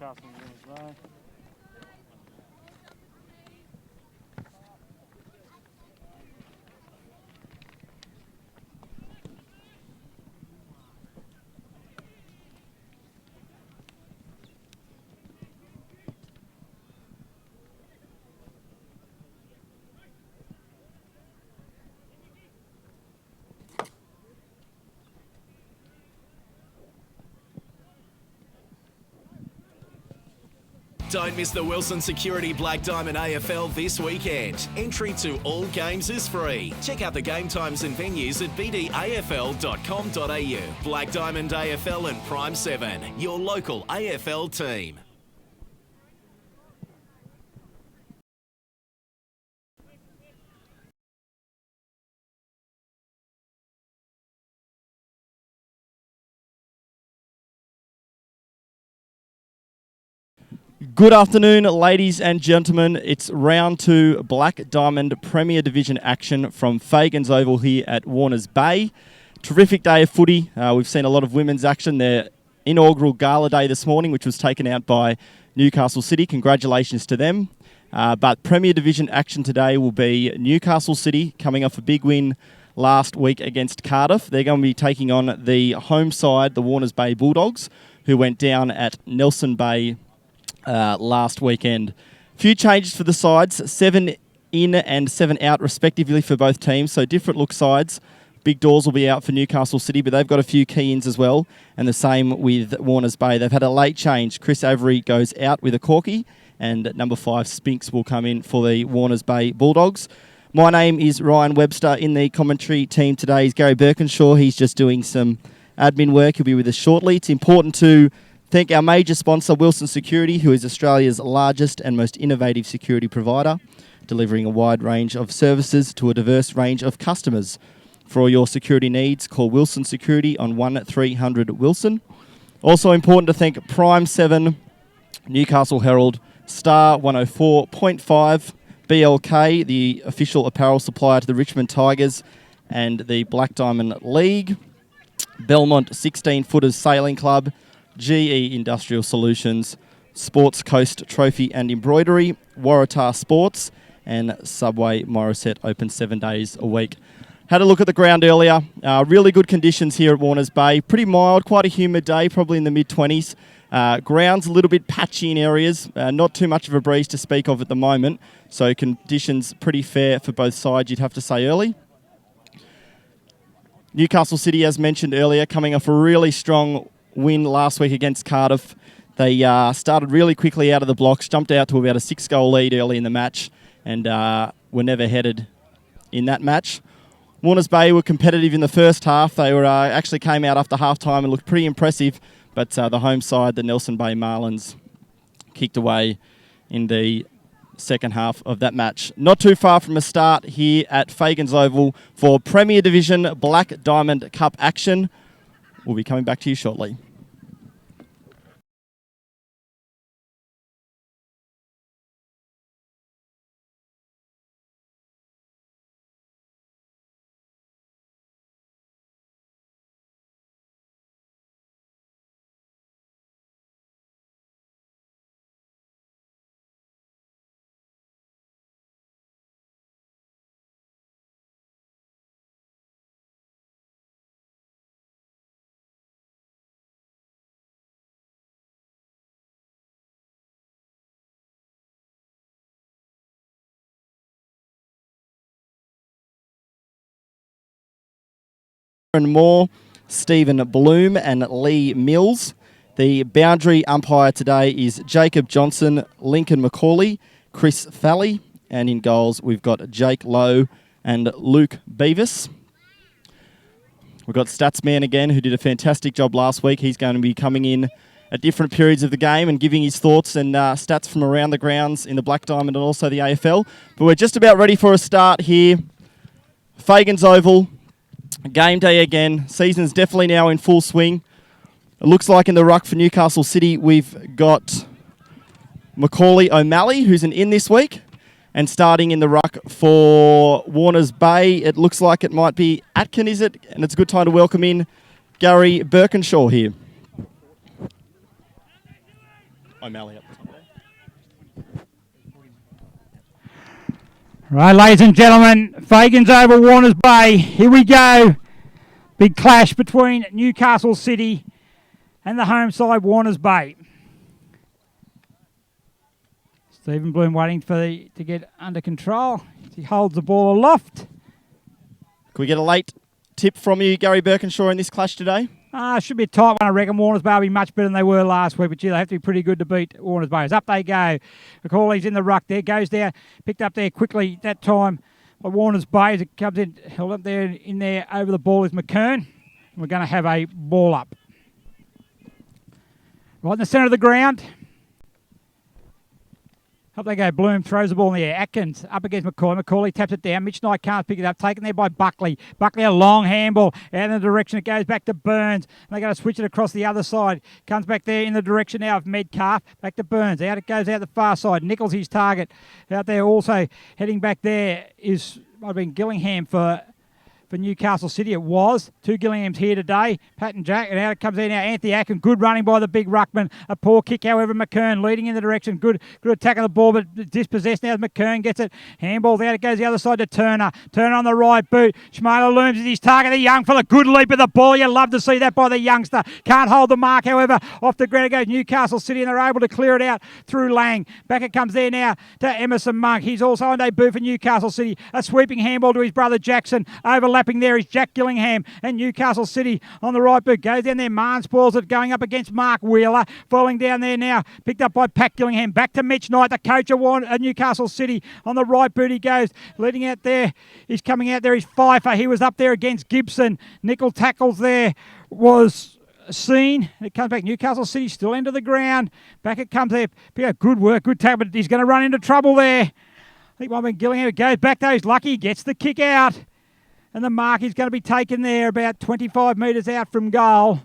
Newcastle as well. Don't miss the Wilson Security Black Diamond AFL this weekend. Entry to all games is free. Check out the game times and venues at bdafl.com.au. Black Diamond AFL and Prime 7, your local AFL team. Good afternoon, ladies and gentlemen. It's round 2 Black Diamond Premier Division action from Fagan's Oval here at Warners Bay. Terrific day of footy. We've seen a lot of women's action. Their inaugural gala day this morning, which was taken out by Newcastle City. Congratulations to them. But Premier Division action today will be Newcastle City coming off a big win last week against Cardiff. They're going to be taking on the home side, the Warners Bay Bulldogs, who went down at Nelson Bay last weekend. Few changes for the sides, 7 in and 7 out respectively for both teams, so different look sides. Big Doors will be out for Newcastle City, but they've got a few key ins as well, and the same with Warners Bay. They've had a late change. Chris Avery goes out with a corky, and number 5 Spinks will come in for the Warners Bay Bulldogs. My name is Ryan Webster. In the commentary team today is Gary Birkinshaw. He's just doing some admin work. He'll be with us shortly. It's important to thank our major sponsor, Wilson Security, who is Australia's largest and most innovative security provider, delivering a wide range of services to a diverse range of customers. For all your security needs, call Wilson Security on 1300 Wilson. Also important to thank Prime 7, Newcastle Herald, Star 104.5, BLK, the official apparel supplier to the Richmond Tigers and the Black Diamond League, Belmont 16-footers Sailing Club, GE Industrial Solutions, Sports Coast Trophy and Embroidery, Waratah Sports, and Subway Morisset open 7 days a week. Had a look at the ground earlier. Really good conditions here at Warners Bay. Pretty mild, quite a humid day, probably in the mid-20s. Ground's a little bit patchy in areas. Not too much of a breeze to speak of at the moment, so conditions pretty fair for both sides, you'd have to say early. Newcastle City, as mentioned earlier, coming off a really strong win last week against Cardiff. They started really quickly out of the blocks, jumped out to about a 6-goal lead early in the match, and were never headed in that match. Warners Bay were competitive in the first half. They were actually came out after half-time and looked pretty impressive, but the home side, the Nelson Bay Marlins, kicked away in the second half of that match. Not too far from a start here at Fagan's Oval for Premier Division Black Diamond Cup action. We'll be coming back to you shortly. And more, Stephen Bloom and Lee Mills. The boundary umpire today is Jacob Johnson, Lincoln McCauley, Chris Falley, and in goals we've got Jake Lowe and Luke Beavis. We've got Statsman again, who did a fantastic job last week. He's going to be coming in at different periods of the game and giving his thoughts and stats from around the grounds in the Black Diamond and also the AFL. But we're just about ready for a start here. Fagan's Oval. Game day again. Season's definitely now in full swing. It looks like in the ruck for Newcastle City, we've got Macaulay O'Malley, who's an in this week. And starting in the ruck for Warners Bay, it looks like it might be Atkin, is it? And it's a good time to welcome in Gary Birkinshaw here. O'Malley up the top there. Right, ladies and gentlemen, Fagan's over Warners Bay. Here we go. Big clash between Newcastle City and the home side, Warners Bay. Stephen Bloom waiting to get under control. He holds the ball aloft. Can we get a late tip from you, Gary Birkinshaw, in this clash today? Should be a tight one, I reckon. Warners Bay will be much better than they were last week, but gee, they have to be pretty good to beat Warners Bay. Up they go. McCauley's in the ruck there, goes down, picked up there quickly that time by Warners Bay as it comes in, held up there, in there over the ball is McKern. And we're going to have a ball up. Right in the centre of the ground. Up they go. Bloom throws the ball in the air. Atkins up against McCauley. McCauley taps it down. Mitch Knight can't pick it up. Taken there by Buckley. Buckley a long handball out in the direction. It goes back to Burns. And they're going to switch it across the other side. Comes back there in the direction now of Medcalf. Back to Burns. Out it goes out the far side. Nichols his target. Out there also heading back there might have been Gillingham for Newcastle City. It was. 2 Gillinghams here today. Pat and Jack. And out it comes in now. Anthony Atkins. Good running by the big ruckman. A poor kick, however. McKern leading in the direction. Good attack on the ball, but dispossessed now as McKern gets it. Handball out. It goes the other side to Turner. Turner on the right boot. Schmaler looms as his target. The young fella. Good leap of the ball. You love to see that by the youngster. Can't hold the mark, however. Off the ground it goes Newcastle City, and they're able to clear it out through Lang. Back it comes there now to Emerson Monk. He's also on debut for Newcastle City. A sweeping handball to his brother Jackson. Overlapping there is Jack Gillingham, and Newcastle City on the right boot. Goes down there. Marn spoils it, going up against Mark Wheeler. Falling down there now. Picked up by Pat Gillingham. Back to Mitch Knight, the coach of Newcastle City. On the right boot he goes. Leading out there. He's coming out there. He's Pfeiffer. He was up there against Gibson. Nickel tackles there was seen. It comes back. Newcastle City still into the ground. Back it comes there. Good work. Good tackle, but he's going to run into trouble there. I think one of Gillingham goes back though. He's lucky. He gets the kick out. And the mark is going to be taken there about 25 metres out from goal.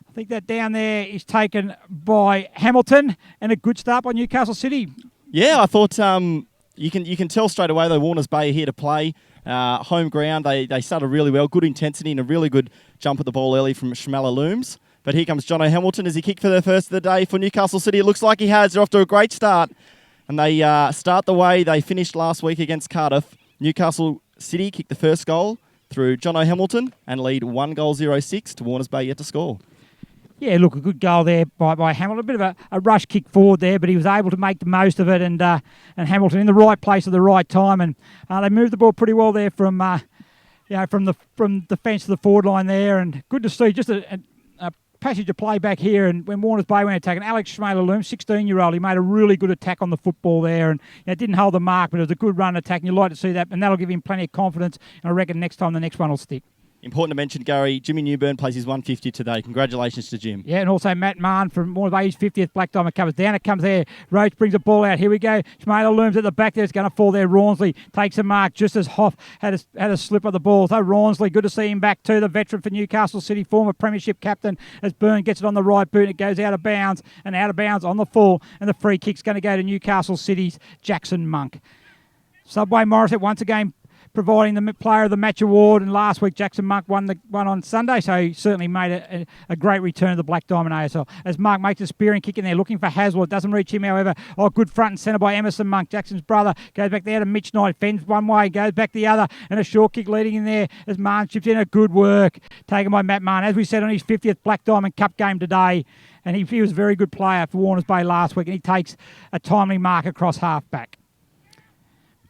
I think that down there is taken by Hamilton, and a good start by Newcastle City. Yeah, I thought you can tell straight away though Warners Bay are here to play. Home ground, they started really well. Good intensity and a really good jump at the ball early from Schmaler Looms. But here comes Jono Hamilton as he kicked for their first of the day for Newcastle City. It looks like he has. They're off to a great start. And they start the way they finished last week against Cardiff. Newcastle City kicked the first goal through Jono Hamilton and lead 1-0 to Warners Bay yet to score. Yeah, look, a good goal there by Hamilton. A bit of a rush kick forward there, but he was able to make the most of it, and Hamilton in the right place at the right time, and they moved the ball pretty well there from the fence to the forward line there, and good to see just a passage of play back here. And when Warners Bay went attacking, Alex Schmaler-Loom, 16-year-old, he made a really good attack on the football there, and didn't hold the mark, but it was a good run attack, and you like to see that, and that'll give him plenty of confidence, and I reckon next time the next one will stick. Important to mention, Gary, Jimmy Newburn plays his 150 today. Congratulations to Jim. Yeah, and also Matt Marn from Warners Bay, his 50th Black Diamond covers. Down it comes there. Roach brings the ball out. Here we go. Schmaler looms at the back there. It's going to fall there. Rawnsley takes a mark just as Hoff had a slip of the ball. So Rawnsley, good to see him back too. The veteran for Newcastle City, former premiership captain, as Byrne gets it on the right boot. It goes out of bounds on the full. And the free kick's going to go to Newcastle City's Jackson Monk. Subway Morissette once again providing the player of the match award, and last week Jackson Monk won on Sunday, so he certainly made a great return to the Black Diamond ASL. As Mark makes a spearing kick in there, looking for Haswell, doesn't reach him, however. Good front and centre by Emerson Monk, Jackson's brother, goes back there to Mitch Knight, fends one way, goes back the other, and a short kick leading in there as Marn chips in. A good work taken by Matt Marn, as we said, on his 50th Black Diamond Cup game today, and he was a very good player for Warners Bay last week, and he takes a timely mark across half back.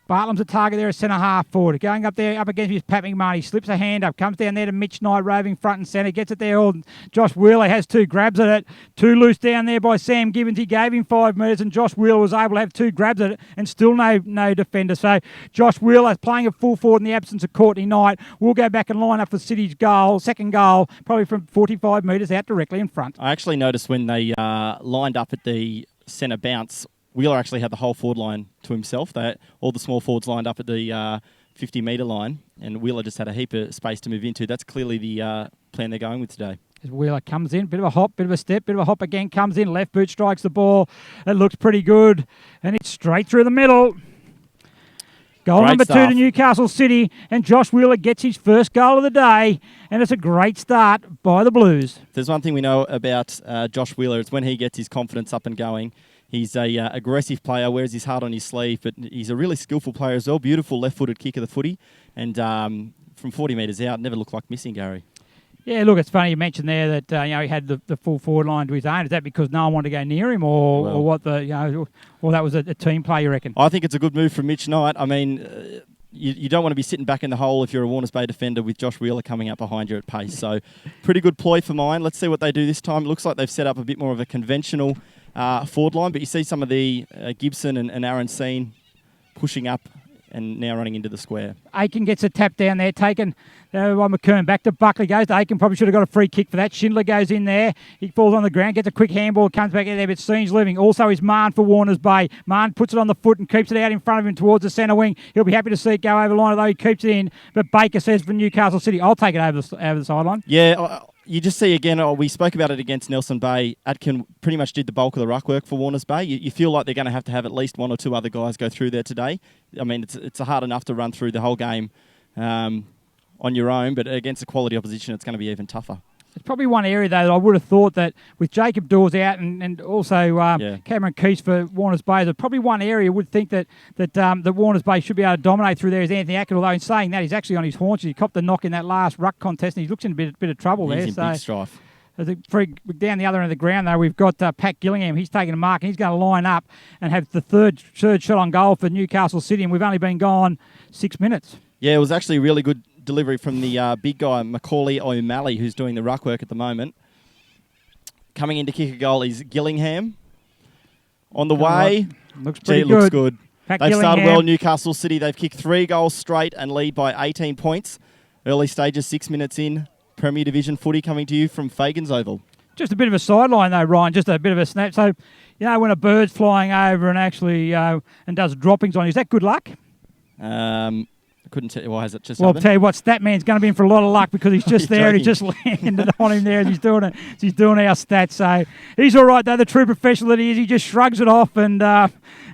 Bartlam's a target there, a centre-half forward. Going up there, up against his Pat McMahon. He slips a hand up, comes down there to Mitch Knight, roving front and centre, gets it there. Josh Wheeler has two grabs at it. Two loose down there by Sam Gibbons. He gave him 5 metres, and Josh Wheeler was able to have two grabs at it, and still no defender. So Josh Wheeler playing a full forward in the absence of Courtney Knight. Will go back and line up for City's goal, second goal, probably from 45 metres out directly in front. I actually noticed when they lined up at the centre bounce, Wheeler actually had the whole forward line to himself. All the small forwards lined up at the 50-metre line, and Wheeler just had a heap of space to move into. That's clearly the plan they're going with today. As Wheeler comes in, bit of a hop, bit of a step, bit of a hop again, comes in, left boot strikes the ball. It looks pretty good, and it's straight through the middle. Goal Great number 2 stuff. to Newcastle City, and Josh Wheeler gets his first goal of the day, and it's a great start by the Blues. If there's one thing we know about Josh Wheeler, it's when he gets his confidence up and going. He's a aggressive player, wears his heart on his sleeve, but he's a really skillful player as well. Beautiful left-footed kick of the footy, and from 40 metres out, never looked like missing, Gary. Yeah, look, it's funny you mentioned there that he had the full forward line to his own. Is that because no one wanted to go near him, or what or that was a team play? You reckon? I think it's a good move from Mitch Knight. I mean, you don't want to be sitting back in the hole if you're a Warners Bay defender with Josh Wheeler coming up behind you at pace. So, pretty good ploy for mine. Let's see what they do this time. It looks like they've set up a bit more of a conventional forward line, but you see some of the Gibson and Aaron Seen pushing up and now running into the square. Aiken gets a tap down there, taken by McKern. Back to Buckley goes to Aiken. Probably should have got a free kick for that. Schindler goes in there. He falls on the ground, gets a quick handball, comes back in there, but Seen's living. Also is Marn for Warners Bay. Marn puts it on the foot and keeps it out in front of him towards the centre wing. He'll be happy to see it go over the line, although he keeps it in. But Baker says for Newcastle City, I'll take it over the sideline. Yeah, you just see again, we spoke about it against Nelson Bay. Atkin pretty much did the bulk of the ruck work for Warners Bay. You feel like they're going to have at least one or two other guys go through there today. I mean, it's hard enough to run through the whole game on your own, but against a quality opposition, it's going to be even tougher. It's probably one area, though, that I would have thought that with Jacob Dawes out and also Cameron Keys for Warners Bay, there's probably one area would think that Warners Bay should be able to dominate through there is Anthony Atkins, although in saying that, he's actually on his haunches. He copped the knock in that last ruck contest, and he looks in a bit of trouble there. He's in big strife. Down the other end of the ground, though, we've got Pat Gillingham. He's taking a mark, and he's going to line up and have the third shot on goal for Newcastle City, and we've only been gone 6 minutes. Yeah, it was actually a really good delivery from the big guy, Macaulay O'Malley, who's doing the ruck work at the moment. Coming in to kick a goal is Gillingham. On the way. Looks pretty good. Looks good. They've started well, Newcastle City. They've kicked 3 goals straight and lead by 18 points. Early stages, 6 minutes in. Premier Division footy coming to you from Fagan's Oval. Just a bit of a sideline, though, Ryan. Just a bit of a snap. So, when a bird's flying over and actually and does droppings on you, is that good luck? I couldn't tell you why has it just Well, happened? I'll tell you what, Statman's going to be in for a lot of luck because he's just there and he just landed on him there as he's doing it. He's doing our stats. So he's all right, though, the true professional that he is. He just shrugs it off and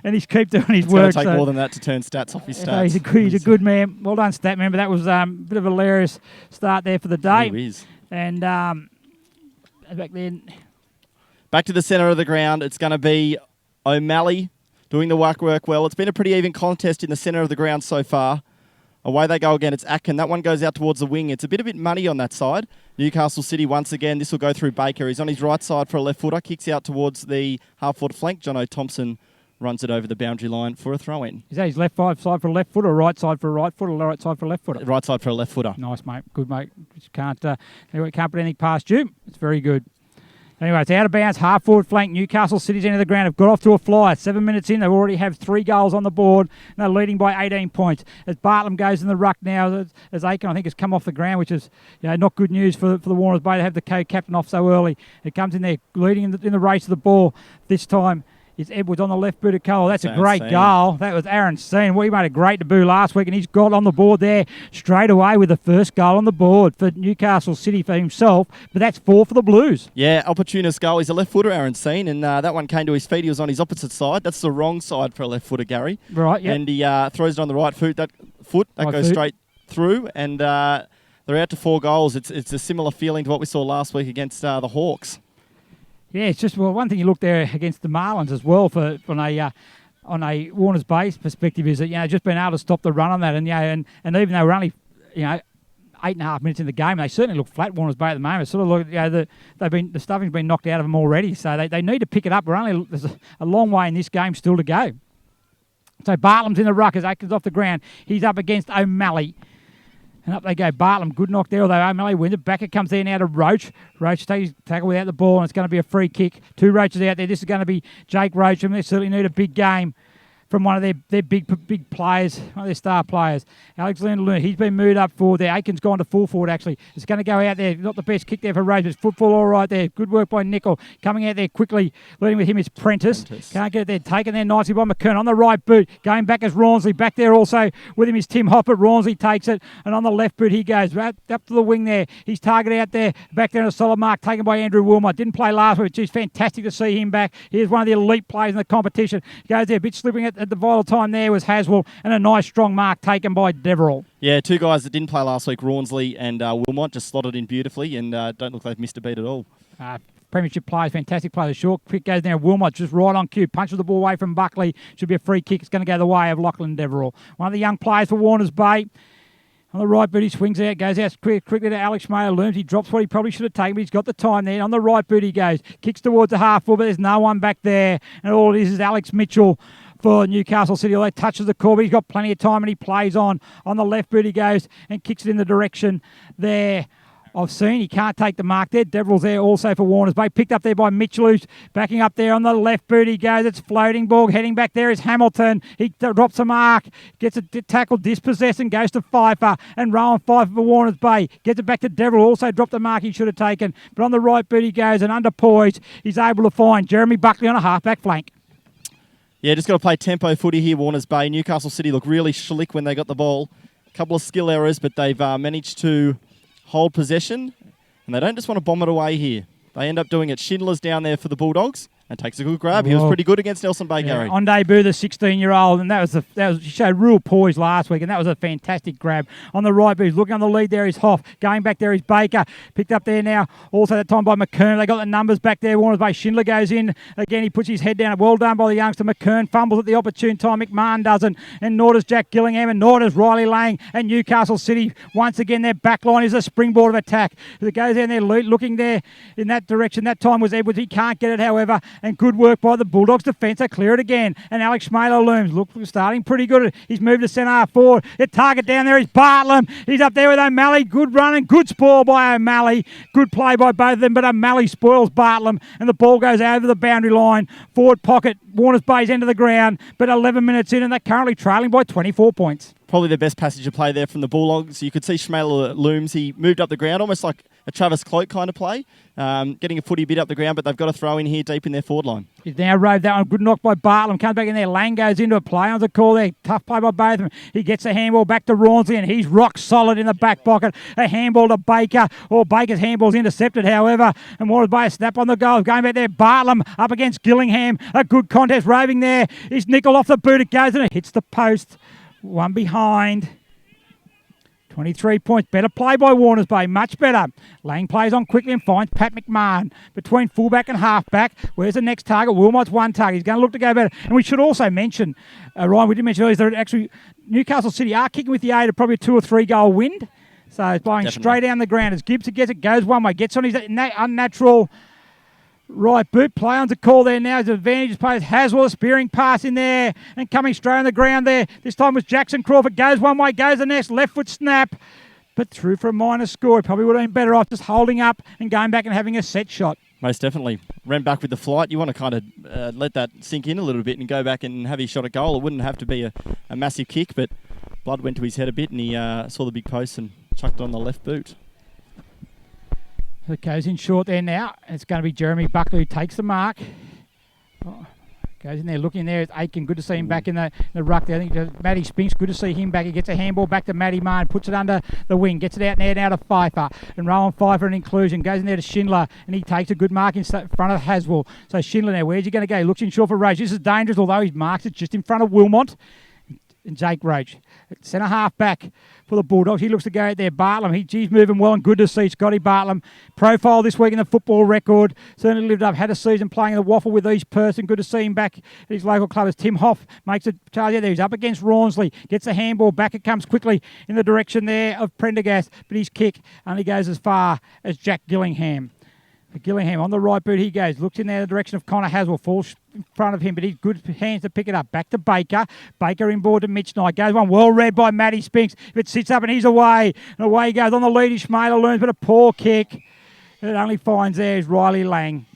he's keep doing his work. It's going to take more than that to turn stats off his stats. He's a good man. Well done, Statman. But that was a bit of a hilarious start there for the day. It is. And back then. Back to the centre of the ground. It's going to be O'Malley doing the work well. It's been a pretty even contest in the centre of the ground so far. Away they go again. It's Atkin. That one goes out towards the wing. It's a bit muddy on that side. Newcastle City once again. This will go through Baker. He's on his right side for a left footer. Kicks out towards the half-forward flank. Jono Thompson runs it over the boundary line for a throw-in. Is that his left side for a left footer, or right side for a right footer, or right side for a left footer? Right side for a left footer. Nice, mate. Good, mate. Just can't put anything past you. It's very good. Anyway, it's out of bounds, half-forward flank. Newcastle City's into the ground. Have got off to a flyer. 7 minutes in, they already have 3 goals on the board. And they're leading by 18 points. As Bartlam goes in the ruck now, as Aiken, I think, has come off the ground, which is not good news for the Warners Bay to have the co-captain off so early. It comes in there, leading in the race of the ball this time. It's Edwards on the left boot of Cole. That's a great goal. That was Aaron Seen. Well, he made a great debut last week, and he's got on the board there straight away with the first goal on the board for Newcastle City for himself. But that's 4 for the Blues. Yeah, opportunist goal. He's a left footer, Aaron Seen, and that one came to his feet. He was on his opposite side. That's the wrong side for a left footer, Gary. Right, yeah. And he throws it on the right foot. That goes straight through, and they're out to 4 goals. It's a similar feeling to what we saw last week against the Hawks. Yeah, it's just one thing you look there against the Marlins as well on a Warners Bay perspective is that just being able to stop the run on that and even though we're only 8.5 minutes in the game, they certainly look flat. Warners Bay at the moment, sort of look the stuffing's been knocked out of them already, so they need to pick it up. There's a long way in this game still to go. So Bartlam's in the ruck as Atkins off the ground. He's up against O'Malley. And up they go. Bartlam, good knock there, although O'Malley wins it. Back it comes there now to Roach. Roach takes his tackle without the ball, and it's going to be a free kick. 2 Roaches out there. This is going to be Jake Roach, and they certainly need a big game from one of their big players, one of their star players. Alexander Luna, he's been moved up forward there. Aiken's gone to full forward, actually. It's going to go out there. Not the best kick there for Roach, but football all right there. Good work by Nickel. Coming out there quickly. Leading with him is Prentice. Can't get it there. Taken there nicely by McKern. On the right boot. Going back is Rawnsley. Back there also with him is Tim Hopper. Rawnsley takes it. And on the left boot he goes. Right up to the wing there. He's targeted out there. Back there in a solid mark. Taken by Andrew Wilmot. Didn't play last week. It's fantastic to see him back. He is one of the elite players in the competition. He goes there. A bit slipping at at the vital time there was Haswell, and a nice strong mark taken by Deverell. Yeah, two guys that didn't play last week, Rawnsley and Wilmot, just slotted in beautifully and don't look like they've missed a beat at all. Premiership players, fantastic players. Short quick goes there. Wilmot just right on cue. Punches the ball away from Buckley. Should be a free kick. It's going to go the way of Lachlan Deverell. One of the young players for Warners Bay. On the right boot, he swings out, goes out quickly to Alex Mayer. Looms. He drops what he probably should have taken, but he's got the time there. On the right boot he goes. Kicks towards the half full, but there's no one back there. And all it is Alex Mitchell for Newcastle City. Although he touches the core, but he's got plenty of time and he plays on. On the left boot he goes and kicks it in the direction there I've seen. He can't take the mark there. Deverell's there also for Warners Bay. Picked up there by Mitchell, who's backing up there on the left boot. He goes. It's floating ball. Heading back there is Hamilton. He drops a mark. Gets a tackle dispossessed and goes to Pfeiffer. And Rowan Pfeiffer for Warners Bay. Gets it back to Deverell. Also dropped the mark he should have taken. But on the right boot he goes. And under poise, he's able to find Jeremy Buckley on a halfback flank. Yeah, just got to play tempo footy here, Warners Bay. Newcastle City look really slick when they got the ball. A couple of skill errors, but they've managed to hold possession, and they don't just want to bomb it away here. They end up doing it. Schindler's down there for the Bulldogs and takes a good grab. He was pretty good against Nelson Bay, Gary. On debut, the 16-year-old, and he showed real poise last week, and that was a fantastic grab. On the right, but he's looking on the lead there is Hoff. Going back there is Baker. Picked up there now, also that time by McKern. They got the numbers back there. Warners Bay. Schindler goes in. Again, he puts his head down. Well done by the youngster. McKern fumbles at the opportune time. McMahon doesn't. And nor does Jack Gillingham, and nor does Riley Lang. And Newcastle City, once again, their back line is a springboard of attack. It goes down there, looking there in that direction. That time was Edwards. He can't get it, however, and good work by the Bulldogs defence. They clear it again. And Alex Schmaler looms. Look, starting pretty good. He's moved to centre half forward. The target down there is Bartlam. He's up there with O'Malley. Good run and good spoil by O'Malley. Good play by both of them, but O'Malley spoils Bartlam. And the ball goes over the boundary line. Forward pocket. Warners Bay's end of the ground. But 11 minutes in, and they're currently trailing by 24 points. Probably the best passage of play there from the Bulldogs. You could see Schmaler looms. He moved up the ground, almost like a Travis Cloak kind of play. Getting a footy bit up the ground, but they've got to throw in here deep in their forward line. He's now rode that one. Good knock by Bartlam. Comes back in there. Lang goes into a play on the call there. Tough play by both of them. He gets a handball back to Rawnsley, and he's rock solid in the back pocket. A handball to Baker. Baker's handball's intercepted, however. And Warners Bay a snap on the goal. Going back there. Bartlam up against Gillingham. A good contest roving there. He's nickel off the boot. It goes and it hits the post. One behind. 23 points. Better play by Warners Bay. Much better. Lang plays on quickly and finds Pat McMahon between fullback and halfback. Where's the next target? Wilmot's one target. He's going to look to go better. And we should also mention, Ryan, we didn't mention earlier, that actually Newcastle City are kicking with the aid of probably a 2 or 3 goal wind. So it's blowing straight down the ground. As Gibson gets it, goes one way, gets on his unnatural right boot. Play on to call there now. His advantage plays Haswell, a spearing pass in there and coming straight on the ground there. This time was Jackson Crawford. Goes one way, goes the next. Left foot snap, but through for a minor score. He probably would have been better off just holding up and going back and having a set shot. Most definitely. Ran back with the flight. You want to kind of let that sink in a little bit and go back and have his shot at goal. It wouldn't have to be a massive kick, but blood went to his head a bit and he saw the big post and chucked it on the left boot. It goes in short there now. It's going to be Jeremy Buckley who takes the mark. Goes in there, looking there. It's Aiken. Good to see him back in the ruck there. I think Matty Spinks, good to see him back. He gets a handball back to Matty Marn, puts it under the wing, gets it out there now to Pfeiffer. And Rowan Pfeiffer an inclusion. Goes in there to Schindler, and he takes a good mark in front of Haswell. So Schindler now, where's he going to go? He looks in short for Roach. This is dangerous, although he marks it just in front of Wilmot. And Jake Roach, centre half back for the Bulldogs. He looks to go out there. Bartlam, he's moving well and good to see. Scotty Bartlam, profile this week in the football record. Certainly lived up, had a season playing the waffle with East Person. Good to see him back at his local club as Tim Hoff makes a charge out there. He's up against Rawnsley, gets the handball back. It comes quickly in the direction there of Prendergast, but his kick only goes as far as Jack Gillingham. Gillingham on the right boot he goes. Looks in there the direction of Connor Haswell. Falls in front of him, but he's good hands to pick it up. Back to Baker. Baker inboard to Mitch Knight. Goes one well read by Matty Spinks. If it sits up and he's away. And away he goes on the lead. Ishmael learns, but a poor kick. It only finds there is Riley Lang.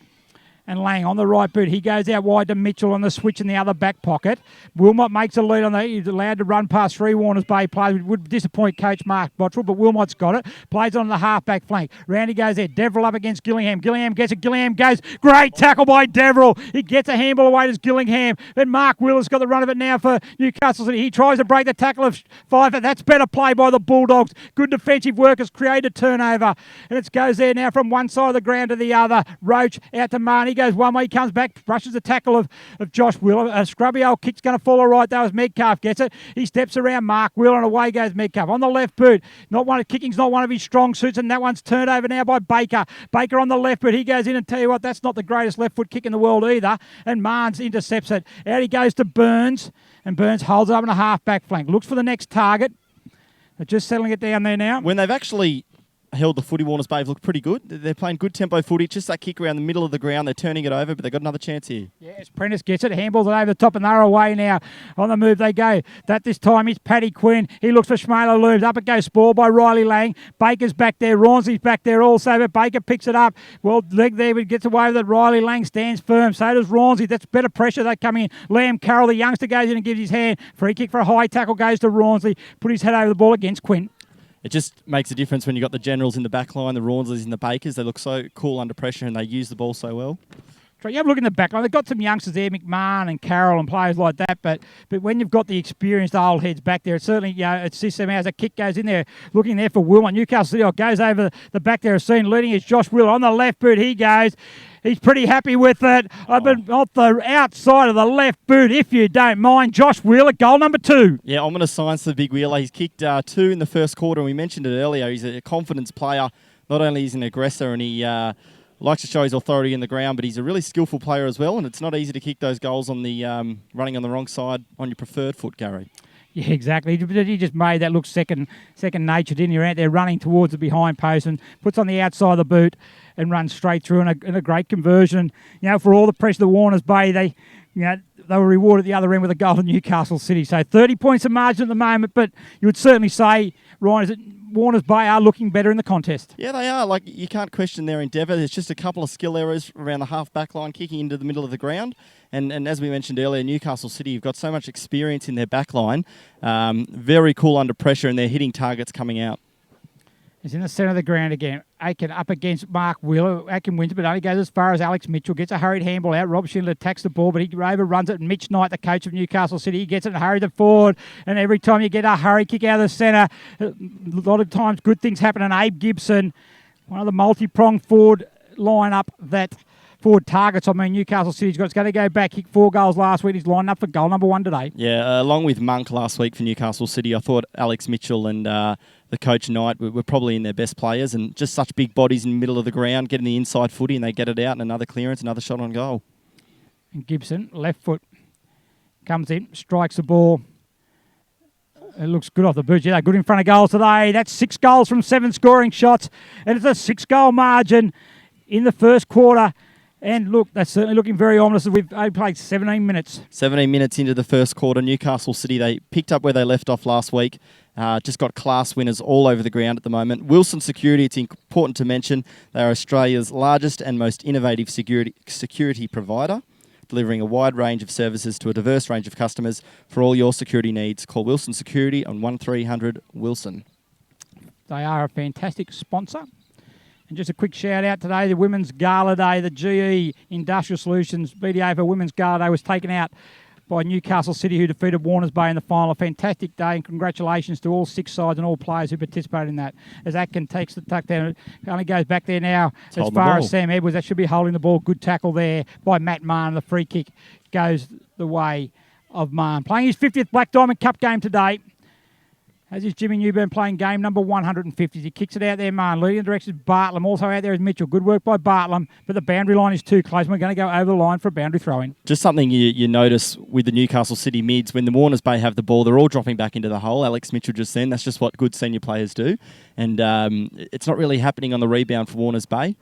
And Lang on the right boot. He goes out wide to Mitchell on the switch in the other back pocket. Wilmot makes a lead on that. He's allowed to run past 3 Warners Bay players. Would disappoint coach Mark Bottrell, but Wilmot's got it. Plays on the half-back flank. Round he goes there. Deverell up against Gillingham. Gillingham gets it. Gillingham goes. Great tackle by Deverell. He gets a handball away to Gillingham. Then Mark Willis got the run of it now for Newcastle City. He tries to break the tackle of Pfeiffer. That's better play by the Bulldogs. Good defensive work has created turnover. And it goes there now from one side of the ground to the other. Roach out to Marnie. He goes one way, he comes back, brushes the tackle of Josh Wheeler. A scrubby old kick's going to fall all right, though, as Metcalf gets it. He steps around Mark Wheeler, and away goes Metcalf. On the left boot, kicking's not one of his strong suits, and that one's turned over now by Baker. Baker on the left boot, he goes in, and tell you what, that's not the greatest left foot kick in the world either, and Marnes intercepts it. Out he goes to Burns, and Burns holds it up in a half-back flank. Looks for the next target. They're just settling it down there now. When they've actually held the footy, Warners Bay have looked pretty good. They're playing good tempo footy. Just that kick around the middle of the ground. They're turning it over, but they've got another chance here. Yes, Prentice gets it, handballs it over the top, and they're away now. On the move they go. That this time is Paddy Quinn. He looks for Schmaler Looms. Up it goes, spoiled by Riley Lang. Baker's back there. Rawnsley's back there also, but Baker picks it up. Well, leg there, but gets away with it. Riley Lang stands firm. So does Rawnsley. That's better pressure. They coming in. Liam Carroll, the youngster, goes in and gives his hand. Free kick for a high tackle goes to Rawnsley. Put his head over the ball against Quinn. It just makes a difference when you've got the Generals in the back line, the Rawnsleys and the Bakers. They look so cool under pressure and they use the ball so well. You have a look in the back line. They've got some youngsters there, McMahon and Carroll and players like that, but when you've got the experienced old heads back there, it certainly it assists them as a kick goes in there, looking there for Will. And Newcastle City goes over the back there, seen leading is Josh Will. On the left boot he goes. He's pretty happy with it. I've been off the outside of the left boot, if you don't mind. Josh Wheeler, goal number 2. Yeah, I'm going to science the big Wheeler. He's kicked 2 in the first quarter, and we mentioned it earlier. He's a confidence player. Not only is he an aggressor, and he likes to show his authority in the ground, but he's a really skillful player as well, and it's not easy to kick those goals on the running on the wrong side on your preferred foot, Gary. Yeah, exactly. He just made that look second nature, didn't he? You're out there running towards the behind post and puts on the outside of the boot and runs straight through in a great conversion. You know, for all the pressure the Warners Bay, they were rewarded at the other end with a goal in Newcastle City. So 30 points of margin at the moment, but you would certainly say, Ryan, that Warners Bay are looking better in the contest. Yeah, they are. Like, you can't question their endeavour. There's just a couple of skill errors around the half-back line, kicking into the middle of the ground. And as we mentioned earlier, Newcastle City, you've got so much experience in their back line. Very cool under pressure, and they're hitting targets coming out. He's in the centre of the ground again. Aiken up against Mark Wheeler. Aiken wins, but only goes as far as Alex Mitchell. Gets a hurried handball out. Rob Schindler attacks the ball, but he overruns it. And Mitch Knight, the coach of Newcastle City, he gets it and hurries it forward. And every time you get a hurry kick out of the centre, a lot of times good things happen. And Abe Gibson, one of the multi-pronged forward line-up that forward targets. I mean, Newcastle City's got. It's going to go back. Kicked 4 goals last week. He's lined up for goal number 1 today. Yeah, along with Monk last week for Newcastle City, I thought Alex Mitchell and the coach Knight were probably in their best players, and just such big bodies in the middle of the ground, getting the inside footy, and they get it out, and another clearance, another shot on goal. And Gibson, left foot, comes in, strikes the ball. It looks good off the boot. Yeah, they're good in front of goals today. That's 6 goals from 7 scoring shots, and it's a 6-goal margin in the first quarter. And look, that's certainly looking very ominous. We've only played 17 minutes. 17 minutes into the first quarter, Newcastle City, they picked up where they left off last week. Just got class winners all over the ground at the moment. Wilson Security, it's important to mention, they are Australia's largest and most innovative security provider, delivering a wide range of services to a diverse range of customers. For all your security needs, call Wilson Security on 1300 Wilson. They are a fantastic sponsor. And just a quick shout out today, the Women's Gala Day, the GE Industrial Solutions BDAFL Women's Gala Day was taken out by Newcastle City, who defeated Warners Bay in the final. A fantastic day, and congratulations to all 6 sides and all players who participated in that. As Atkin takes the tuck down, it only goes back there now as far as Sam Edwards. That should be holding the ball. Good tackle there by Matt Marn. The free kick goes the way of Marn. Playing his 50th Black Diamond Cup game today. As is Jimmy Newburn playing game number 150. He kicks it out there, Marn. Leading the direction is Bartlam. Also out there is Mitchell. Good work by Bartlam, but the boundary line is too close. We're going to go over the line for a boundary throw-in. Just something you notice with the Newcastle City mids, when the Warners Bay have the ball, they're all dropping back into the hole. Alex Mitchell just then. That's just what good senior players do. And it's not really happening on the rebound for Warners Bay.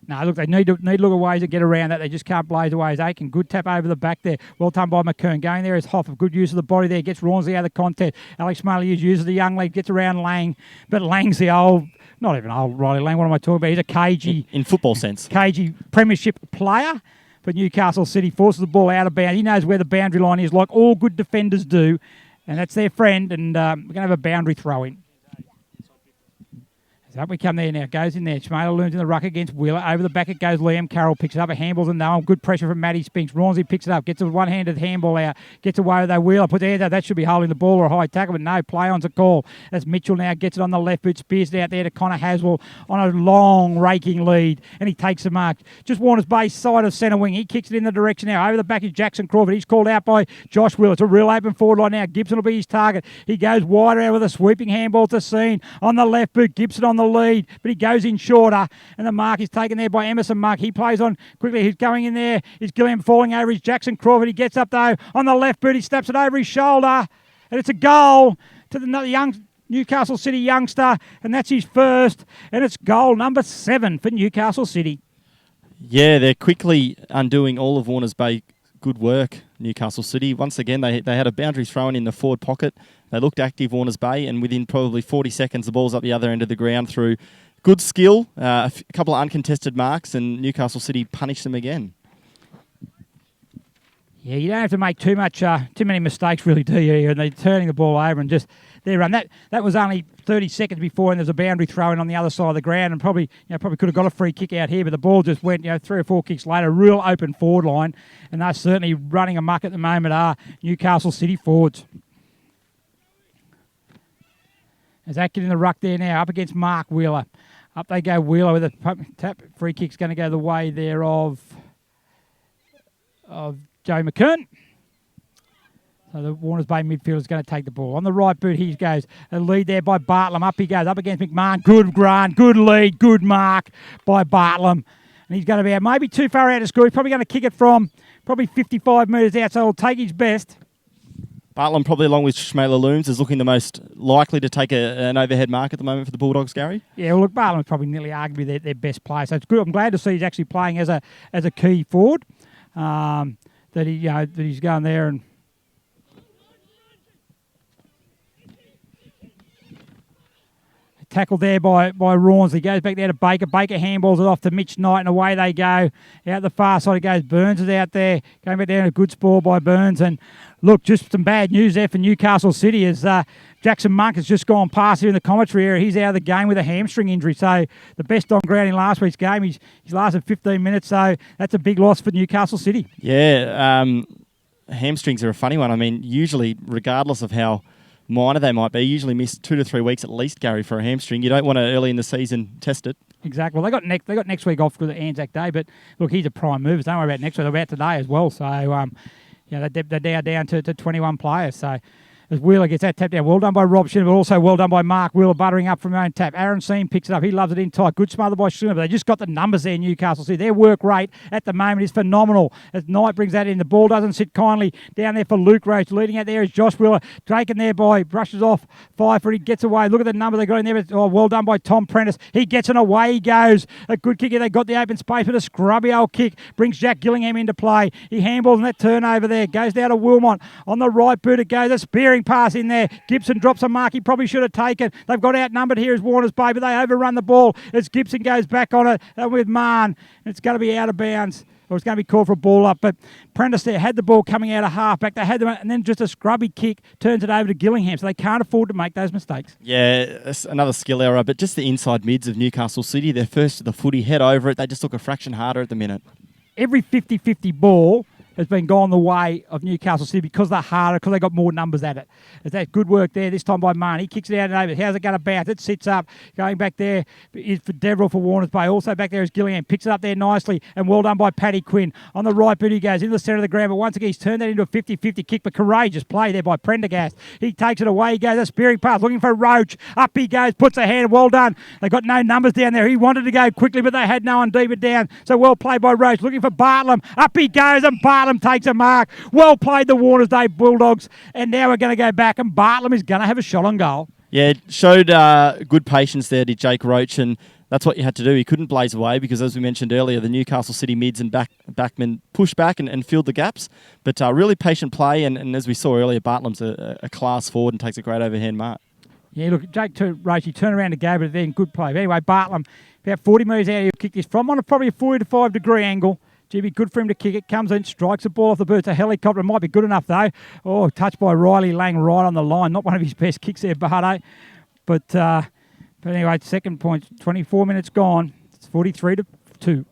No, look, they need to look at ways to get around that. They just can't blaze away as Aiken. Good tap over the back there. Well done by McKern. Going there is Hoff. Good use of the body there. Gets Rawnsley out of the contest. Alex Marley uses the young leg. Gets around Lang. But Lang's the old, not even old Riley Lang. What am I talking about? He's a cagey. In football sense. Cagey premiership player. But Newcastle City forces the ball out of bounds. He knows where the boundary line is, like all good defenders do. And that's their friend. And we're going to have a boundary throw-in. So up we come there now. Goes in there. Schmaler looms in the ruck against Wheeler. Over the back it goes. Liam Carroll picks it up. A handball's and no. Good pressure from Matty Spinks. Ronsley picks it up. Gets a one-handed handball out. Gets away with that. Wheeler puts it out. That should be holding the ball or a high tackle, but no. Play-on's a call. As Mitchell now gets it on the left boot. Spears it out there to Connor Haswell on a long raking lead. And he takes the mark. Just Warner's Bay side of centre wing. He kicks it in the direction now. Over the back is Jackson Crawford. He's called out by Josh Wheeler. It's a real open forward line now. Gibson will be his target. He goes wider out with a sweeping handball to Scene. On the left boot. Gibson on the lead. But he goes in shorter, and the mark is taken there by Emerson Monk. He plays on quickly. He's going in there. Is Gilliam falling over? Is Jackson Crawford? He gets up though on the left boot. He snaps it over his shoulder, and it's a goal to the young Newcastle City youngster, and that's his first, and it's goal number 7 for Newcastle City. Yeah, they're quickly undoing all of Warners Bay. Good work, Newcastle City. Once again, they had a boundary thrown in the forward pocket. They looked active, Warners Bay, and within probably 40 seconds, the ball's up the other end of the ground through good skill, a couple of uncontested marks, and Newcastle City punished them again. Yeah, you don't have to make too many mistakes, really, do you? And they're turning the ball over and just their run. That was only 30 seconds before, and there's a boundary throw in on the other side of the ground, and probably could have got a free kick out here, but the ball just went 3 or 4 kicks later. Real open forward line, and they're certainly running amok at the moment. Are Newcastle City forwards. As Atkin in the ruck there now, up against Mark Wheeler. Up they go, Wheeler with a tap. Free kick's going to go the way there of Joe McKern. So the Warners Bay midfielder is going to take the ball. On the right boot, he goes. A lead there by Bartlam. Up he goes, up against McMahon. Good Grant, good lead, good mark by Bartlam. And he's going to be out, maybe too far out of score. He's probably going to kick it from probably 55 metres out, so he'll take his best. Bartlam, probably along with Schmaler Looms, is looking the most likely to take an overhead mark at the moment for the Bulldogs, Gary. Yeah, well, look, Bartlam is probably nearly arguably their best player, so it's good. I'm glad to see he's actually playing as a key forward. That he's going there and tackled there by Rawns. He goes back there to Baker. Baker handballs it off to Mitch Knight, and away they go. Out the far side it goes. Burns is out there. Going back there in a good spoil by Burns. And look, just some bad news there for Newcastle City as Jackson Monk has just gone past here in the commentary area. He's out of the game with a hamstring injury. So the best on ground in last week's game, he's lasted 15 minutes. So that's a big loss for Newcastle City. Yeah, hamstrings are a funny one. I mean, usually, regardless of how minor they might be, usually miss 2 to 3 weeks at least, Gary, for a hamstring. You don't want to early in the season test it. Exactly. Well, they got next week off for the Anzac Day, but look, he's a prime mover. Don't worry about next week. They're about today as well. So they're down to 21 players. So as Wheeler gets that tap down. Well done by Rob Shin, but also well done by Mark Wheeler, buttering up from his own tap. Aaron Seam picks it up. He loves it in tight. Good smother by Schooner, but they just got the numbers there, Newcastle City. Their work rate at the moment is phenomenal. As Knight brings that in, the ball doesn't sit kindly down there for Luke Roach. Leading out there is Josh Wheeler. Taken there by, brushes off Pfeiffer. He gets away. Look at the number they got in there. Well done by Tom Prentice. He gets it away. He goes. A good kick here. They got the open space, but a scrubby old kick brings Jack Gillingham into play. He handballs in that turnover there. Goes down to Wilmot. On the right boot it goes. A spearing pass in there. Gibson drops a mark he probably should have taken. They've got outnumbered here as Warners Bay, but they overrun the ball as Gibson goes back on it with Mahon. It's going to be out of bounds. Or it's going to be called for a ball up. But Prentice there had the ball coming out of half back. They had them, and then just a scrubby kick turns it over to Gillingham. So they can't afford to make those mistakes. Yeah, another skill error. But just the inside mids of Newcastle City, they're first to the footy, head over it. They just look a fraction harder at the minute. Every 50-50 ball has been gone the way of Newcastle City because they're harder, because they got more numbers at it. It's that good work there this time by Mahon. He kicks it out and over. How's it going to bounce? It sits up. Going back there is for Deverell for Warners Bay. Also back there is Gillingham. Picks it up there nicely, and well done by Paddy Quinn. On the right boot he goes into the centre of the ground, but once again he's turned that into a 50-50 kick, but courageous play there by Prendergast. He takes it away. He goes a spearing pass, looking for Roach. Up he goes, puts a hand. Well done. They got no numbers down there. He wanted to go quickly, but they had no one deeper down. So well played by Roach. Looking for Bartlam. Up he goes, and Bartlam takes a mark. Well played, the Warners Day Bulldogs. And now we're going to go back, and Bartlam is going to have a shot on goal. Yeah, it showed good patience there to Jake Roach, and that's what you had to do. He couldn't blaze away because, as we mentioned earlier, the Newcastle City mids and backmen push back and filled the gaps. But really patient play, and as we saw earlier, Bartlam's a class forward and takes a great overhand mark. Yeah, look, Jake Roach, he turned around to go, but then good play. But anyway, Bartlam, about 40 metres out, he'll kick this from on probably a 45 degree angle. Gee, good for him to kick it. Comes in, strikes the ball off the boot. It's a helicopter. It might be good enough, though. Oh, touched by Riley Lang right on the line. Not one of his best kicks there, Bardo. But But anyway, second point, 24 minutes gone. It's 43-2.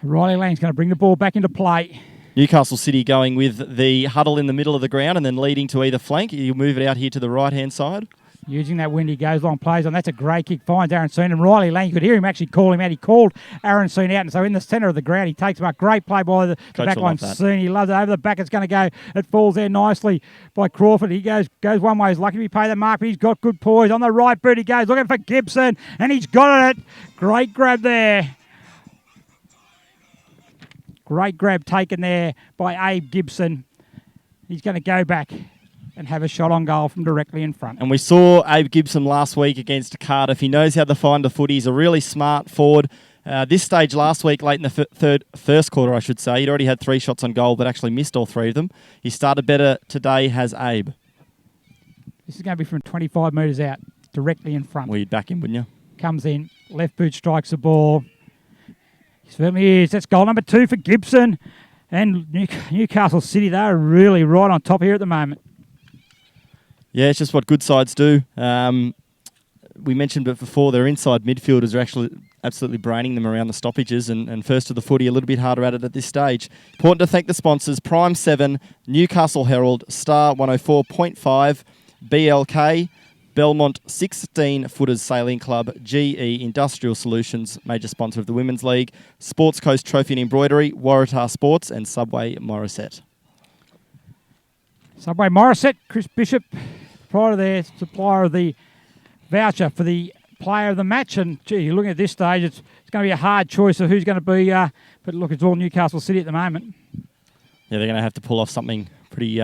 Riley Lang's going to bring the ball back into play. Newcastle City going with the huddle in the middle of the ground and then leading to either flank. You move it out here to the right-hand side. Using that wind, he goes long, plays on. That's a great kick. Finds Aaron Soon. And Riley Lang, you could hear him actually call him out. He called Aaron Soon out. And so in the centre of the ground, he takes him up. Great play by the backline Soon. He loves it. Over the back, it's going to go. It falls there nicely by Crawford. He goes one way. He's lucky to be paid the mark, but he's got good poise. On the right boot, he goes looking for Gibson. And he's got it. Great grab there. Great grab taken there by Abe Gibson. He's going to go back and have a shot on goal from directly in front. And we saw Abe Gibson last week against Cardiff. He knows how to find the footy. He's a really smart forward. This stage last week, late in the first quarter, I should say, he'd already had 3 shots on goal, but actually missed all 3 of them. He started better today, has Abe. This is going to be from 25 metres out, directly in front. Well, you'd back him, wouldn't you? Comes in, left boot strikes the ball. He certainly is. That's goal number 2 for Gibson. And Newcastle City, they're really right on top here at the moment. Yeah, it's just what good sides do. We mentioned it before, their inside midfielders are actually absolutely braining them around the stoppages and first to the footy, a little bit harder at it at this stage. Important to thank the sponsors, Prime 7, Newcastle Herald, Star 104.5, BLK, Belmont 16 Footers Sailing Club, GE Industrial Solutions, major sponsor of the Women's League, Sports Coast Trophy and Embroidery, Waratah Sports and Subway Morisset. Subway Morisset, Chris Bishop, prior to their supplier of the voucher for the player of the match. And, gee, looking at this stage, it's going to be a hard choice of who's going to be, but look, it's all Newcastle City at the moment. Yeah, they're going to have to pull off something pretty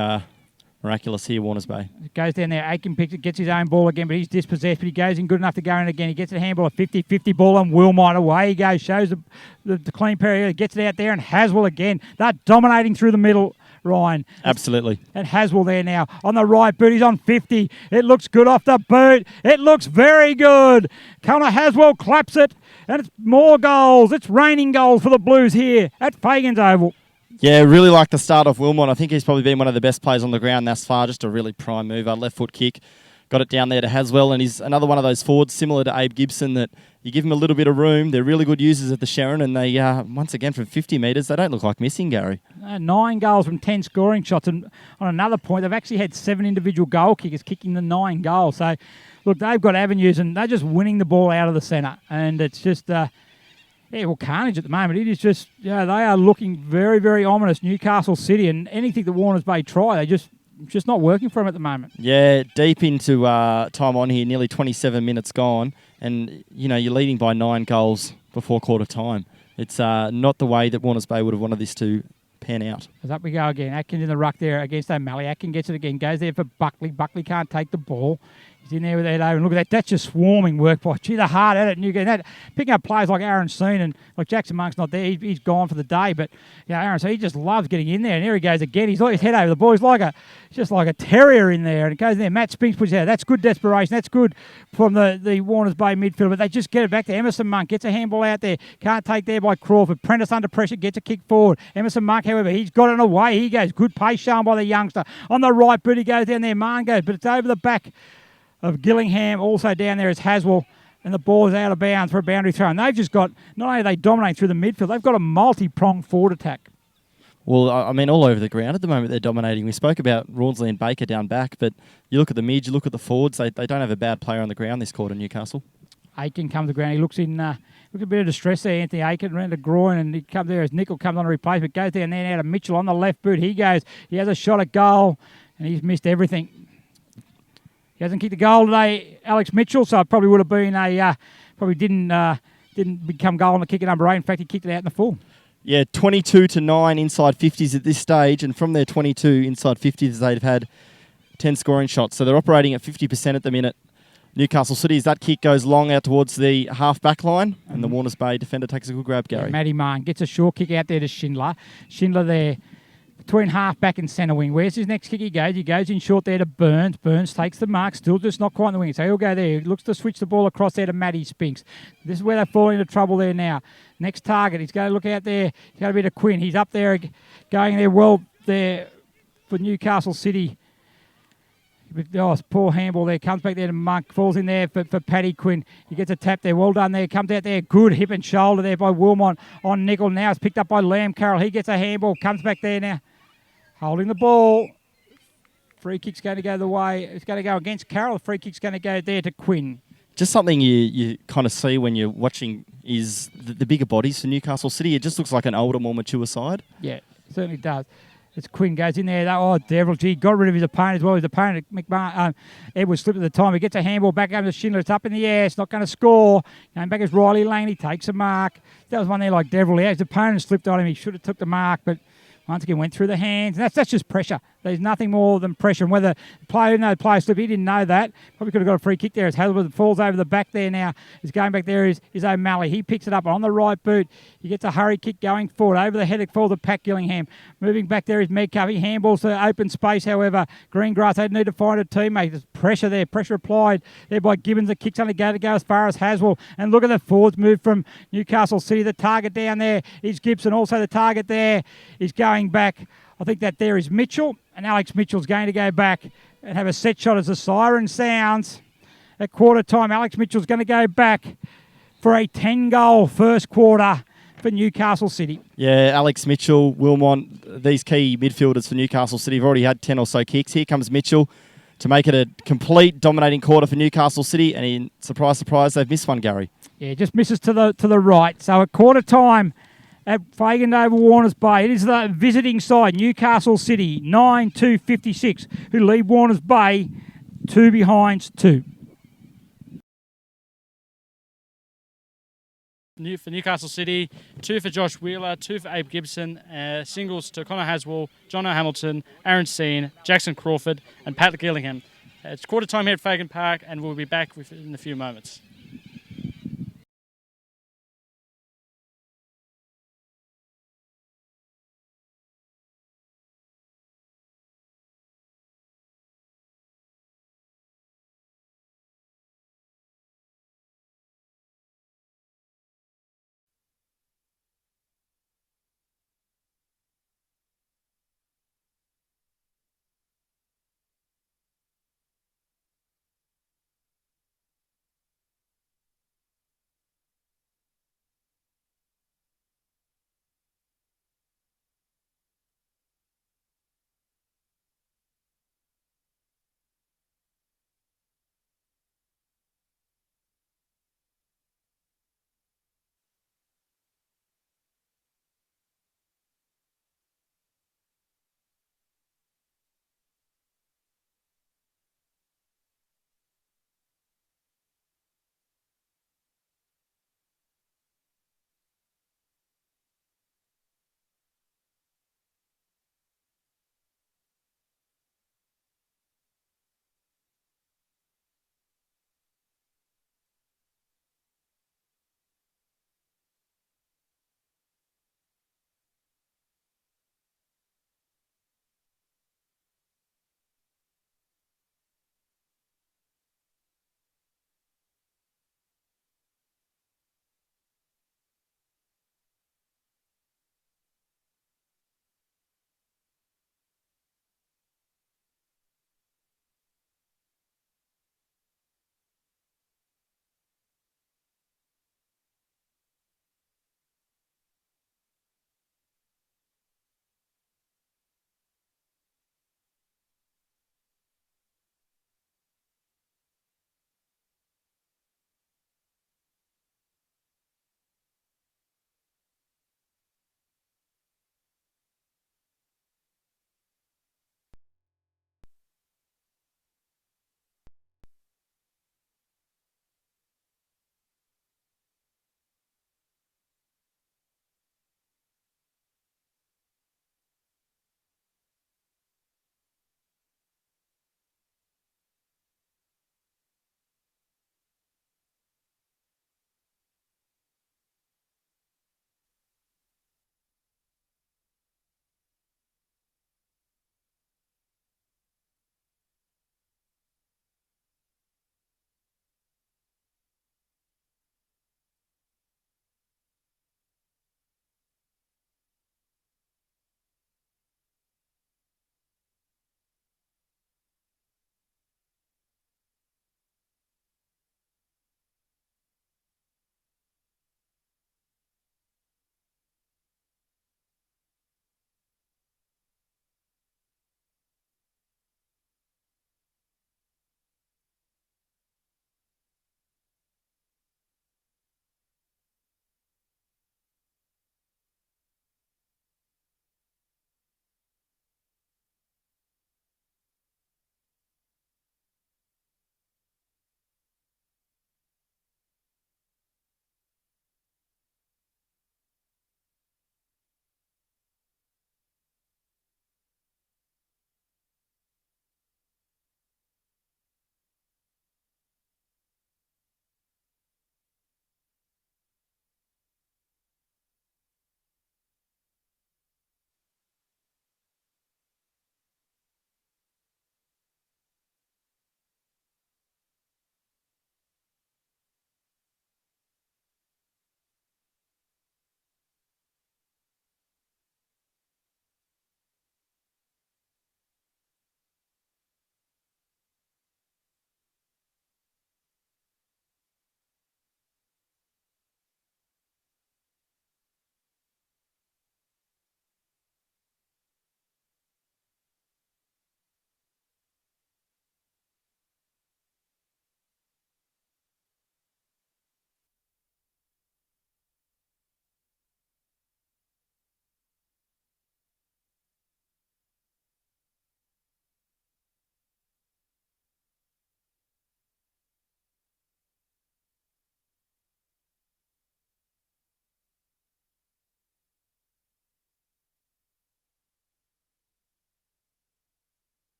miraculous here, Warners Bay. It goes down there, Aiken picks it, gets his own ball again, but he's dispossessed, but he goes in good enough to go in again. He gets a handball, a 50-50 ball, and Wilmot away he goes, shows the clean period, gets it out there, and Haswell again. They're dominating through the middle, Ryan. Absolutely. And Haswell there now on the right boot. He's on 50. It looks good off the boot. It looks very good. Connor Haswell claps it, and it's more goals. It's raining goals for the Blues here at Fagan's Oval. Yeah, really like the start off Wilmot. I think he's probably been one of the best players on the ground thus far. Just a really prime mover, left foot kick. Got it down there to Haswell, and he's another one of those forwards similar to Abe Gibson that you give him a little bit of room. They're really good users at the Sharon, and they, once again, from 50 metres, they don't look like missing, Gary. 9 goals from 10 scoring shots, and on another point, they've actually had 7 individual goal kickers kicking the 9 goals. So, look, they've got avenues, and they're just winning the ball out of the centre, and it's just... carnage at the moment. It is just, they are looking very, very ominous, Newcastle City, and anything that Warners Bay try, they just not working for them at the moment. Yeah, deep into time on here, nearly 27 minutes gone, and, you're leading by 9 goals before quarter time. It's not the way that Warners Bay would have wanted this to pan out. As up we go again. Atkins in the ruck there against O'Malley. Atkins gets it again, goes there for Buckley. Buckley can't take the ball. He's in there with that over. And look at that. That's just swarming work by. Gee, they're hard at it. And you get that. Picking up players like Aaron Soon and like Jackson Monk's not there. He's gone for the day. But Aaron Soon, he just loves getting in there. And there he goes again. He's like his head over the ball. He's just like a terrier in there. And it goes in there. Matt Spinks puts it out. That's good desperation. That's good from the Warners Bay midfield. But they just get it back to Emerson Monk. Gets a handball out there. Can't take there by Crawford. Prentice under pressure. Gets a kick forward. Emerson Monk, however, he's got it away. He goes. Good pace shown by the youngster. On the right boot, he goes down there. Marn goes. But it's over the back of Gillingham. Also down there is Haswell, and the ball is out of bounds for a boundary throw. And they've just got, not only are they dominating through the midfield, they've got a multi-pronged forward attack. Well, I mean, all over the ground at the moment they're dominating. We spoke about Rawnsley and Baker down back, but you look at the mids, you look at the forwards, they don't have a bad player on the ground this quarter, Newcastle. Aiken comes to the ground. He looks a bit of distress there, Anthony Aiken, around the groin, and he comes there as Nickel comes on a replacement, goes down there now to Mitchell on the left boot. He has a shot at goal, and he's missed everything. He hasn't kicked a goal today, Alex Mitchell, so it probably would have been probably didn't become goal on the kick at number 8. In fact, he kicked it out in the full. Yeah, 22-9 inside 50s at this stage, and from their 22 inside 50s, they've had 10 scoring shots. So they're operating at 50% at the minute. Newcastle City, as that kick goes long out towards the half-back line, and the Warners Bay defender takes a good grab, Gary. Yeah, Matty Marn gets a short kick out there to Schindler. Schindler there between half-back and centre wing. Where's his next kick? He goes in short there to Burns. Burns takes the mark, still just not quite in the wing. So he'll go there. He looks to switch the ball across there to Matty Spinks. This is where they're falling into trouble there now. Next target, he's going to look out there. He's going to be to Quinn. He's up there going there well there for Newcastle City. Oh, it's poor handball there. Comes back there to Monk. Falls in there for Paddy Quinn. He gets a tap there. Well done there. Comes out there. Good hip and shoulder there by Wilmot on Nickel. Now it's picked up by Liam Carroll. He gets a handball. Comes back there now. Holding the ball. Free kick's going to go the way. It's going to go against Carroll. The free kick's going to go there to Quinn. Just something you kind of see when you're watching is the bigger bodies for Newcastle City. It just looks like an older, more mature side. Yeah, certainly does. As Quinn goes in there, oh, Devil, gee, got rid of his opponent as well. His opponent, Edwards, slipped at the time. He gets a handball back over to Schindler. It's up in the air. It's not going to score. Going back as Riley Lane. He takes a mark. That was one there like Devil. His opponent slipped on him. He should have took the mark, but once again went through the hands. And that's just pressure. There's nothing more than pressure. And whether the player, even though the player slipped, he didn't know that. Probably could have got a free kick there as Hazelwood falls over the back there now. Is going back there is O'Malley. He picks it up on the right boot. He gets a hurry kick going forward. Over the head for the Pat Gillingham. Moving back there is Medcov. He handballs to open space, however. Greengrass, they need to find a teammate. There's pressure there. Pressure applied there by Gibbons. The kick's only going to go as far as Haswell. And look at the forwards move from Newcastle City. The target down there is Gibson. Also the target there is going back. I think that there is Mitchell, and Alex Mitchell's going to go back and have a set shot as the siren sounds. At quarter time, Alex Mitchell's going to go back for a 10-goal first quarter for Newcastle City. Yeah, Alex Mitchell, Wilmot, these key midfielders for Newcastle City have already had 10 or so kicks. Here comes Mitchell to make it a complete dominating quarter for Newcastle City, and surprise, surprise, they've missed one, Gary. Yeah, just misses to the right. So at quarter time, at Fagan Oval Warners Bay. It is the visiting side, Newcastle City, 9-2-56, who lead Warners Bay 2 behind 2. For Newcastle City, 2 for Josh Wheeler, 2 for Abe Gibson, singles to Connor Haswell, John O'Hamilton, Aaron Steen, Jackson Crawford, and Pat Gillingham. It's quarter time here at Fagan Park, and we'll be back in a few moments.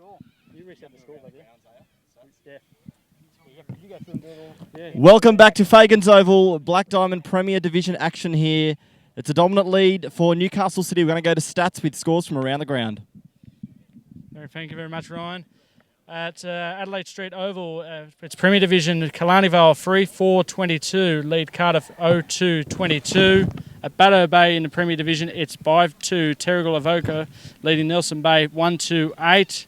You reached out the score, did you? Yeah. Welcome back to Fagan's Oval, Black Diamond Premier Division action here. It's a dominant lead for Newcastle City. We're going to go to stats with scores from around the ground. Thank you very much, Ryan. At Adelaide Street Oval, it's Premier Division, Killarney Vale 3-4-22, lead Cardiff 0-2-22. At Baddo Bay in the Premier Division, it's 5-2, Terrigal Avoca leading Nelson Bay 1-8.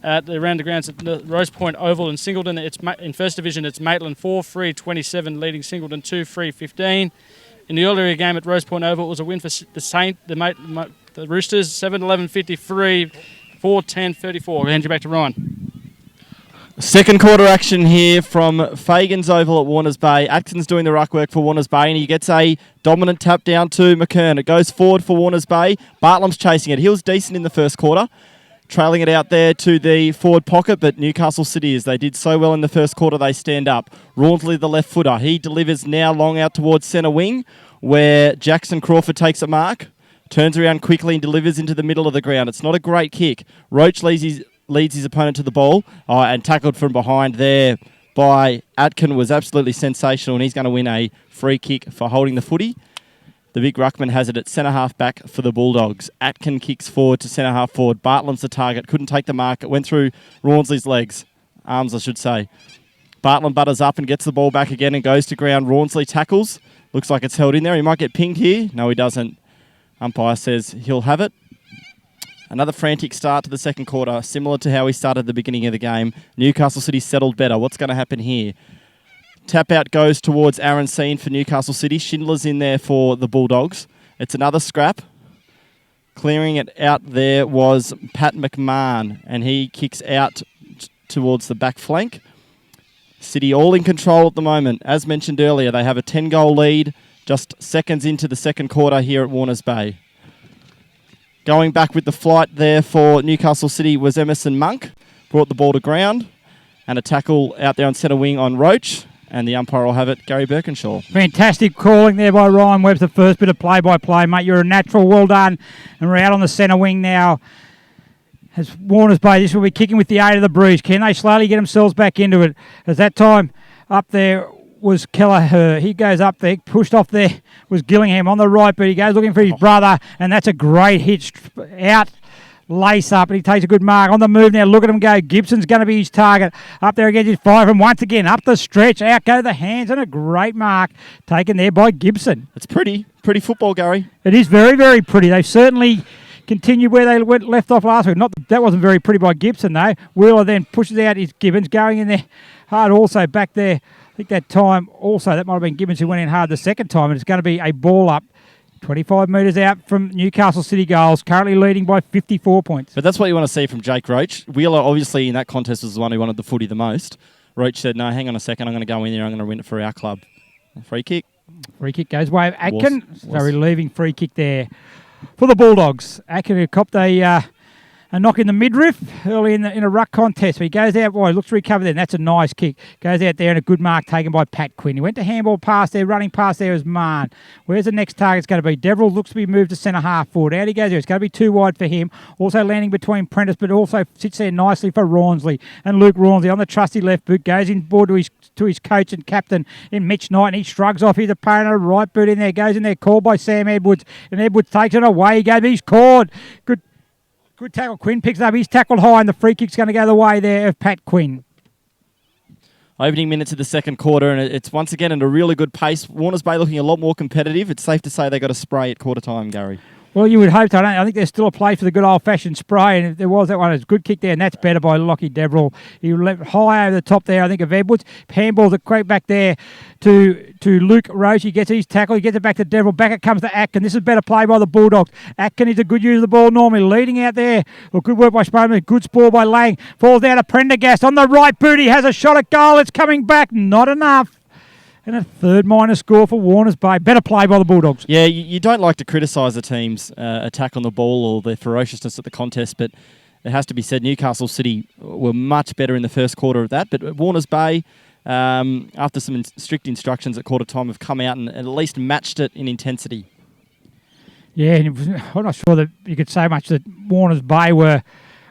Around the grounds at the Rose Point Oval in Singleton, in First Division, it's Maitland 4-3-27, leading Singleton 2-3-15. In the earlier game at Rose Point Oval, it was a win for the Roosters, 7-11-53, 4-10-34. I'll hand you back to Ryan. Second quarter action here from Fagan's Oval at Warners Bay. Atkins doing the ruck work for Warners Bay, and he gets a dominant tap down to McKern. It goes forward for Warners Bay. Bartlam's chasing it. He was decent in the first quarter, trailing it out there to the forward pocket, but Newcastle City, as they did so well in the first quarter, they stand up. Rawnsley, the left footer. He delivers now long out towards centre wing, where Jackson Crawford takes a mark, turns around quickly and delivers into the middle of the ground. It's not a great kick. Roach leads his opponent to the ball, and tackled from behind there by Atkin was absolutely sensational, and he's going to win a free kick for holding the footy. The big ruckman has it at centre-half back for the Bulldogs. Atkin kicks forward to centre-half forward. Bartlam's the target. Couldn't take the mark. It went through Rawnsley's legs. Arms, I should say. Bartlam butters up and gets the ball back again and goes to ground. Rawnsley tackles. Looks like it's held in there. He might get pinged here. No, he doesn't. Umpire says he'll have it. Another frantic start to the second quarter, similar to how we started at the beginning of the game. Newcastle City settled better. What's going to happen here? Tap out goes towards Aaron Seen for Newcastle City. Schindler's in there for the Bulldogs. It's another scrap. Clearing it out there was Pat McMahon, and he kicks out towards the back flank. City all in control at the moment. As mentioned earlier, they have a 10-goal lead just seconds into the second quarter here at Warners Bay. Going back with the flight there for Newcastle City was Emerson Monk. Brought the ball to ground, and a tackle out there on centre wing on Roach. And the umpire will have it, Gary Birkinshaw. Fantastic calling there by Ryan Webb's the first bit of play-by-play, mate. You're a natural, well done. And we're out on the centre wing now. As Warners Bay, this will be kicking with the aid of the breeze. Can they slowly get themselves back into it? As that time up there was Kelleher. He goes up there, pushed off there was Gillingham on the right, but he goes looking for his brother, and that's a great hit out. Lace up, and he takes a good mark. On the move now, look at him go. Gibson's going to be his target. Up there against his 5, and once again, up the stretch. Out go the hands, and a great mark taken there by Gibson. It's pretty football, Gary. It is very, very pretty. They've certainly continued where they left off last week. That wasn't very pretty by Gibson, though. Wheeler then pushes out his Gibbons, going in there hard also back there. I think that time also, that might have been Gibbons who went in hard the second time, and it's going to be a ball up 25 metres out from Newcastle City goals, currently leading by 54 points. But that's what you want to see from Jake Roach. Wheeler, obviously, in that contest was the one who wanted the footy the most. Roach said, no, hang on a second, I'm going to go in there, I'm going to win it for our club. Free kick. Free kick goes way of Atkin. So relieving free kick there for the Bulldogs. Atkin who copped a knock in the midriff early in a ruck contest. But he goes out, he looks to recover there, and that's a nice kick. Goes out there, and a good mark taken by Pat Quinn. He went to handball pass there, running past there is Marn. Where's the next target? It's going to be Deverell. Looks to be moved to centre half forward. Out he goes there. It's going to be too wide for him. Also landing between Prentice, but also sits there nicely for Rawnsley. And Luke Rawnsley on the trusty left boot goes in board to his coach and captain in Mitch Knight, and he shrugs off his opponent. A right boot in there, goes in there, called by Sam Edwards, and Edwards takes it away. He goes, he's caught. Good tackle. Quinn picks it up. He's tackled high, and the free kick's going to go the way there of Pat Quinn. Opening minutes of the second quarter, and it's once again at a really good pace. Warners Bay looking a lot more competitive. It's safe to say they got a spray at quarter time, Gary. Well, you would hope so. I think there's still a place for the good old-fashioned spray, and if there was that one, it's a good kick there, and that's better by Lockie Deverell. He left high over the top there, I think, of Edwards. Handball the quite back there to Luke Roche. He gets his tackle. He gets it back to Deverell. Back it comes to Atkin. This is better play by the Bulldogs. Atkin is a good use of the ball normally. Leading out there. Well, good work by Spoman. Good spoil by Lang. Falls down to Prendergast. On the right boot, he has a shot at goal. It's coming back. Not enough. And a third minor score for Warners Bay. Better play by the Bulldogs. Yeah, you don't like to criticise the team's attack on the ball or their ferociousness at the contest, but it has to be said Newcastle City were much better in the first quarter of that. But Warners Bay, after some strict instructions at quarter time, have come out and at least matched it in intensity. Yeah, I'm not sure that you could say much that Warners Bay were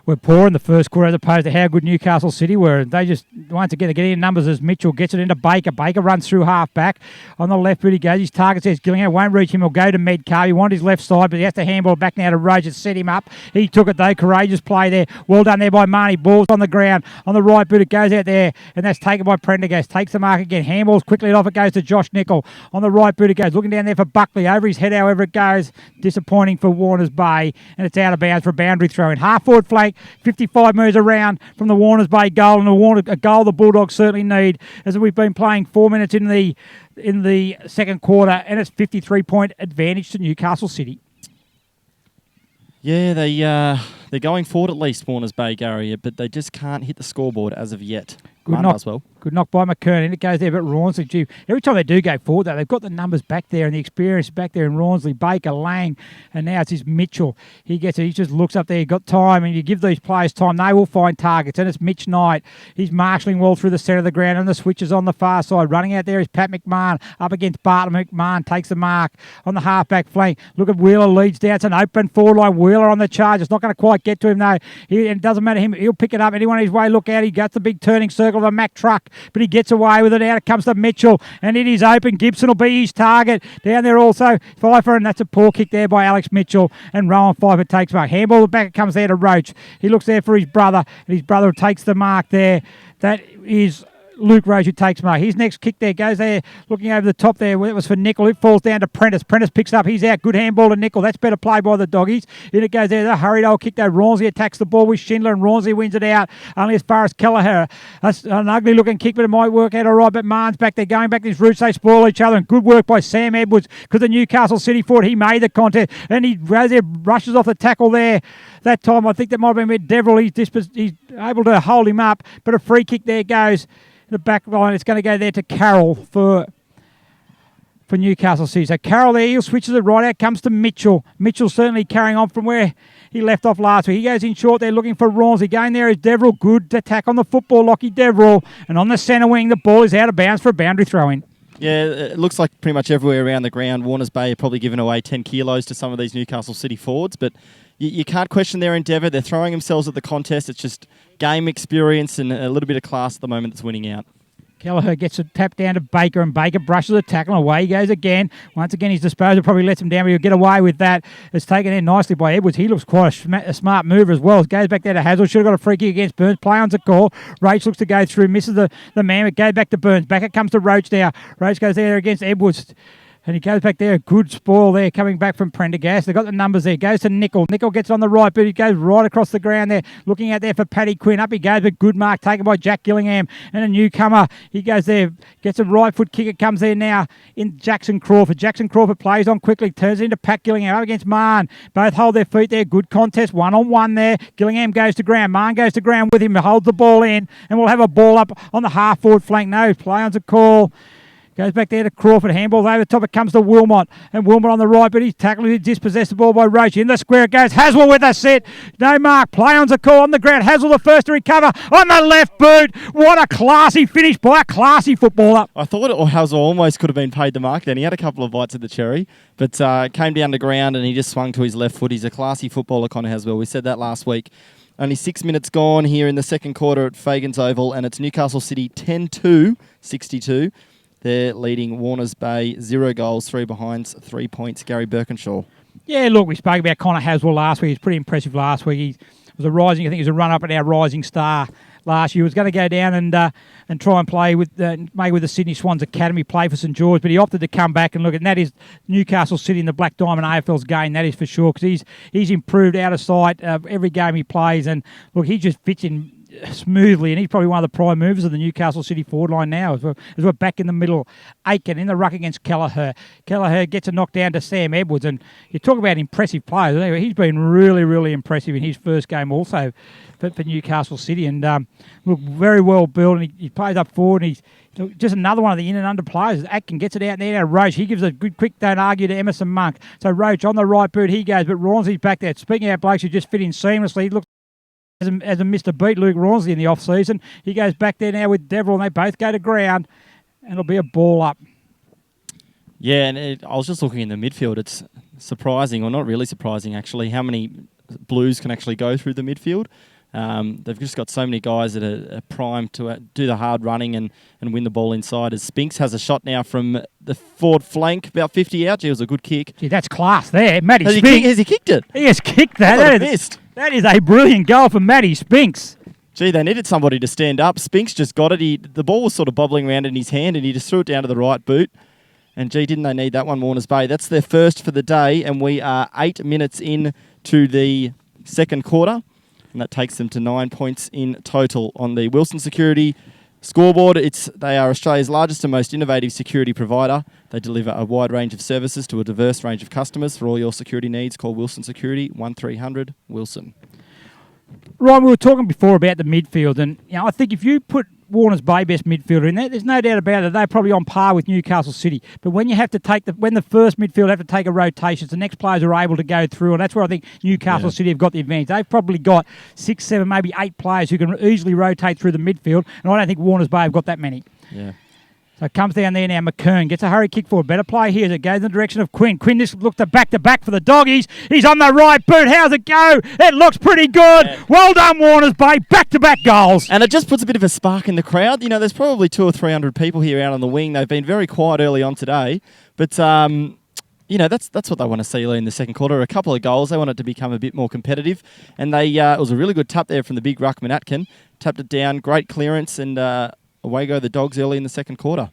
were poor in the first quarter as opposed to how good Newcastle City were. They just, once again, they're getting in numbers as Mitchell gets it into Baker. Baker runs through half back. On the left boot he goes. His target says Gillingham won't reach him. He'll go to Medcar. He wanted his left side, but he has to handball back now to Rhodes to set him up. He took it though. Courageous play there. Well done there by Marnie. Ball's on the ground. On the right boot it goes out there, and that's taken by Prendergast. Takes the mark again. Handballs quickly off. It goes to Josh Nicol. On the right boot it goes. Looking down there for Buckley. Over his head, however it goes. Disappointing for Warners Bay, and it's out of bounds for a boundary throw in. Half forward flank. 55 metres around from the Warners Bay goal, and a goal the Bulldogs certainly need, as we've been playing 4 minutes in the second quarter, and it's 53-point advantage to Newcastle City. Yeah, they're going forward at least, Warners Bay, Gary, but they just can't hit the scoreboard as of yet. Good knock by McKernan. It goes there, but Rawnsley, every time they do go forward, though, they've got the numbers back there and the experience back there in Rawnsley, Baker, Lang, and now it's his Mitchell. He gets it. He just looks up there. He's got time, and you give these players time, they will find targets. And it's Mitch Knight. He's marshalling well through the centre of the ground, and the switches on the far side. Running out there is Pat McMahon up against Bartlett. McMahon takes the mark on the half-back flank. Look at Wheeler leads down. It's an open forward line. Wheeler on the charge. It's not going to quite get to him, though. It doesn't matter him. He'll pick it up. Anyone his way, look out. He gets the big turning circle of a Mack truck, but he gets away with it. Out it comes to Mitchell, and it is open. Gibson will be his target. Down there also, Pfeiffer, and that's a poor kick there by Alex Mitchell, and Rowan Pfeiffer takes mark. Handball back, it comes there to Roach. He looks there for his brother, and his brother takes the mark there. That is Luke Roach who takes mark. His next kick there goes there, looking over the top there. It was for Nicol. It falls down to Prentice. Prentice picks up. He's out. Good handball to Nicol. That's better play by the doggies. In it goes there. The hurried old kick there. Rawnsley attacks the ball with Schindler, and Rawnsley wins it out only as far as Kelleher. That's an ugly looking kick, but it might work out all right. But Marn's back there, going back these routes. They spoil each other, and good work by Sam Edwards, because the Newcastle City forward, he made the contest, and he goes there, rushes off the tackle there. That time, I think that might have been Deverell. He's able to hold him up, but a free kick there goes. The back line, it's going to go there to Carroll for Newcastle City. So Carroll there, he'll switches it right out, comes to Mitchell. Mitchell certainly carrying on from where he left off last week. He goes in short there looking for Rawnsley. Going there is Deverell. Good attack on the football, Lockie Deverell. And on the centre wing, the ball is out of bounds for a boundary throw-in. Yeah, it looks like pretty much everywhere around the ground, Warners Bay are probably giving away 10 kilos to some of these Newcastle City forwards, but you can't question their endeavour. They're throwing themselves at the contest. It's just game experience and a little bit of class at the moment that's winning out. Kelleher gets a tap down to Baker, and Baker brushes the tackle, and away he goes again. Once again, his disposal probably lets him down, but he'll get away with that. It's taken in nicely by Edwards. He looks quite a smart mover as well. It goes back there to Hazel. Should have got a free kick against Burns. Play on's a call. Roach looks to go through, misses the man. It goes back to Burns. Back it comes to Roach now. Roach goes there against Edwards. And he goes back there, a good spoil there, coming back from Prendergast. They've got the numbers there. Goes to Nicol. Nicol gets on the right, but he goes right across the ground there, looking out there for Paddy Quinn. Up he goes, but good mark taken by Jack Gillingham. And a newcomer, he goes there, gets a right foot kick. It comes there now in Jackson Crawford. Jackson Crawford plays on quickly, turns it into Pat Gillingham up against Marn. Both hold their feet there. Good contest, one-on-one there. Gillingham goes to ground. Marn goes to ground with him, holds the ball in, and we'll have a ball up on the half-forward flank. No, play on's a call. Goes back there to Crawford. Handball over the top. It comes to Wilmot. And Wilmot on the right, but he's tackled. He dispossessed the ball by Roach. In the square it goes. Haswell with a set. No mark. Play on's a call on the ground. Haswell the first to recover on the left boot. What a classy finish by a classy footballer. I thought Haswell almost could have been paid the mark then. He had a couple of bites at the cherry, but came down to ground and he just swung to his left foot. He's a classy footballer, Connor Haswell. We said that last week. Only 6 minutes gone here in the second quarter at Fagan's Oval, and it's Newcastle City 10-2, 62. They're leading Warners Bay 0 goals, 3 behinds, 3 points. Gary Birkinshaw. Yeah, look, we spoke about Connor Haswell last week. He was pretty impressive last week. He was a rising, I think he was a run-up at our Rising Star last year. He was going to go down and try and play with maybe with the Sydney Swans Academy, play for St George, but he opted to come back and look, and that is Newcastle City in the Black Diamond AFL's game, that is for sure, because he's improved out of sight every game he plays, and look, he just fits in smoothly, and he's probably one of the prime movers of the Newcastle City forward line now as we're back in the middle. Aiken in the ruck against Kelleher. Kelleher gets a knock down to Sam Edwards, and you talk about impressive players. Anyway, he's been really, really impressive in his first game also for Newcastle City, and look, very well built, and he plays up forward, and he's just another one of the in and under players. Atkin gets it out there to Roach. He gives a good quick don't argue to Emerson Monk. So Roach on the right boot, he goes, but Rawnsley's back there. Speaking about blokes who just fit in seamlessly, he looks as a Mr. Beat, Luke Rawnsley in the off-season. He goes back there now with Deverell, and they both go to ground, and it'll be a ball up. Yeah, and I was just looking in the midfield. It's surprising, or not really surprising actually, how many Blues can actually go through the midfield. They've just got so many guys that are primed to do the hard running and win the ball inside. As Spinks has a shot now from the forward flank, about 50 out. Gee, it was a good kick. Gee, that's class there. Matty Has Spinks. he kicked it? He has kicked that. What a missed. That is a brilliant goal for Matty Spinks. Gee, they needed somebody to stand up. Spinks just got it. The ball was sort of bobbling around in his hand, and he just threw it down to the right boot. And gee, didn't they need that one, Warners Bay? That's their first for the day, and we are 8 minutes in to the second quarter, and that takes them to 9 points in total on the Wilson Security scoreboard. They are Australia's largest and most innovative security provider. They deliver a wide range of services to a diverse range of customers. For all your security needs, call Wilson Security 1300 Wilson. Ryan, we were talking before about the midfield, and I think if you put Warners Bay best midfielder in there, there's no doubt about it. They're probably on par with Newcastle City. But when you have to when the first midfield have to take a rotation, the next players are able to go through, and that's where I think Newcastle City have got the advantage. They've probably got 6, 7, maybe 8 players who can easily rotate through the midfield, and I don't think Warners Bay have got that many. Yeah. So it comes down there now. McKern gets a hurry kick forward. Better play here as it goes in the direction of Quinn. Quinn just looked at back-to-back for the Doggies. He's on the right boot. How's it go? It looks pretty good. Yeah. Well done, Warners Bay. Back-to-back goals. And it just puts a bit of a spark in the crowd. There's probably 200 or 300 people here out on the wing. They've been very quiet early on today. But, that's what they want to see early in the second quarter. A couple of goals. They want it to become a bit more competitive. And it was a really good tap there from the big ruckman Atkin. Tapped it down. Great clearance. And away go the Dogs early in the second quarter.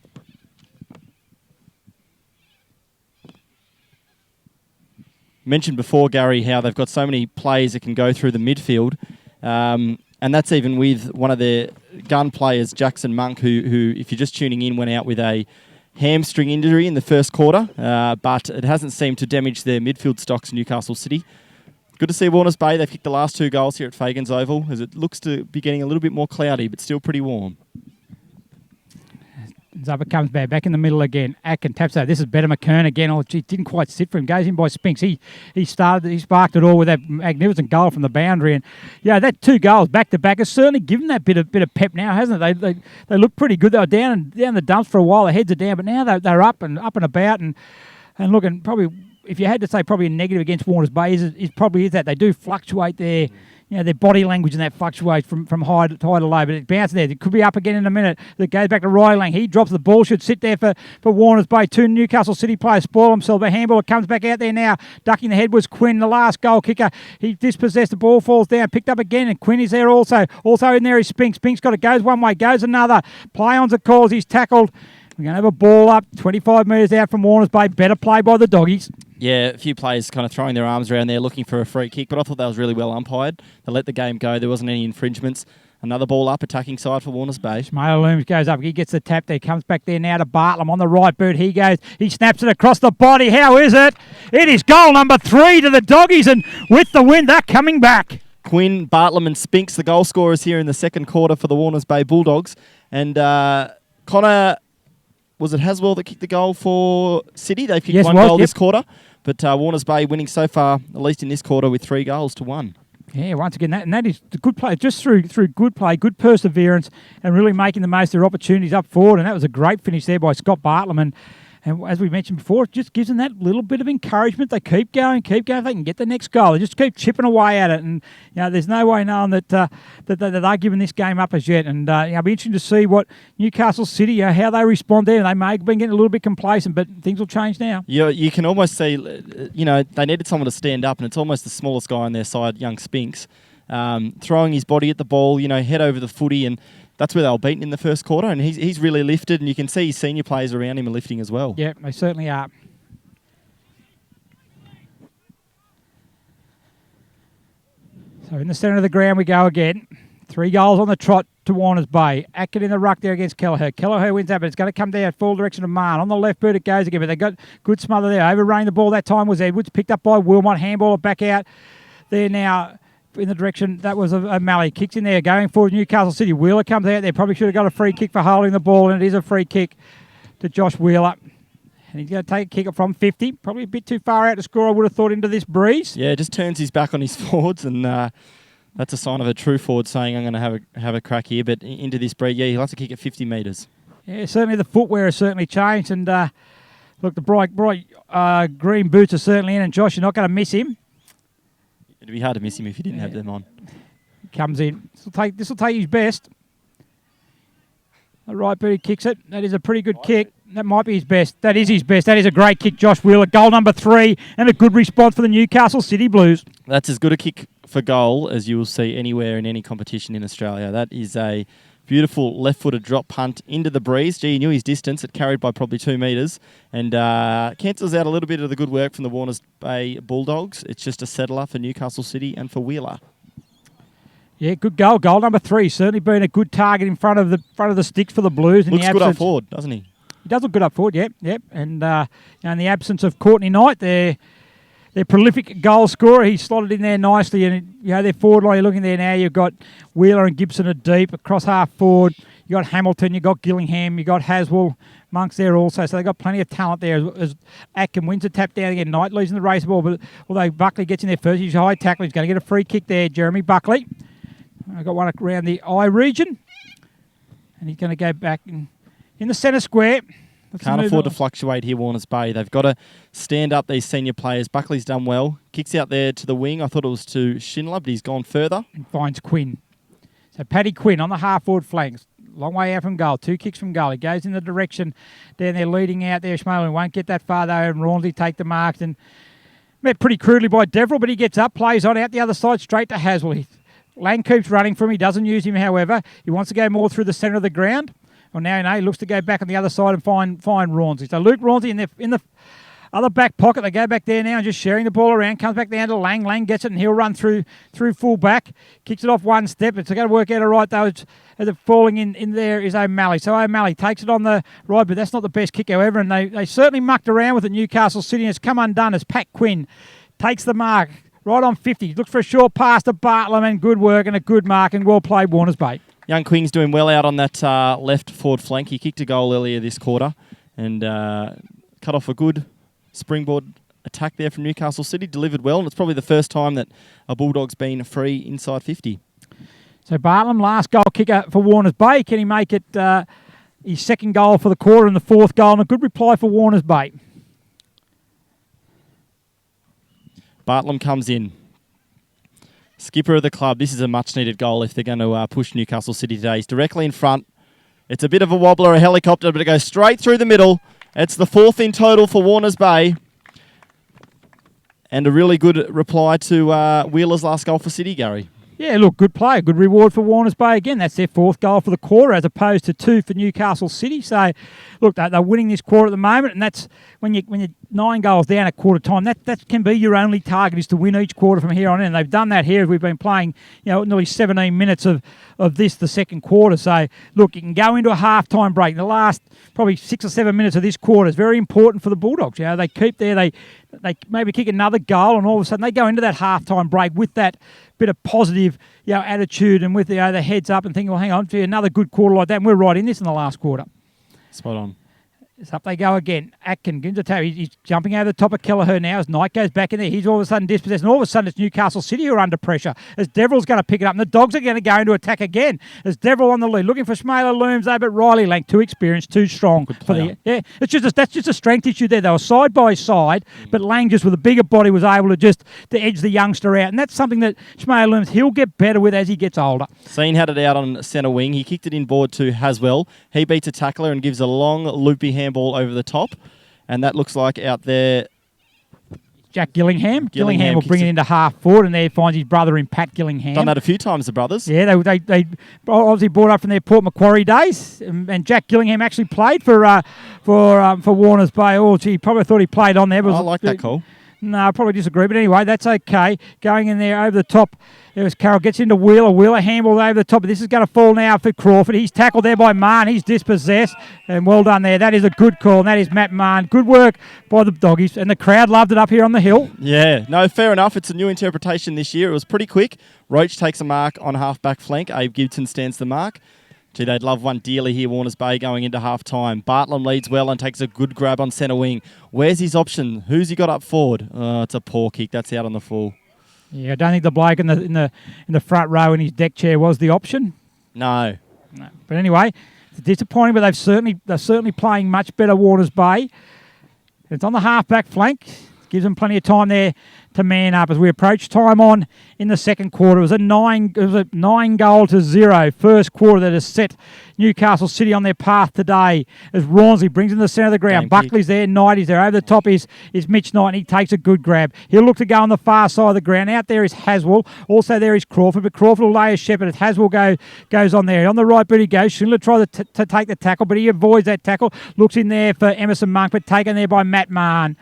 Mentioned before, Gary, how they've got so many players that can go through the midfield. And that's even with one of their gun players, Jackson Monk, who, if you're just tuning in, went out with a hamstring injury in the first quarter. But it hasn't seemed to damage their midfield stocks in Newcastle City. Good to see Warners Bay. They've kicked the last 2 goals here at Fagan's Oval, as it looks to be getting a little bit more cloudy, but still pretty warm. Zubber comes back in the middle again. Atkin taps out. This is better McKern again. Oh, gee, didn't quite sit for him. Goes in by Spinks. He sparked it all with that magnificent goal from the boundary. And that 2 goals back to back has certainly given that bit of pep now, hasn't it? They look pretty good. They were down the dumps for a while. Their heads are down, but now they're up and about and looking probably. If you had to say probably a negative against Warners Bay, is probably that they do fluctuate their body language, and that fluctuates from high to low, but it bounces there. It could be up again in a minute. It goes back to Riley Lang. He drops the ball, should sit there for Warners Bay. 2 Newcastle City players spoil themselves. A handball comes back out there now. Ducking the head was Quinn, the last goal kicker. He dispossessed the ball, falls down, picked up again, and Quinn is there also. Also in there is Spinks. Spinks got it, goes one way, goes another. Play-ons are calls. He's tackled. We're going to have a ball up 25 metres out from Warners Bay. Better play by the Doggies. Yeah, a few players kind of throwing their arms around there looking for a free kick, but I thought that was really well umpired. They let the game go. There wasn't any infringements. Another ball up, attacking side for Warners Bay. Ismail Looms goes up. He gets the tap there. Comes back there now to Bartlam on the right boot. He goes. He snaps it across the body. How is it? It is goal number 3 to the Doggies, and with the win, they're coming back. Quinn, Bartlam and Spinks, the goal scorers here in the second quarter for the Warners Bay Bulldogs. And Connor... Was it Haswell that kicked the goal for City? They've kicked one goal this quarter. But Warners Bay winning so far, at least in this quarter, with 3 goals to 1. Yeah, once again, that is the good play. Just through good play, good perseverance, and really making the most of their opportunities up forward. And that was a great finish there by Scott Bartlam. And as we mentioned before, it just gives them that little bit of encouragement. They keep going. If they can get the next goal, they just keep chipping away at it. And there's no way knowing that they're giving this game up as yet. And it'll be interesting to see what Newcastle City, how they respond there. They may have been getting a little bit complacent, but things will change now. Yeah, you can almost see, they needed someone to stand up, and it's almost the smallest guy on their side, young Spinks, throwing his body at the ball, head over the footy, and that's where they were beaten in the first quarter, and he's really lifted, and you can see his senior players around him are lifting as well. Yeah, they certainly are. So in the centre of the ground we go again. 3 goals on the trot to Warners Bay. Atkin in the ruck there against Kelleher. Kelleher wins that, but it's going to come down full direction of Marn. On the left boot it goes again, but they got good smother there. Overrunning the ball that time was Edwards, picked up by Wilmot. Handball it back out there now. In the direction, that was O'Malley. Kicks in there, going forward Newcastle City. Wheeler comes out there. Probably should have got a free kick for holding the ball, and it is a free kick to Josh Wheeler. And he's going to take a kick from 50. Probably a bit too far out to score, I would have thought, into this breeze. Yeah, just turns his back on his forwards, and that's a sign of a true forward saying, I'm going to have a crack here. But into this breeze, he'll have to kick at 50 metres. Yeah, certainly the footwear has certainly changed. And look, the bright green boots are certainly in, and Josh, you're not going to miss him. It'd be hard to miss him if you didn't have them on. Comes in. This will take his best. The right boot, he kicks it. That is a pretty good kick. That might be his best. That is his best. That is a great kick, Josh Wheeler. Goal number 3 and a good response for the Newcastle City Blues. That's as good a kick for goal as you will see anywhere in any competition in Australia. That is a beautiful left-footed drop punt into the breeze. Gee, he knew his distance. It carried by probably 2 metres and cancels out a little bit of the good work from the Warners Bay Bulldogs. It's just a settler for Newcastle City and for Wheeler. Yeah, good goal. Goal number 3. Certainly been a good target in front of the sticks for the Blues. Looks good up forward, doesn't he? He does look good up forward, yep. And in the absence of Courtney Knight, their prolific goal scorer, he slotted in there nicely. And their forward line, you're looking there now, you've got Wheeler and Gibson are deep across half forward. You got Hamilton, you got Gillingham, you got Haswell, Monk's there also. So they've got plenty of talent there. As Atkin wins a tap down again, Knight losing the race ball, but although Buckley gets in there first, he's a high tackle. He's going to get a free kick there, Jeremy Buckley. I got one around the eye region, and he's going to go back in the centre square. Can't afford to fluctuate here, Warners Bay. They've got to stand up these senior players. Buckley's done well. Kicks out there to the wing. I thought it was to Schindler, but he's gone further. And finds Quinn. So Paddy Quinn on the half-forward flanks. Long way out from goal. 2 kicks from goal. He goes in the direction down there, leading out there. Schmalin won't get that far, though, and Rawnsley take the marks. And met pretty crudely by Deverell, but he gets up, plays on out the other side, straight to Haswell. Lang keeps running for him. He doesn't use him, however. He wants to go more through the centre of the ground. Well, now he looks to go back on the other side and find Rawnsley. So Luke Rawnsley in the other back pocket. They go back there now and just sharing the ball around. Comes back down to Lang. Lang gets it and he'll run through full back. Kicks it off one step. It's going to work out all right, though. As it falling in there is O'Malley. So O'Malley takes it on the right, but that's not the best kick, however. And they certainly mucked around with it, Newcastle City. And it's come undone as Pat Quinn takes the mark. Right on 50. Looks for a short pass to Bartlam and good work and a good mark and well played, Warners Bay. Young Quing's doing well out on that left forward flank. He kicked a goal earlier this quarter and cut off a good springboard attack there from Newcastle City. Delivered well, and it's probably the first time that a Bulldog's been free inside 50. So Bartlam, last goal kicker for Warners Bay. Can he make it his second goal for the quarter and the 4th goal? And a good reply for Warners Bay. Bartlam comes in. Skipper of the club. This is a much-needed goal if they're going to push Newcastle City today. He's directly in front. It's a bit of a wobbler, a helicopter, but it goes straight through the middle. It's the 4th in total for Warners Bay. And a really good reply to Wheeler's last goal for City, Gary. Yeah, look, good play. Good reward for Warners Bay. Again, that's their 4th goal for the quarter as opposed to 2 for Newcastle City. So, look, they're winning this quarter at the moment, and that's when you're 9 goals down at quarter time. That can be your only target, is to win each quarter from here on in. They've done that here. We've been playing, nearly 17 minutes of this, the second quarter. So, look, you can go into a half-time break. The last probably 6 or 7 minutes of this quarter is very important for the Bulldogs. They keep there. They maybe kick another goal, and all of a sudden they go into that half-time break with that bit of positive, attitude and with the heads up and thinking, well, hang on, for another good quarter like that, and we're right in this in the last quarter. Spot on. It's up they go again. Atkin, he's jumping over the top of Kelleher now as Knight goes back in there. He's all of a sudden dispossessed, and all of a sudden it's Newcastle City who are under pressure as Deverell's going to pick it up, and the Dogs are going to go into attack again as Deverell on the lead, looking for Schmaler Looms there, but Riley Lang, too experienced, too strong. That's just a strength issue there. They were side by side, but Lang just with a bigger body was able to edge the youngster out, and that's something that Schmaler Looms, he'll get better with as he gets older. Seen had it out on centre wing. He kicked it inboard to Haswell. He beats a tackler and gives a long loopy handball over the top. And that looks like out there... Jack Gillingham. Gillingham will bring it into half forward, and there finds his brother in Pat Gillingham. Done that a few times, the brothers. Yeah, they obviously brought up from their Port Macquarie days, and Jack Gillingham actually played for Warners Bay. Oh, gee, probably thought he played on there. But I like that call. No, I probably disagree, but anyway, that's okay. Going in there over the top, there was Carroll, gets into Wheeler. Wheeler handball over the top, but this is going to fall now for Crawford. He's tackled there by Marn. He's dispossessed, and well done there. That is a good call, and that is Matt Marn. Good work by the Doggies, and the crowd loved it up here on the hill. Yeah, no, fair enough. It's a new interpretation this year. It was pretty quick. Roach takes a mark on half-back flank. Abe Gibson stands the mark. Gee, they'd love one dearly here, Warners Bay, going into half-time. Bartlam leads well and takes a good grab on centre wing. Where's his option? Who's he got up forward? Oh, it's a poor kick. That's out on the full. Yeah, I don't think the bloke in the front row in his deck chair was the option. No. But anyway, it's disappointing, but they're certainly playing much better, Warners Bay. It's on the half-back flank. Gives them plenty of time there to man up as we approach time on in the second quarter. It was a 9-0 first quarter that has set Newcastle City on their path today as Rawnsley brings in the centre of the ground. Buckley's there, Knight is there. Over the top is Mitch Knight, and he takes a good grab. He'll look to go on the far side of the ground. Out there is Haswell. Also there is Crawford, but Crawford will lay a shepherd as Haswell goes on there. On the right boot he goes. Schindler tries to take the tackle, but he avoids that tackle. Looks in there for Emerson Monk, but taken there by Matt Mahon.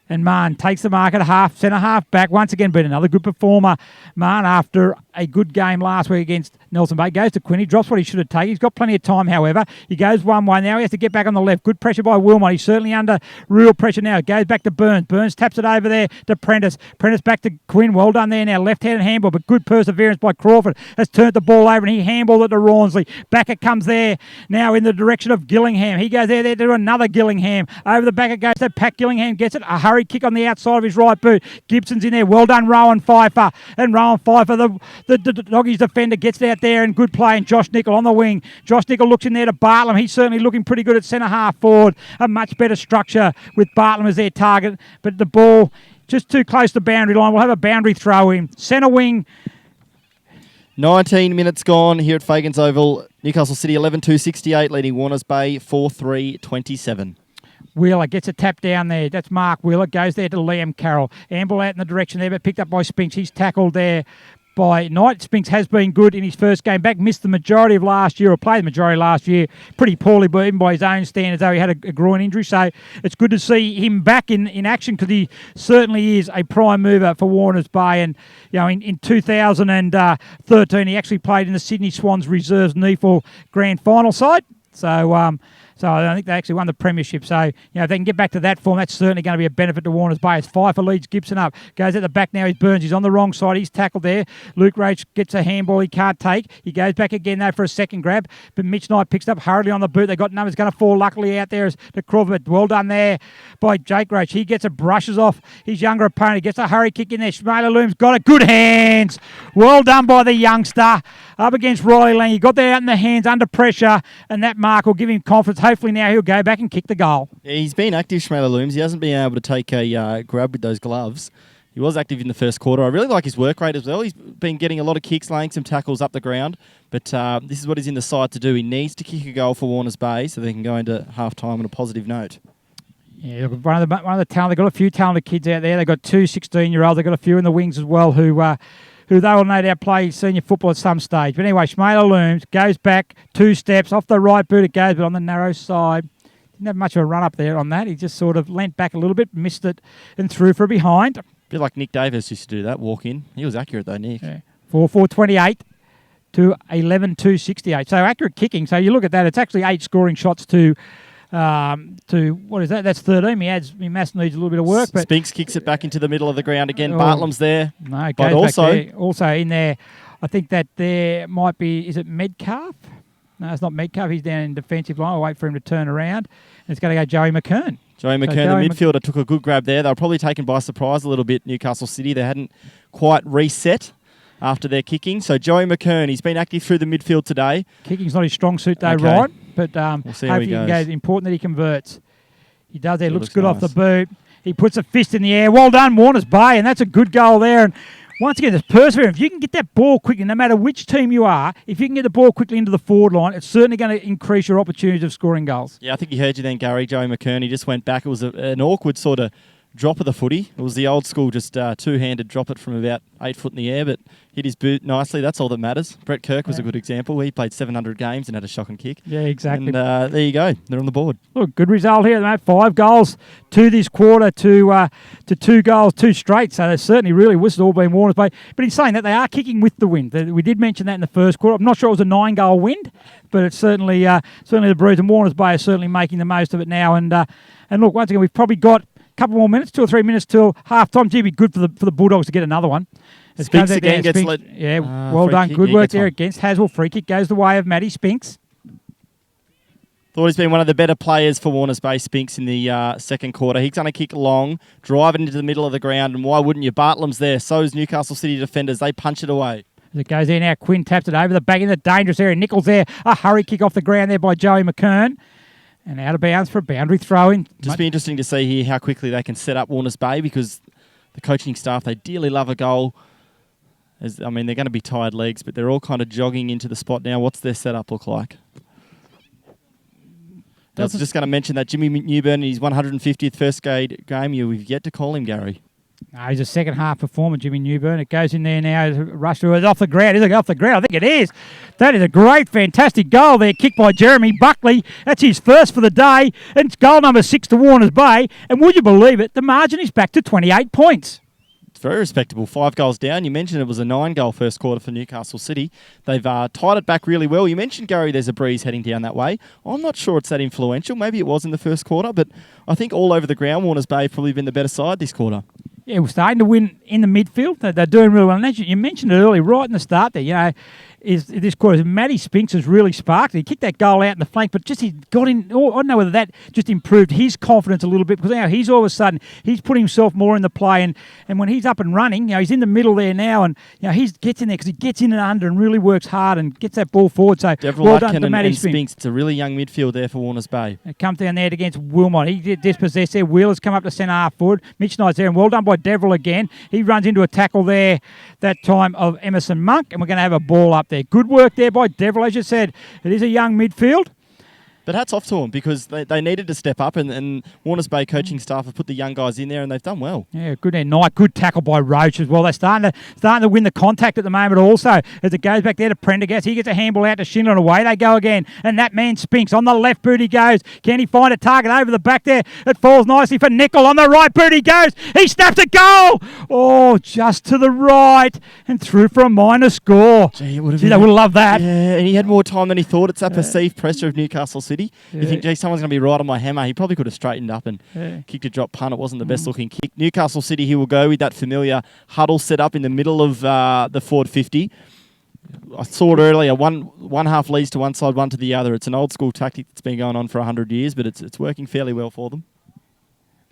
And Mahon takes the mark at centre half back. Once again, been another good performer. Mahon, after a good game last week against Nelson Bay, goes to Quinn. He drops what he should have taken. He's got plenty of time, however. He goes 1-1. Now he has to get back on the left. Good pressure by Wilmot. He's certainly under real pressure now. It goes back to Burns. Burns taps it over there to Prentice. Prentice back to Quinn. Well done there now. Left-handed handball, but good perseverance by Crawford. Has turned the ball over, and he handballed it to Rawnsley. Back it comes there now in the direction of Gillingham. He goes there to another Gillingham. Over the back it goes to Pat Gillingham. Gets it. A hurry kick on the outside of his right boot. Gibson's in there. Well done, Rowan Pfeiffer. And Rowan Pfeiffer, the Doggies defender, gets out there, and good play. And Josh Nicol on the wing. Josh Nicol looks in there to Bartlam. He's certainly looking pretty good at centre half forward. A much better structure with Bartlam as their target. But the ball just too close to the boundary line. We'll have a boundary throw in. Centre wing. 19 minutes gone here at Fagans Oval. Newcastle City 11-2-68, leading Warners Bay 4-3-27. Wheeler gets a tap down there. That's Mark Wheeler. Goes there to Liam Carroll. Amble out in the direction there, but picked up by Spinks. He's tackled there by Knight. Spinks has been good in his first game back. Missed the majority of last year, or played the majority last year, pretty poorly, but even by his own standards, though he had a groin injury. So it's good to see him back in action, because he certainly is a prime mover for Warners Bay. And in 2013, he actually played in the Sydney Swans Reserves NEFL Grand Final side. So I think they actually won the premiership. So, if they can get back to that form, that's certainly going to be a benefit to Warners Bay. As Pfeiffer leads Gibson up. Goes at the back now, is Burns. He's on the wrong side. He's tackled there. Luke Roach gets a handball he can't take. He goes back again, though, for a second grab. But Mitch Knight picks up hurriedly on the boot. They got numbers going to fall luckily out there as to Crawford. Well done there by Jake Roach. He gets it, brushes off his younger opponent. Gets a hurry kick in there. Shmaila Looms got it. Good hands. Well done by the youngster. Up against Riley Lang. He got there out in the hands under pressure, and that mark will give him confidence. Hopefully now he'll go back and kick the goal. Yeah, he's been active, Shmaila Looms. He hasn't been able to take a grab with those gloves. He was active in the first quarter. I really like his work rate as well. He's been getting a lot of kicks, laying some tackles up the ground. But this is what he's in the side to do. He needs to kick a goal for Warners Bay so they can go into half-time on a positive note. Yeah, one of the talent. They've got a few talented kids out there. They've got 2 16-year-olds. They've got a few in the wings as well who they will no doubt play senior football at some stage. But anyway, Shmaila Looms goes back 2 steps. Off the right boot it goes, but on the narrow side. Didn't have much of a run up there on that. He just sort of leant back a little bit, missed it, and threw for a behind. A bit like Nick Davis used to do that, walk in. He was accurate though, Nick. Yeah. 4-4-28 to 11-2-68. So accurate kicking. So you look at that, it's actually 8 scoring shots to what is that? That's 13. He Mass needs a little bit of work. But Spinks kicks it back into the middle of the ground again. Bartlam's there. No, it but goes back there. Also in there, I think that there might be, is it Medcalf? No, it's not Metcalf. He's down in defensive line. I'll wait for him to turn around. And it's going to go Joey McKern. Joey McKern, the midfielder, took a good grab there. They were probably taken by surprise a little bit, Newcastle City. They hadn't quite reset after their kicking. So Joey McKern, he's been active through the midfield today. Kicking's not his strong suit though, okay. right? But we'll see how he goes. It's important that he converts. He does there. Looks good nice. Off the boot. He puts a fist in the air. Well done, Warners Bay. And that's a good goal there. And once again, there's perseverance. If you can get that ball quickly, no matter which team you are, if you can get the ball quickly into the forward line, it's certainly going to increase your opportunities of scoring goals. Yeah, I think he heard you then, Gary. Joey McKern, he just went back. It was an awkward sort of drop of the footy. It was the old school, just two-handed drop it from about 8 foot in the air, but hit his boot nicely. That's all that matters. Brett Kirk was a good example. He played 700 games and had a shocking kick. Yeah, exactly. And there you go. They're on the board. Look, good result here, mate. 5 goals to this quarter to 2 goals, 2 straight. So they certainly really was all been Warners Bay. But in saying that, they are kicking with the wind. We did mention that in the first quarter. I'm not sure it was a 9-goal wind, but it's certainly the Brews, and Warners Bay are certainly making the most of it now. And look, once again, we've probably got couple more minutes, 2 or 3 minutes till half time. Gee, it'd be good for the Bulldogs to get another one. Spinks again gets let. Yeah, well done. Good work there against Haswell. Free kick goes the way of Matty Spinks. Thought he's been one of the better players for Warners Bay, Spinks, in the second quarter. He's going to kick long, drive it into the middle of the ground, and why wouldn't you? Bartlam's there. So is Newcastle City defenders. They punch it away. As it goes there now, Quinn taps it over the back in the dangerous area. Nichols there. A hurry kick off the ground there by Joey McKern. And out of bounds for a boundary throw-in. Just be interesting to see here how quickly they can set up Warners Bay, because the coaching staff, they dearly love a goal. They're going to be tired legs, but they're all kind of jogging into the spot now. What's their setup look like? I was just going to mention that Jimmy Newburn, in his 150th first game, we've yet to call him, Gary. No, he's a second half performer, Jimmy Newburn. It goes in there now. Rush to it off the ground. Is it off the ground? I think it is. That is a great, fantastic goal there, kicked by Jeremy Buckley. That's his first for the day. And it's goal number 6 to Warners Bay. And would you believe it, the margin is back to 28 points. It's very respectable. 5 goals down. You mentioned it was a 9-goal first quarter for Newcastle City. They've tied it back really well. You mentioned, Gary, there's a breeze heading down that way. I'm not sure it's that influential. Maybe it was in the first quarter, but I think all over the ground, Warners Bay have probably been the better side this quarter. Yeah, we're starting to win in the midfield. They're doing really well. And you mentioned it early, right in the start there, is this quarter. Matty Spinks has really sparked. He kicked that goal out in the flank, but just he got in. I don't know whether that just improved his confidence a little bit, because now he's all of a sudden, he's putting himself more in the play. And when he's up and running, he's in the middle there now, and he gets in there because he gets in and under and really works hard and gets that ball forward. So well done to Matty Spinks. It's a really young midfield there for Warners Bay. It comes down there against Wilmot. He did dispossess there. Wheeler's come up to centre half forward. Mitch Knight's there, and well done by Deverill again. He runs into a tackle there that time of Emerson Monk, and we're going to have a ball up there. Good work there by Deverill, as you said. It is a young midfield. But hats off to them, because they needed to step up, and Warners Bay coaching staff have put the young guys in there, and they've done well. Yeah, good there, Knight. Good tackle by Roach as well. They're starting to win the contact at the moment also, as it goes back there to Prendergast. He gets a handball out to Schindler, and away they go again. And that man Spinks on the left boot he goes. Can he find a target over the back there? It falls nicely for Nickel. On the right boot he goes. He snaps a goal. Oh, just to the right and through for a minor score. Gee, they would have loved that. Yeah, and he had more time than he thought. It's that perceived pressure of Newcastle City. Yeah. You think, gee, someone's going to be right on my hammer. He probably could have straightened up and kicked a drop punt. It wasn't the best looking kick. Newcastle City, he will go with that familiar huddle set up in the middle of the forward 50. I saw it earlier. One half leads to one side, one to the other. It's an old school tactic that's been going on for 100 years, but it's working fairly well for them.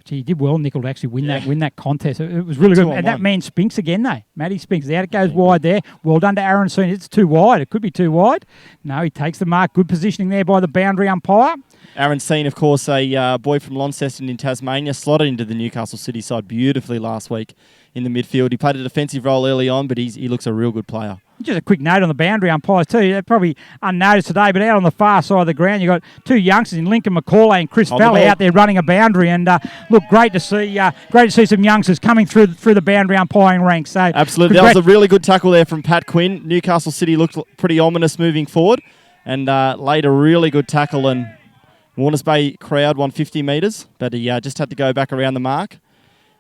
Gee, he did well, Nickel, to actually win that contest. It was really good. And that man Spinks again, though. Matty Spinks out. It goes wide there. Well done to Aaron Soon. It's too wide. It could be too wide. No, he takes the mark. Good positioning there by the boundary umpire. Aaron Seen, of course, a boy from Launceston in Tasmania, slotted into the Newcastle City side beautifully last week in the midfield. He played a defensive role early on, but he looks a real good player. Just a quick note on the boundary umpires too. They're probably unnoticed today, but out on the far side of the ground, you've got two youngsters in Lincoln McCauley and Chris Valley out there running a boundary. And look, great to see some youngsters coming through the boundary umpiring ranks. So absolutely, that was a really good tackle there from Pat Quinn. Newcastle City looked pretty ominous moving forward, and laid a really good tackle. And Warners Bay crowd won 50 metres, but he just had to go back around the mark.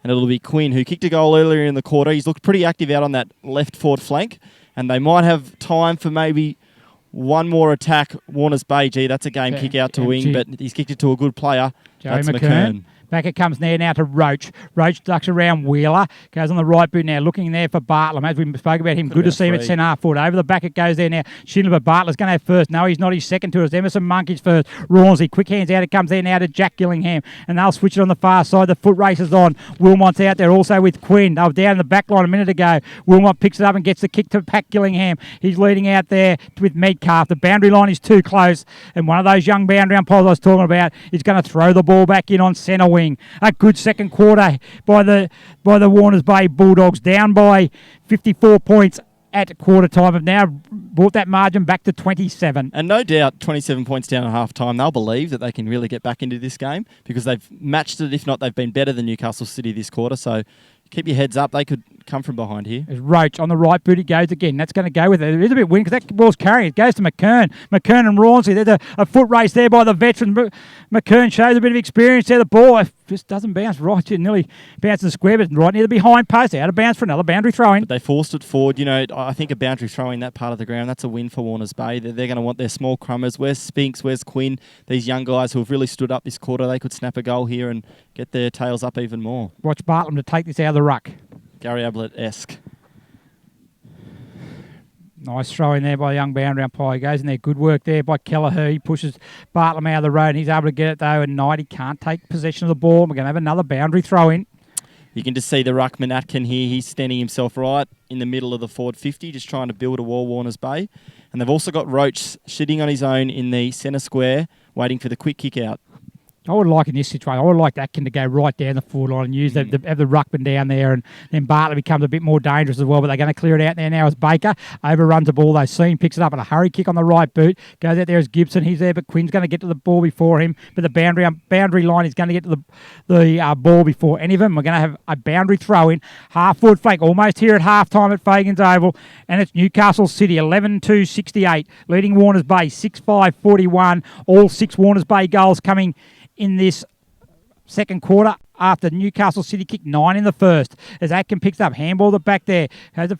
And it'll be Quinn, who kicked a goal earlier in the quarter. He's looked pretty active out on that left forward flank. And they might have time for maybe one more attack. Warners Bay, that's a game kick out to wing, but he's kicked it to a good player. That's McKern. Back it comes there now to Roach. Roach ducks around Wheeler. Goes on the right boot now, looking there for Bartlett. As we spoke about him, good to see him at centre half forward. Over the back it goes there now. Schindler, but Bartlett's going to have first. No, he's not. He's second to us. Emerson Monk is first. Rawnsley, quick hands out. It comes there now to Jack Gillingham. And they'll switch it on the far side. The foot race is on. Wilmot's out there also with Quinn. They were down in the back line a minute ago. Wilmot picks it up and gets the kick to Pat Gillingham. He's leading out there with Metcalf. The boundary line is too close. And one of those young boundary umpires I was talking about is going to throw the ball back in on centre wing. A good second quarter by the Warners Bay Bulldogs, down by 54 points at quarter time, have now brought that margin back to 27. And no doubt 27 points down at half time, they'll believe that they can really get back into this game, because they've matched it. If not, they've been better than Newcastle City this quarter. So keep your heads up. They could come from behind here. There's Roach on the right boot. He goes again. That's going to go with it. It is a bit windy because that ball's carrying. It goes to McKern. McKern and Rawnsley. There's a foot race there by the veteran. McKern shows a bit of experience there. The ball just doesn't bounce right. It nearly bounces the square, but right near the behind post. Out of bounds for another boundary throw-in. But they forced it forward. I think a boundary throw in that part of the ground, that's a win for Warners Bay. They're going to want their small crummers. Where's Spinks? Where's Quinn? These young guys who have really stood up this quarter. They could snap a goal here and get their tails up even more. Watch Bartlett to take this out of the ruck. Gary Ablett-esque. Nice throw in there by the young boundary umpire. He goes in there. Good work there by Kelleher. He pushes Bartlett out of the road, and he's able to get it, though. And Knight, he can't take possession of the ball. We're going to have another boundary throw in. You can just see the ruckman Atkin here. He's standing himself right in the middle of the forward 50, just trying to build a wall, Warners Bay. And they've also got Roach sitting on his own in the centre square waiting for the quick kick out. I would like in this situation, I would like Atkin to go right down the forward line and use have the ruckman down there, and then Bartlett becomes a bit more dangerous as well, but they're going to clear it out there now as Baker overruns the ball, though. Sean picks it up in a hurry kick on the right boot, goes out there as Gibson, he's there, but Quinn's going to get to the ball before him, but the boundary line is going to get to the ball before any of them. We're going to have a boundary throw in, half-forward flank, almost here at half-time at Fagan's Oval, and it's Newcastle City, 11-2-68, leading Warners Bay, 6-5-41, all 6 Warners Bay goals coming in this second quarter after Newcastle City kicked 9 in the first. As Atkin picks up, handball the back there. I think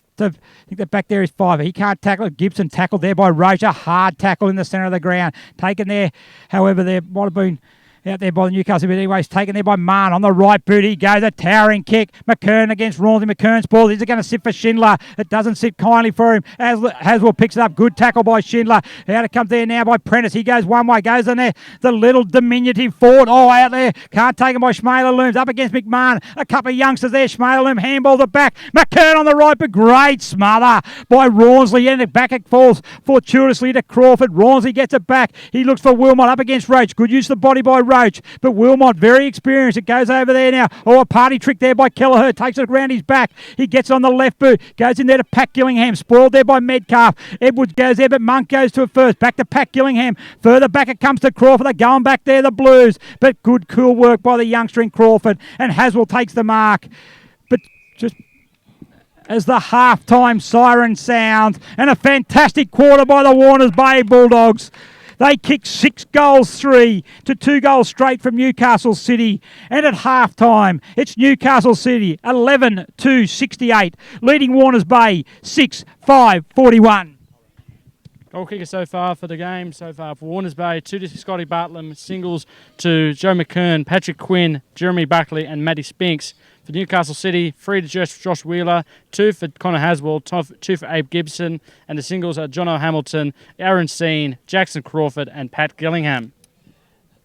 the back there is 5. He can't tackle it. Gibson tackled there by Roach. A hard tackle in the centre of the ground. Taken there, however, there might have been out there by the Newcastle, but anyways, taken there by Mann on the right boot. He goes, a towering kick. McKern against Rawlsey. McKern's ball. Is it going to sit for Schindler? It doesn't sit kindly for him. Haswell picks it up. Good tackle by Schindler. Out it comes there now by Prentice. He goes one way, goes in there. The little diminutive forward. Oh, out there. Can't take him by Schmaler Looms. Up against McMahon. A couple of youngsters there. Schmaler Loom handball the back. McKern on the right, but great smother by Rawlsey. And back it falls fortuitously to Crawford. Rawlsey gets it back. He looks for Wilmot up against Roach. Good use of the body by Roach, but Wilmot very experienced. It goes over there now. Oh, a party trick there by Kelleher. Takes it around his back. He gets on the left boot. Goes in there to Pat Gillingham. Spoiled there by Metcalf. Edwards goes there, but Monk goes to it first. Back to Pat Gillingham. Further back it comes to Crawford. They're going back there, the Blues. But good, cool work by the youngster in Crawford. And Haswell takes the mark. But just as the half-time siren sounds, and a fantastic quarter by the Warners Bay Bulldogs. They kicked 6 goals, 3 to 2 goals straight from Newcastle City. And at half-time, it's Newcastle City, 11-2-68, leading Warners Bay, 6-5-41. Goal kicker so far for the game, so far for Warners Bay, 2 to Scotty Bartlam, singles to Joe McKern, Patrick Quinn, Jeremy Buckley and Matty Spinks. For Newcastle City, 3 to Josh Wheeler, 2 for Connor Haswell, 2 for Abe Gibson, and the singles are Jono Hamilton, Aaron Seen, Jackson Crawford and Pat Gillingham.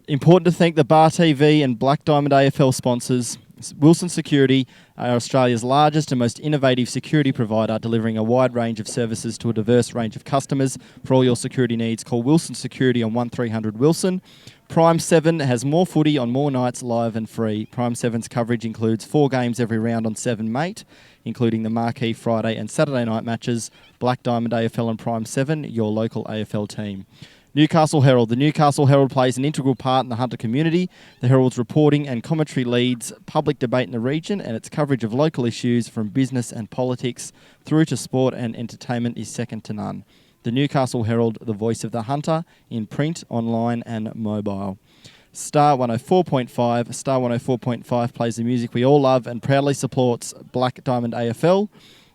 Important to thank the Bar TV and Black Diamond AFL sponsors. Wilson Security are Australia's largest and most innovative security provider, delivering a wide range of services to a diverse range of customers. For all your security needs, call Wilson Security on 1300 Wilson. Prime 7 has more footy on more nights, live and free. Prime 7's coverage includes 4 games every round on 7 Mate, including the marquee Friday and Saturday night matches. Black Diamond AFL and Prime 7, your local AFL team. Newcastle Herald. The Newcastle Herald plays an integral part in the Hunter community. The Herald's reporting and commentary leads public debate in the region, and its coverage of local issues from business and politics through to sport and entertainment is second to none. The Newcastle Herald, the voice of the Hunter, in print, online and mobile. Star 104.5. Star 104.5 plays the music we all love and proudly supports Black Diamond AFL.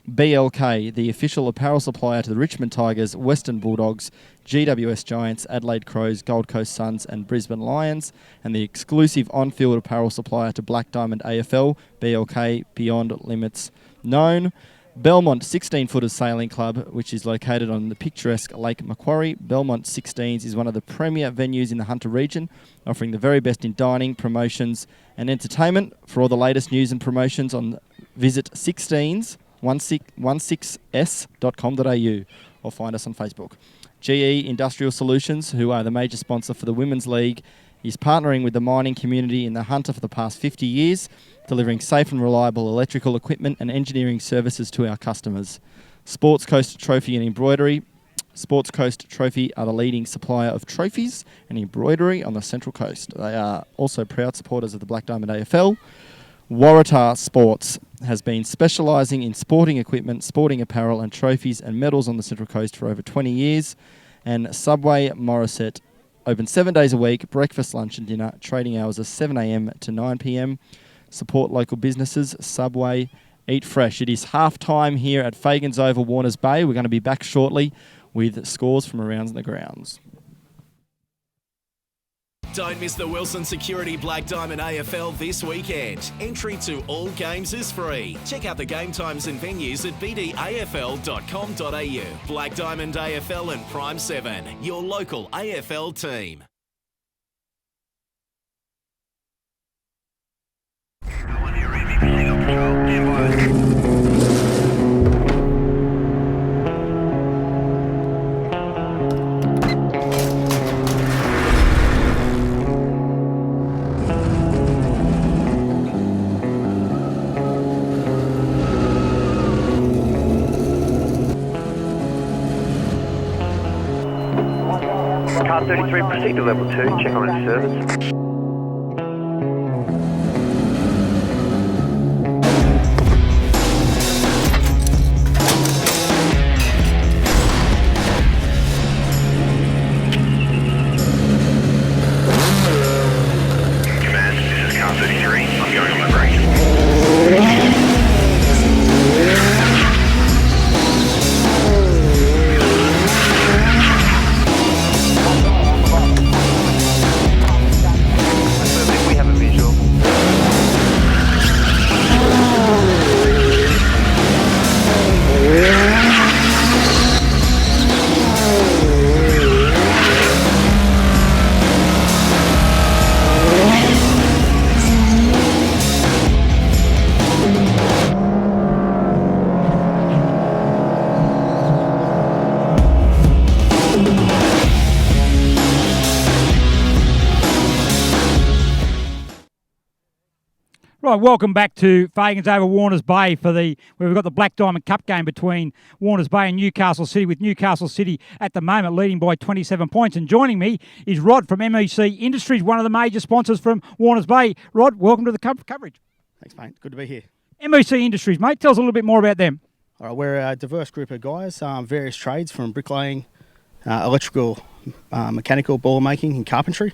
BLK, the official apparel supplier to the Richmond Tigers, Western Bulldogs, GWS Giants, Adelaide Crows, Gold Coast Suns and Brisbane Lions, and the exclusive on-field apparel supplier to Black Diamond AFL, BLK, Beyond Limits Known. Belmont 16-footers Sailing Club, which is located on the picturesque Lake Macquarie. Belmont 16s is one of the premier venues in the Hunter region, offering the very best in dining, promotions and entertainment. For all the latest news and promotions, visit 16s16s.com.au or find us on Facebook. GE Industrial Solutions, who are the major sponsor for the Women's League, is partnering with the mining community in the Hunter for the past 50 years, delivering safe and reliable electrical equipment and engineering services to our customers. Sports Coast Trophy and Embroidery. Sports Coast Trophy are the leading supplier of trophies and embroidery on the Central Coast. They are also proud supporters of the Black Diamond AFL. Waratah Sports has been specialising in sporting equipment, sporting apparel and trophies and medals on the Central Coast for over 20 years. And Subway Morisset, open 7 days a week, breakfast, lunch and dinner. Trading hours are 7 a.m. to 9 p.m. Support local businesses. Subway, eat fresh. It is half time here at Fagan's Oval, Warners Bay. We're going to be back shortly with scores from around the grounds. Don't miss the Wilson Security Black Diamond AFL this weekend. Entry to all games is free. Check out the game times and venues at bdafl.com.au. Black Diamond AFL and Prime 7, your local AFL team. car 33, proceed to level 2, check on its service. Command, this is car 33, I'm going on my break. We have a visual. Right, welcome back to Fagans over Warners Bay for where we've got the Black Diamond Cup game between Warners Bay and Newcastle City, with Newcastle City at the moment leading by 27 points. And joining me is Rod from MEC Industries, one of the major sponsors from Warners Bay. Rod, welcome to the coverage. Thanks, mate. Good to be here. MEC Industries, mate, tell us a little bit more about them. All right, we're a diverse group of guys, various trades from bricklaying, electrical, mechanical, boiler making, and carpentry.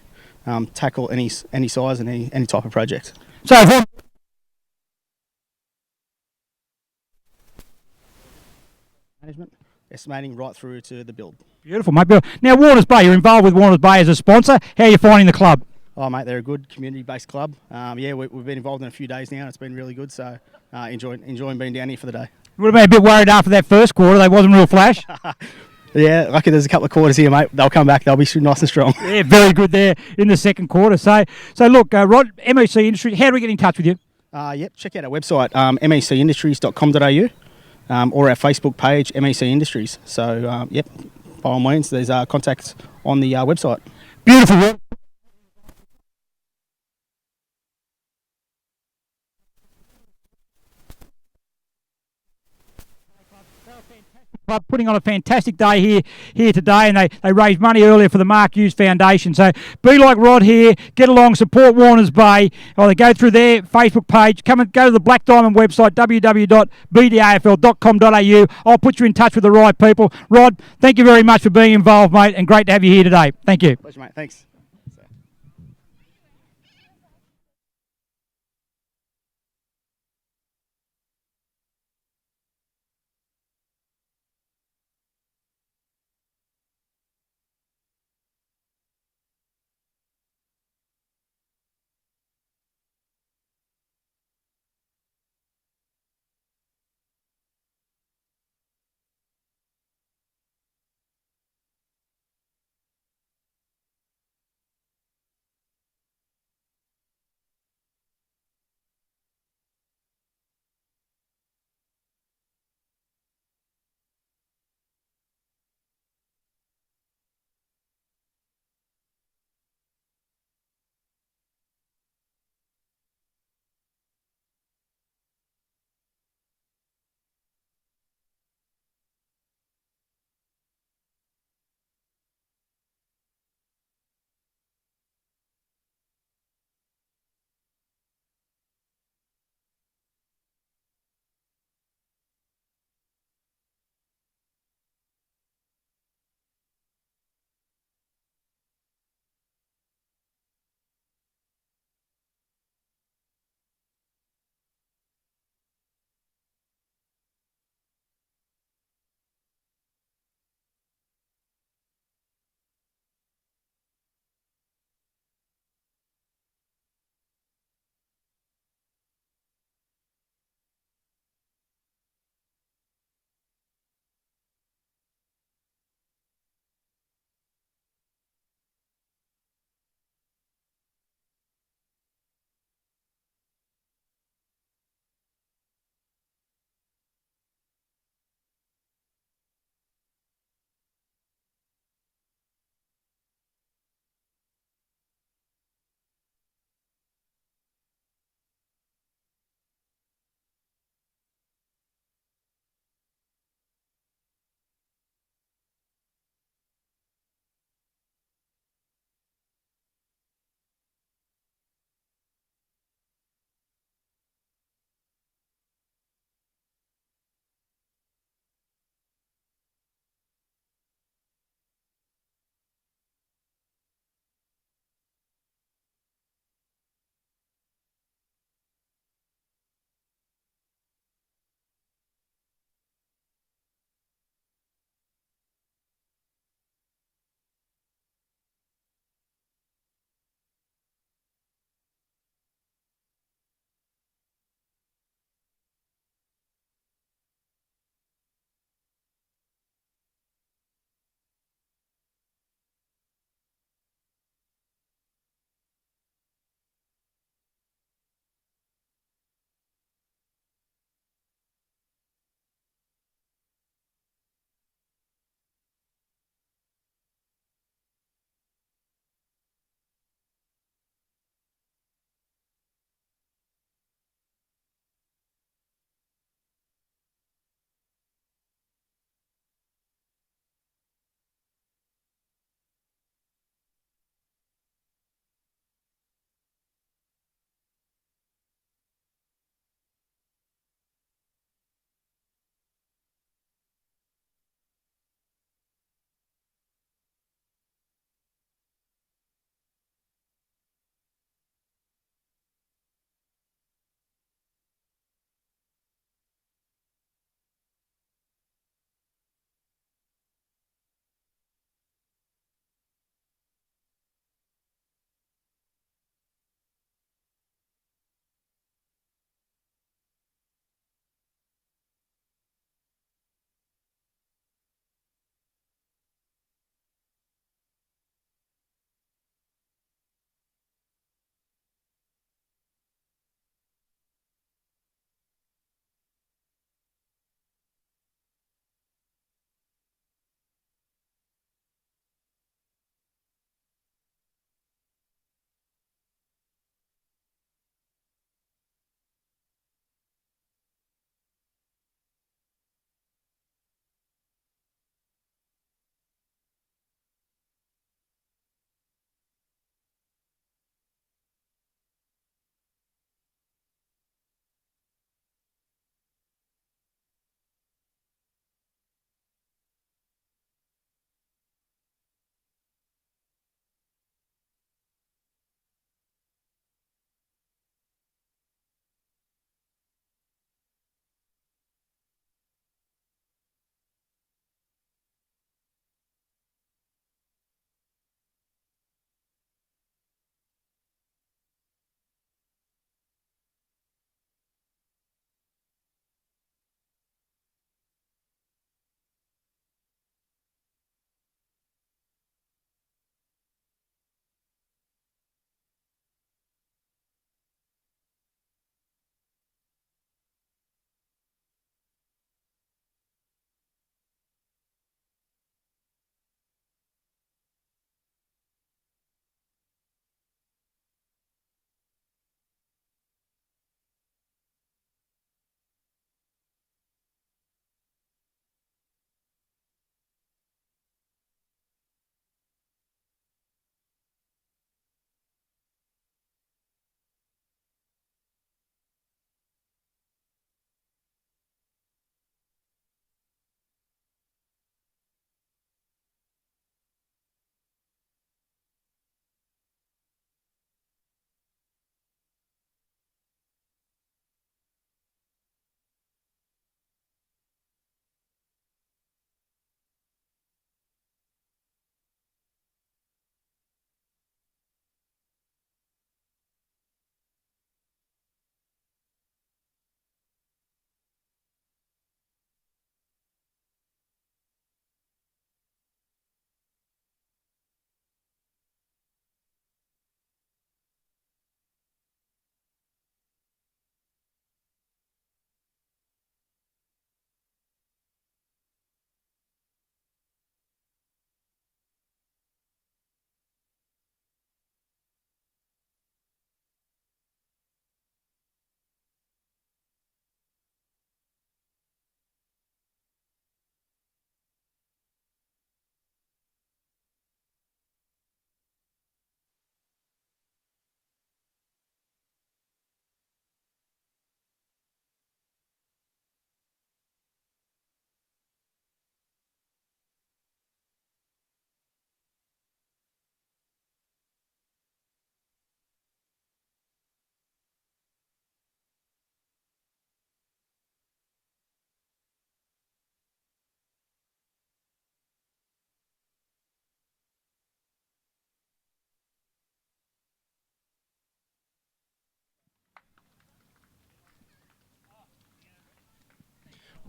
Tackle any size and any type of project. So, Management, estimating right through to the build. beautiful, mate. Now, Warners Bay, you're involved with Warners Bay as a sponsor. How are you finding the club? Oh, mate, they're a good community-based club. We've been involved in a few days now, and it's been really good. So, enjoying being down here for the day. You would have been a bit worried after that first quarter. They wasn't real flash. Yeah, lucky there's a couple of quarters here, mate. They'll come back. They'll be nice and strong. Yeah, very good there in the second quarter. So look, Rod, MEC Industries, how do we get in touch with you? Check out our website, mecindustries.com.au, or our Facebook page, MEC Industries. So, by all means, there's contacts on the website. Beautiful, Rod. Club putting on a fantastic day here today, and they raised money earlier for the Mark Hughes Foundation. So be like Rod here, get along, support Warners Bay, or they go through their Facebook page. Come and go to the Black Diamond website, www.bdafl.com.au. I'll put you in touch with the right people. Rod, thank you very much for being involved, mate, and great to have you here today. Thank you. Pleasure, mate. Thanks.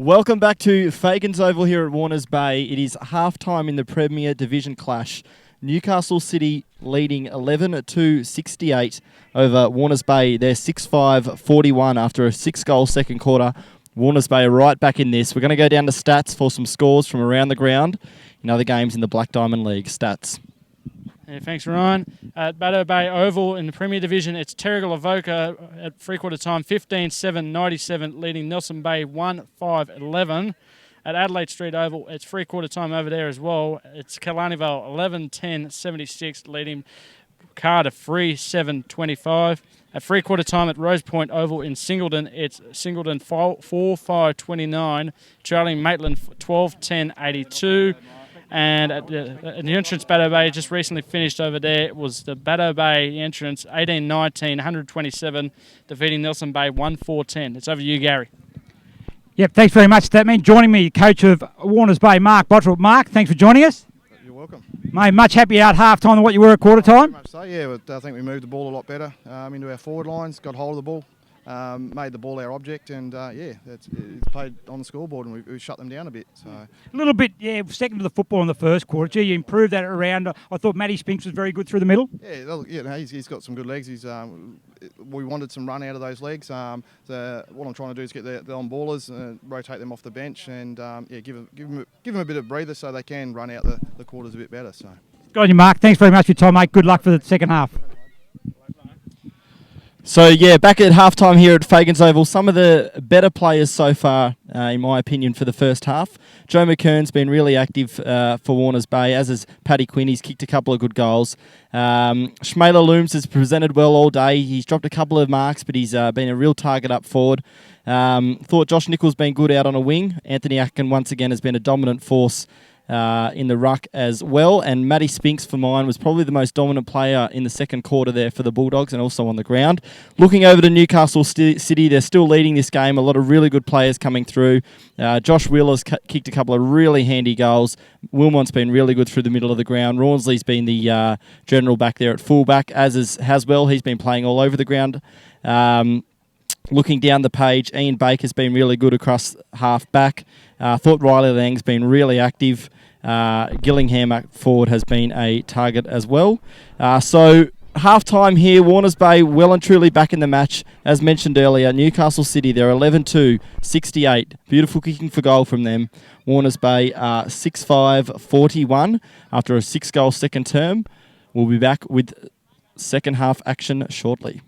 Welcome back to Fagan's Oval here at Warners Bay. It is half-time in the Premier Division clash. Newcastle City leading 11-68 over Warners Bay. They're 6-5-41 after a 6-goal second quarter. Warners Bay are right back in this. We're going to go down to stats for some scores from around the ground in other games in the Black Diamond League. Stats. Yeah, thanks, Ryan. At Baddo Bay Oval in the Premier Division, it's Terrigal Avoca at three-quarter time, 15-7-97, leading Nelson Bay 1-5-11. At Adelaide Street Oval, it's three-quarter time over there as well. It's Killarney Vale 11-10-76, leading Cardiff 3-7-25. At three-quarter time at Rose Point Oval in Singleton, it's Singleton 4-5-29, trailing Maitland 12-10-82. And at the entrance Baddo Bay just recently finished over there, it was the Baddo Bay entrance 18-19, 127, defeating Nelson Bay 1-4-10. It's over to you, Gary. Yep, thanks very much, Statman. Joining me, coach of Warners Bay, Mark Bottrell. Mark, thanks for joining us. You're welcome. Mate, much happier at half-time than what you were at quarter time? Much so, yeah. But I think we moved the ball a lot better into our forward lines, got hold of the ball, made the ball our object, and it's played on the scoreboard, and we shut them down a bit. So a little bit, yeah, second to the football in the first quarter. Gee, you improved that around. I thought Matty Spinks was very good through the middle. Yeah, he's got some good legs. We wanted some run out of those legs. What I'm trying to do is get the on-ballers, rotate them off the bench, and give them a bit of breather so they can run out the quarters a bit better. So, good on you, Mark. Thanks very much for your time, mate. Good luck for the second half. So, yeah, back at halftime here at Fagan's Oval, some of the better players so far, in my opinion, for the first half. Joe McKern's been really active for Warners Bay, as has Paddy Quinn. He's kicked a couple of good goals. Shmaila Looms has presented well all day. He's dropped a couple of marks, but he's been a real target up forward. Thought Josh Nichols been good out on a wing. Anthony Atkin, once again, has been a dominant force in the ruck as well, and Matty Spinks for mine was probably the most dominant player in the second quarter there for the Bulldogs and also on the ground. Looking over to Newcastle City, they're still leading this game. A lot of really good players coming through. Josh Wheeler's kicked a couple of really handy goals. Wilmot's been really good through the middle of the ground. Rawnsley's been the general back there at fullback, as is Haswell. He's been playing all over the ground. Looking down the page, Ian Baker's been really good across half back. Thought Riley Lang's been really active. Gillingham at forward has been a target as well. So half-time here, Warners Bay well and truly back in the match. As mentioned earlier, Newcastle City, they're 11-2-68. Beautiful kicking for goal from them. Warners Bay 6-5-41 after a 6-goal second term. We'll be back with second half action shortly.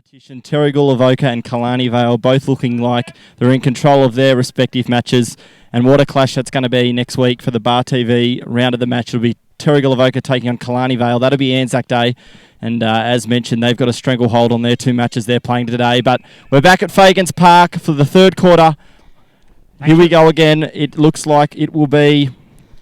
Terrigal Avoca and Killarney Vale both looking like they're in control of their respective matches, and what a clash that's going to be next week for the Bar TV round of the match. It'll be Terrigal Avoca taking on Killarney Vale. That'll be Anzac Day, and as mentioned, they've got a stranglehold on their two matches they're playing today. But we're back at Fagan's Park for the third quarter. Here we go again. It looks like it will be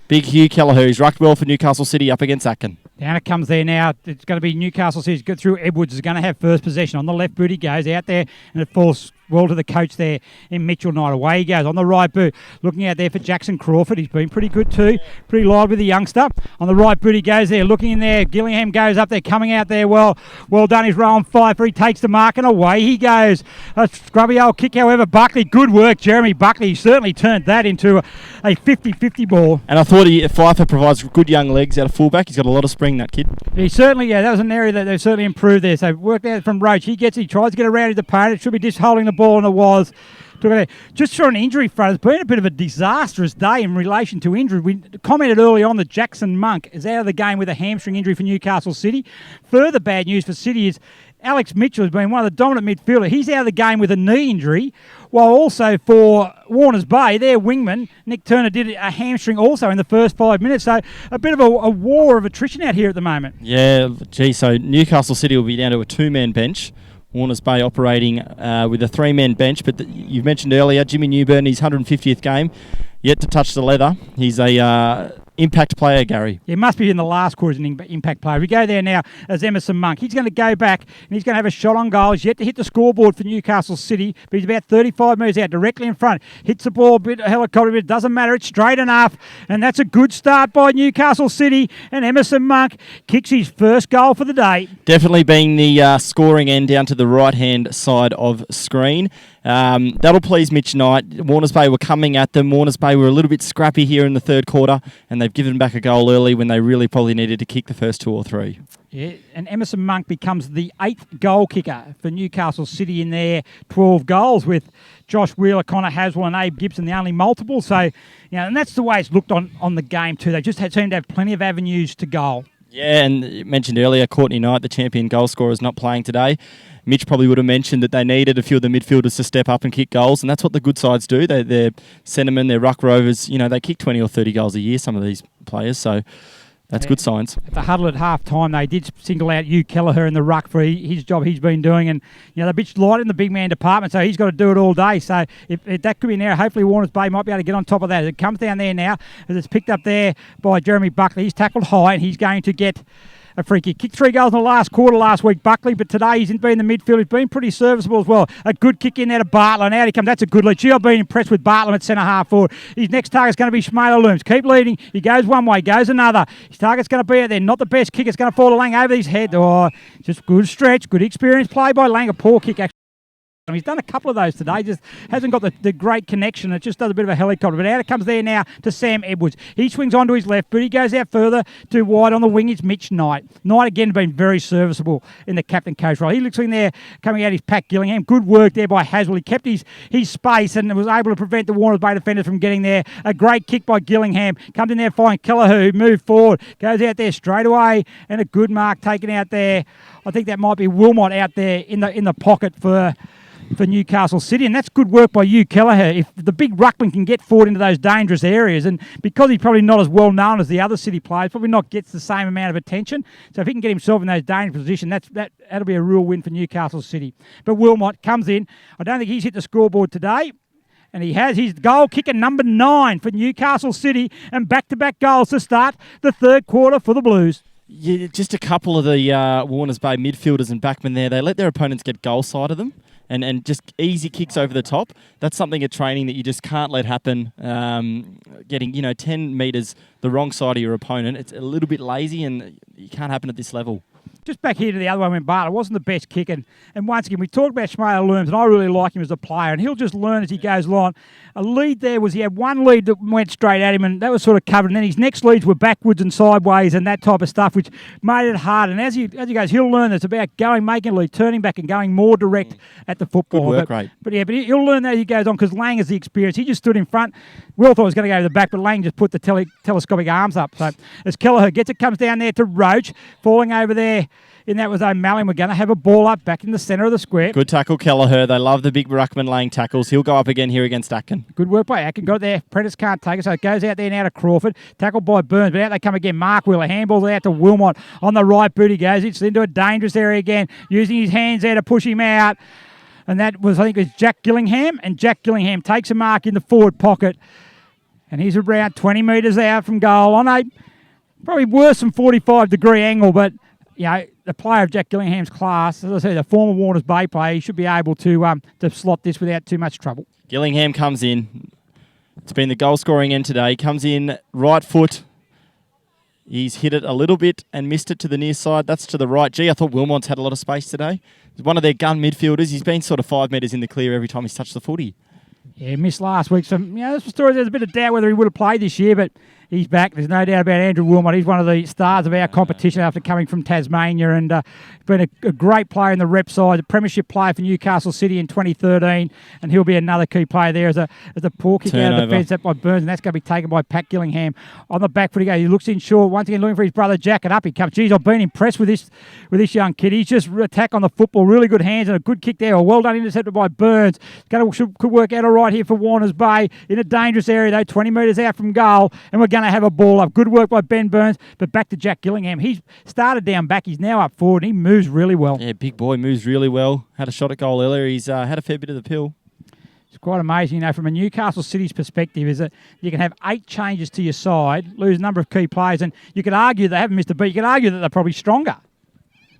Big Hugh Kelleher. He's rucked well for Newcastle City up against Atkin. Down it comes there now. It's going to be Newcastle City's go through. Edwards is going to have first possession. On the left boot he goes out there, and it falls well to the coach there in Mitchell Knight. Away he goes on the right boot. Looking out there for Jackson Crawford. He's been pretty good too. Pretty lively, the youngster. On the right boot he goes there. Looking in there. Gillingham goes up there. Coming out there well. Well done. He's rolling 5-3. He takes the mark and away he goes. A scrubby old kick, however. Buckley, good work. Jeremy Buckley. He certainly turned that into a 50-50 ball. And I thought Pfeiffer provides good young legs out of fullback. He's got a lot of spring, that kid. He certainly, that was an area that they've certainly improved there. So worked out from Roach. He tries to get around his opponent. Should be just holding the ball, and it was. Just for an injury front, it's been a bit of a disastrous day in relation to injury. We commented early on that Jackson Monk is out of the game with a hamstring injury for Newcastle City. Further bad news for City is Alex Mitchell has been one of the dominant midfielders. He's out of the game with a knee injury, while also for Warners Bay, their wingman, Nick Turner, did a hamstring also in the first 5 minutes. So a bit of a war of attrition out here at the moment. Yeah, gee, so Newcastle City will be down to a two-man bench. Warners Bay operating with a 3-man bench, but you've mentioned earlier Jimmy Newburn, his 150th game, yet to touch the leather. He's a impact player, Gary. He must be in the last quarter as an impact player. We go there now as Emerson Monk. He's going to go back and he's going to have a shot on goal. He's yet to hit the scoreboard for Newcastle City, but he's about 35 metres out, directly in front. Hits the ball a bit, a helicopter, but it doesn't matter. It's straight enough, and that's a good start by Newcastle City. And Emerson Monk kicks his first goal for the day. Definitely being the scoring end down to the right-hand side of screen. That'll please Mitch Knight. Warners Bay were coming at them. Warners Bay were a little bit scrappy here in the third quarter, and they've given back a goal early when they really probably needed to kick the first 2 or 3. Yeah, and Emerson Monk becomes the 8th goal kicker for Newcastle City in their 12 goals, with Josh Wheeler, Connor Haswell and Abe Gibson the only multiple. So, and that's the way it's looked on the game too. They just seem to have plenty of avenues to goal. Yeah, and you mentioned earlier, Courtney Knight, the champion goal scorer, is not playing today. Mitch probably would have mentioned that they needed a few of the midfielders to step up and kick goals, and that's what the good sides do. They're Centremen, they're Ruck Rovers. They kick 20 or 30 goals a year, some of these players, so that's good signs. At the huddle at half-time, they did single out Hugh Kelleher in the ruck for his job he's been doing, and they're a bit light in the big man department, so he's got to do it all day. So if that could be an error, hopefully Warners Bay might be able to get on top of that. As it comes down there now, as it's picked up there by Jeremy Buckley. He's tackled high, and he's going to get a free kick. Kicked 3 goals in the last quarter last week, Buckley, but today he's been in the midfield. He's been pretty serviceable as well. A good kick in there to Bartlett, and out he comes. That's a good lead. Gee, I've been impressed with Bartlett at centre-half forward. His next target's going to be Shmaila Looms. Keep leading. He goes one way, goes another. His target's going to be out there. Not the best kick. It's going to fall to Lang over his head. Oh, just good stretch, good experience play by Lang. A poor kick, actually. He's done a couple of those today, just hasn't got the great connection. It just does a bit of a helicopter. But out it comes there now to Sam Edwards. He swings onto his left, but he goes out further to wide on the wing. It's Mitch Knight. Knight, again, been very serviceable in the captain coach role. He looks in there coming out his Pat Gillingham. Good work there by Haswell. He kept his space and was able to prevent the Warners Bay defenders from getting there. A great kick by Gillingham. Comes in there, finds Kelleher, who moved forward. Goes out there straight away, and a good mark taken out there. I think that might be Wilmot out there in the pocket for Newcastle City, and that's good work by Hugh Kelleher. If the big ruckman can get forward into those dangerous areas, and because he's probably not as well known as the other City players, probably not gets the same amount of attention. So if he can get himself in those dangerous positions, that'll be a real win for Newcastle City. But Wilmot comes in. I don't think he's hit the scoreboard today. And he has his goal kicker number 9 for Newcastle City, and back-to-back goals to start the third quarter for the Blues. Yeah, just a couple of the Warners Bay midfielders and backmen there. They let their opponents get goal side of them. And just easy kicks over the top. That's something at training that you just can't let happen. Getting 10 metres the wrong side of your opponent, it's a little bit lazy, and it can't happen at this level. Just back here to the other one when Bartlett wasn't the best kick. And once again, we talked about Shmaila Looms, and I really like him as a player, and he'll just learn as he goes along. A lead there was he had one lead that went straight at him, and that was sort of covered. And then his next leads were backwards and sideways and that type of stuff, which made it hard. And as he goes, he'll learn that it's about making a lead, turning back and going more direct at the football. Good work rate. But he'll learn that as he goes on, because Lang has the experience. He just stood in front. Will thought he was going to go to the back, but Lang just put the telescopic arms up. So as Kelleher gets it, comes down there to Roach, falling over there. And that was O'Malley. We're going to have a ball up back in the centre of the square. Good tackle, Kelleher. They love the big ruckman laying tackles. He'll go up again here against Atkin. Good work by Atkin. Got it there. Prentice can't take it, so it goes out there now to Crawford. Tackled by Burns, but out they come again. Mark Wheeler. Handballs out to Wilmot. On the right boot he goes. It's into a dangerous area again, using his hands there to push him out. And that was, I think, it was Jack Gillingham. And Jack Gillingham takes a mark in the forward pocket. And he's around 20 metres out from goal on a probably worse than 45-degree angle, but the player of Jack Gillingham's class, as I said, the former Warners Bay player, he should be able to slot this without too much trouble. Gillingham comes in. It's been the goal-scoring end today. Comes in, right foot. He's hit it a little bit and missed it to the near side. That's to the right. Gee, I thought Wilmot's had a lot of space today. He's one of their gun midfielders. He's been sort of 5 metres in the clear every time he's touched the footy. Yeah, missed last week. So, that's the story. There's a bit of doubt whether he would have played this year, but he's back. There's no doubt about Andrew Wilmot. He's one of the stars of our competition after coming from Tasmania, and been a great player in the rep side, a premiership player for Newcastle City in 2013, and he'll be another key player there as a poor kick out of the defence by Burns, and that's going to be taken by Pat Gillingham. On the back foot he goes. He looks in short, once again looking for his brother Jack, and up he comes. Geez, I've been impressed with this young kid. He's just attack on the football, really good hands, and a good kick there. Well done, intercepted by Burns. Could work out all right here for Warners Bay in a dangerous area though, 20 metres out from goal, and we're going to have a ball up. Good work by Ben Burns, but back to Jack Gillingham. He's started down back. He's now up forward, and he moves really well. Yeah, big boy, moves really well. Had a shot at goal earlier. He's had a fair bit of the pill. It's quite amazing, from a Newcastle City's perspective, is that you can have 8 changes to your side, lose a number of key players, and you could argue they haven't missed a beat. You could argue that they're probably stronger.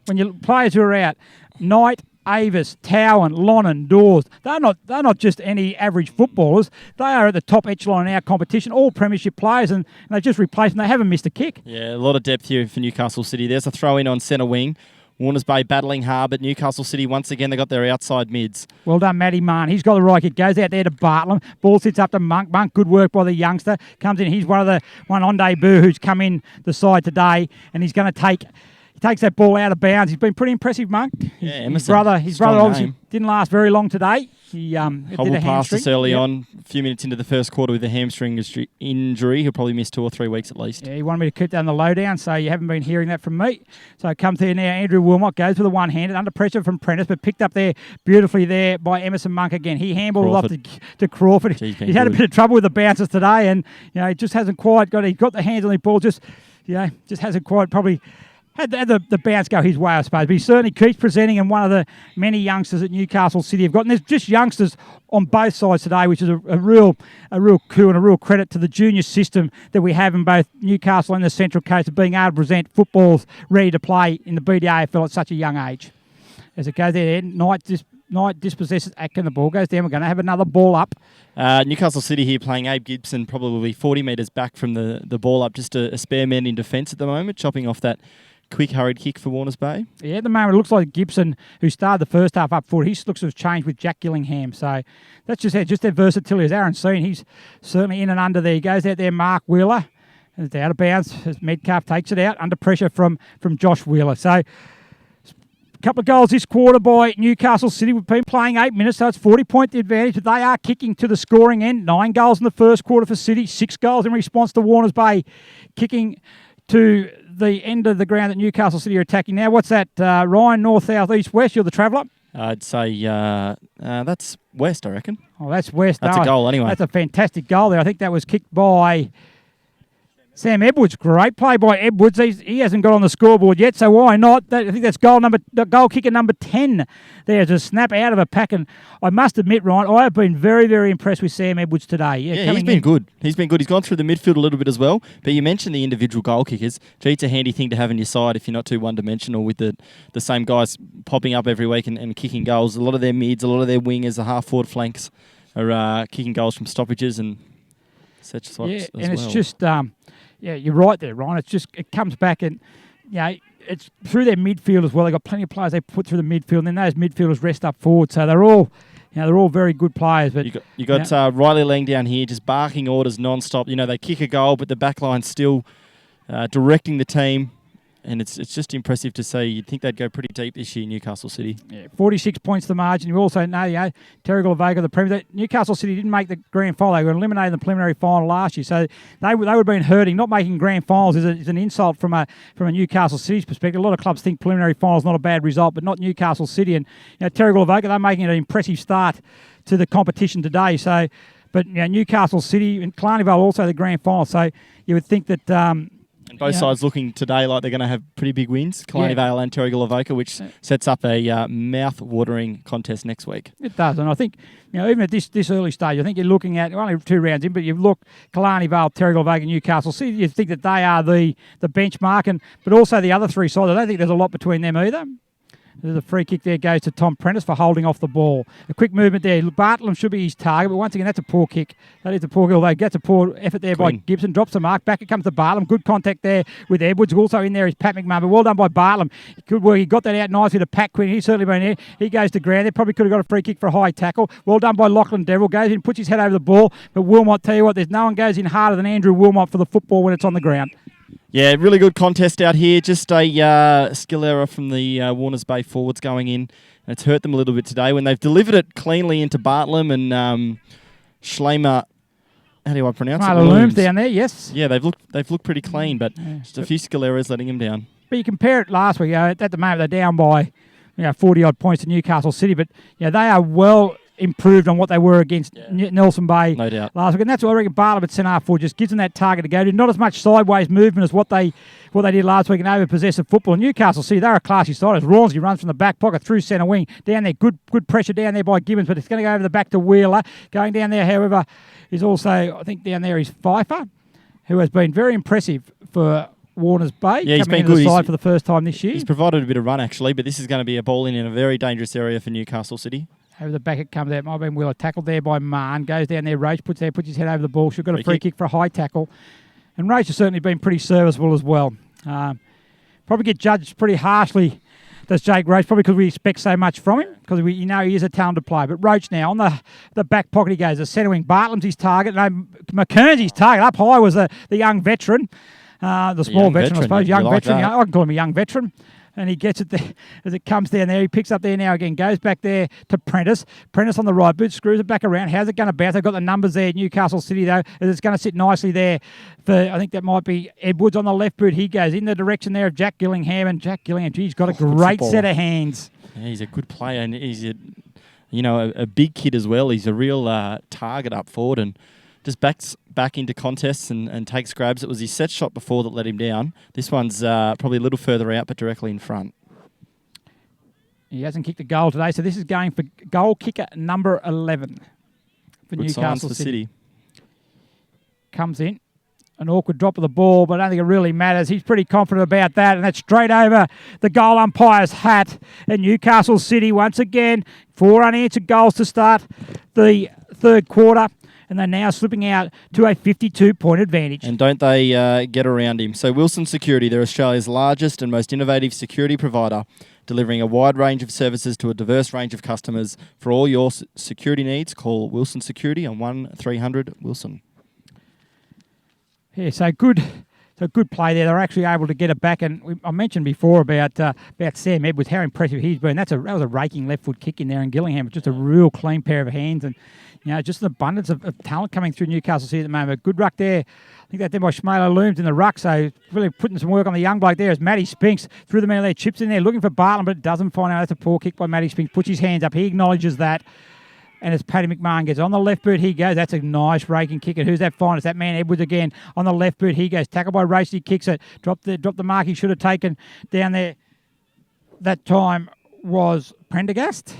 When your players who are out, Knight, Avis, Towan, Lonnan, Dawes, they're not just any average footballers. They are at the top echelon in our competition, all premiership players, and they've just replaced them. They haven't missed a kick. Yeah, a lot of depth here for Newcastle City. There's a throw-in on centre wing. Warners Bay battling hard, but Newcastle City, once again, they got their outside mids. Well done, Matty Marn. He's got the right kick. Goes out there to Bartlam. Ball sits up to Monk. Monk, good work by the youngster. Comes in. He's one on debut who's come in the side today, and he's going to take... He takes that ball out of bounds. He's been pretty impressive, Monk. His brother obviously didn't last very long today. He hobbled past us early on, a few minutes into the first quarter with a hamstring injury. He'll probably miss 2 or 3 weeks at least. Yeah, he wanted me to keep down the lowdown, so you haven't been hearing that from me. So it comes here now. Andrew Wilmot goes for the one-handed, under pressure from Prentice, but picked up there beautifully there by Emerson Monk again. He handballed off to Crawford. He's had a bit of trouble with the bouncers today, and he just hasn't quite got. He got the hands on the ball, just hasn't quite probably. Had the bounce go his way, I suppose. But he certainly keeps presenting, and one of the many youngsters that Newcastle City have got. And there's just youngsters on both sides today, which is a real coup and a real credit to the junior system that we have in both Newcastle and the Central Coast of being able to present footballs ready to play in the BDAFL at such a young age. As it goes there, Knight dispossesses Atkin. The ball goes down. We're going to have another ball up. Newcastle City here playing Abe Gibson, probably 40 metres back from the ball up, just a spare man in defence at the moment, chopping off that quick, hurried kick for Warners Bay. Yeah, at the moment, it looks like Gibson, who started the first half up forward, he looks to have changed with Jack Gillingham. So that's just their versatility. As Aaron's seen, he's certainly in and under there. He goes out there, Mark Wheeler. And it's out of bounds as Metcalf takes it out under pressure from Josh Wheeler. So a couple of goals this quarter by Newcastle City. We've been playing 8 minutes, so it's 40-point advantage. But they are kicking to the scoring end. 9 goals in the first quarter for City. 6 goals in response to Warners Bay kicking to the end of the ground that Newcastle City are attacking now. What's that, Ryan? North, south, east, west? You're the traveller? I'd say that's west, I reckon. Oh, that's west. That's a goal anyway. That's a fantastic goal there. I think that was kicked by Sam Edwards. Great play by Edwards. He hasn't got on the scoreboard yet, so why not? I think that's goal kicker number 10. There's a snap out of a pack, and I must admit, Ryan, I have been very, very impressed with Sam Edwards today. Yeah, he's been good. He's been good. He's gone through the midfield a little bit as well. But you mentioned the individual goal kickers. Gee, it's a handy thing to have on your side if you're not too one-dimensional with the same guys popping up every week and kicking goals. A lot of their mids, a lot of their wingers, the half-forward flanks are kicking goals from stoppages and such as well. Yeah, and it's just... yeah, you're right there, Ryan. It comes back and, it's through their midfield as well. They've got plenty of players they put through the midfield, and then those midfielders rest up forward. So they're all very good players. But you got Riley Lang down here just barking orders non-stop. They kick a goal, but the back line's still directing the team. And it's just impressive to see. You'd think they'd go pretty deep this year, Newcastle City. Yeah, 46 points the margin. You also know, Terry Gulavaga, the Premier. Newcastle City didn't make the grand final. They were eliminated in the preliminary final last year. So they would have been hurting. Not making grand finals is an insult from a Newcastle City's perspective. A lot of clubs think preliminary final is not a bad result, but not Newcastle City. And Terry Gulavaga, they're making an impressive start to the competition today. So, but Newcastle City and Clarnievale also the grand final. So you would think that. And both sides looking today like they're going to have pretty big wins, Clarnievale and Terry Gulavaga, which sets up a mouth-watering contest next week. It does, and I think even at this early stage, I think you're looking at only 2 rounds in, but you look Clarnievale, Terry Gulavaga, Newcastle City. You think that they are the benchmark, but also the other 3 sides. I don't think there's a lot between them either. There's a free kick there, goes to Tom Prentice for holding off the ball. A quick movement there. Bartlam should be his target, but once again, that's a poor kick. That is a poor kick, although that's a poor effort there by Gibson. Drops the mark. Back it comes to Bartlam. Good contact there with Edwards. Also in there is Pat McMahon, but well done by Bartlam. Good work. He got that out nicely to Pat Quinn. He's certainly been there. He goes to ground. They probably could have got a free kick for a high tackle. Well done by Lachlan Deverill. Goes in, puts his head over the ball. But Wilmot, tell you what, there's no one goes in harder than Andrew Wilmot for the football when it's on the ground. Yeah, really good contest out here. Just a skill error from the Warners Bay forwards going in. And it's hurt them a little bit today when they've delivered it cleanly into Bartlam and Schleimer. How do I pronounce it? Looms down there, yes. Yeah, they've looked pretty clean, but just a few skill errors letting them down. But you compare it last week. At the moment, they're down by 40-odd points to Newcastle City. But they are well improved on what they were against Nelson Bay No doubt. last week. And that's what I reckon Bartlett at centre half forward just gives them that target to go to. Not as much sideways movement as what they did last week in over-possessive football. And Newcastle City, they're a classy side. As Rawlsey runs from the back pocket through centre wing. Down there, good pressure down there by Gibbons, but it's going to go over the back to Wheeler. Going down there, however, is also, I think down there is Pfeiffer, who has been very impressive for Warners Bay. Yeah, he's coming been into the good. side for the first time this year. He's provided a bit of run, actually, but this is going to be a ball in a very dangerous area for Newcastle City. Over the back it comes out. Might have been Wheeler. Tackled there by Marn. Goes down there. Roach puts his head over the ball. Should have got a free kick for a high tackle. And Roach has certainly been pretty serviceable as well. Probably get judged pretty harshly, does Jake Roach, probably because we expect so much from him, because he is a talented player. But Roach now, on the back pocket he goes. The centre wing, Bartlem's his target. No, McKern's target. Up high was the young veteran. The small veteran, I suppose. Young veteran. I can call him a young veteran. And he gets it there as it comes down there. He picks up there now again, goes back there to Prentice. Prentice on the right boot, screws it back around. How's it going to bounce? They've got the numbers there, Newcastle City, though, as it's going to sit nicely there for, I think that might be Edwards on the left boot. He goes in the direction there of Jack Gillingham. And Jack Gillingham, he's got a great set of hands. Yeah, he's a good player, and he's a big kid as well. He's a real target up forward, and just backs back into contests and takes grabs. It was his set shot before that let him down. This one's probably a little further out, but directly in front. He hasn't kicked a goal today, so this is going for goal kicker number 11 for Good Newcastle signs for City. Comes in. An awkward drop of the ball, but I don't think it really matters. He's pretty confident about that, and that's straight over the goal umpire's hat. And Newcastle City, once again, 4 unanswered goals to start the third quarter. And they're now slipping out to a 52-point advantage. And don't they get around him. So Wilson Security, they're Australia's largest and most innovative security provider, delivering a wide range of services to a diverse range of customers. For all your security needs, call Wilson Security on 1300-WILSON. Yeah, so good play there. They're actually able to get it back. And I mentioned before about Sam Edwards, how impressive he's been. That was a raking left foot kick in there, and Gillingham was just a real clean pair of hands. And just an abundance of talent coming through Newcastle City at the moment. Good ruck there. I think that done by Schmaler Looms in the ruck, so really putting some work on the young bloke there as Matty Spinks through the middle there, chips in there, looking for Bartlam, but it doesn't find out. That's a poor kick by Matty Spinks. Puts his hands up. He acknowledges that. And as Paddy McMahon gets on the left boot, he goes. That's a nice raking kick. And who's that find? It's that man Edwards again on the left boot. He goes. Tackled by Race. He kicks it. Dropped the mark he should have taken down there. That time was Prendergast.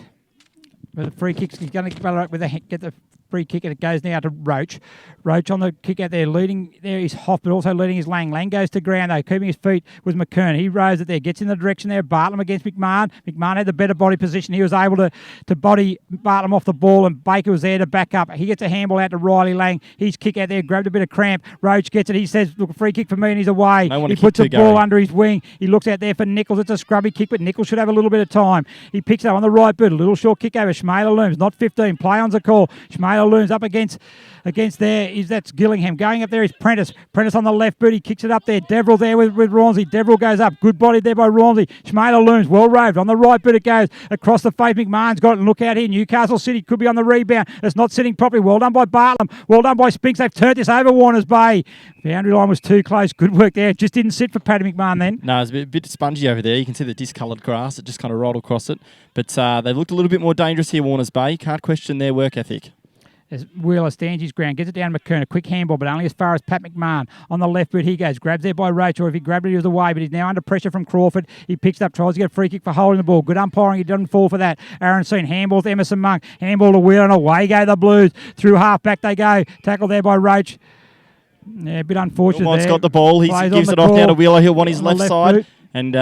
But the free kicks, he's going to get the free kick, and it goes now to Roach. Roach on the kick out there, leading there is Hoff, but also leading is Lang. Lang goes to ground though, keeping his feet was McKern. He rose it there, gets in the direction there. Bartlam against McMahon. McMahon had the better body position. He was able to body Bartlam off the ball, and Baker was there to back up. He gets a handball out to Riley Lang. His kick out there, grabbed a bit of cramp. Roach gets it. He says, look, a free kick for me, and he's away. He puts the ball under his wing. He looks out there for Nichols. It's a scrubby kick, but Nichols should have a little bit of time. He picks it up on the right boot. A little short kick over. Schmaler Looms, not 15. Play on's a call. Schmaler Looms up against there that's Gillingham. Going up there is Prentice. Prentice on the left boot. He kicks it up there. Deverell there with Rawlsey. Deverell goes up. Good body there by Rawlsey. Schmaler Looms, well roved. On the right boot it goes. Across the face, McMahon's got it. And look out here. Newcastle City could be on the rebound. It's not sitting properly. Well done by Bartlam. Well done by Spinks. They've turned this over Warners Bay. Boundary line was too close. Good work there. It just didn't sit for Paddy McMahon then. No, it's a bit spongy over there. You can see the discoloured grass. It just kind of rolled across it. But they've looked a little bit more dangerous here, Warners Bay. Can't question their work ethic. As Wheeler stands his ground, gets it down to McKern, a quick handball, but only as far as Pat McMahon. On the left boot, he goes, grabs there by Roach, or if he grabbed it, he was away, but he's now under pressure from Crawford. He picks it up, tries to get a free kick for holding the ball. Good umpiring, he doesn't fall for that. Aaron Seen handballs to Emerson Monk, handball to Wheeler, and away go the Blues. Through half back they go, tackle there by Roach. Yeah, a bit unfortunate Wilmot's there. got the ball, he gives it off now to Wheeler, he'll want his left side. Boot. And,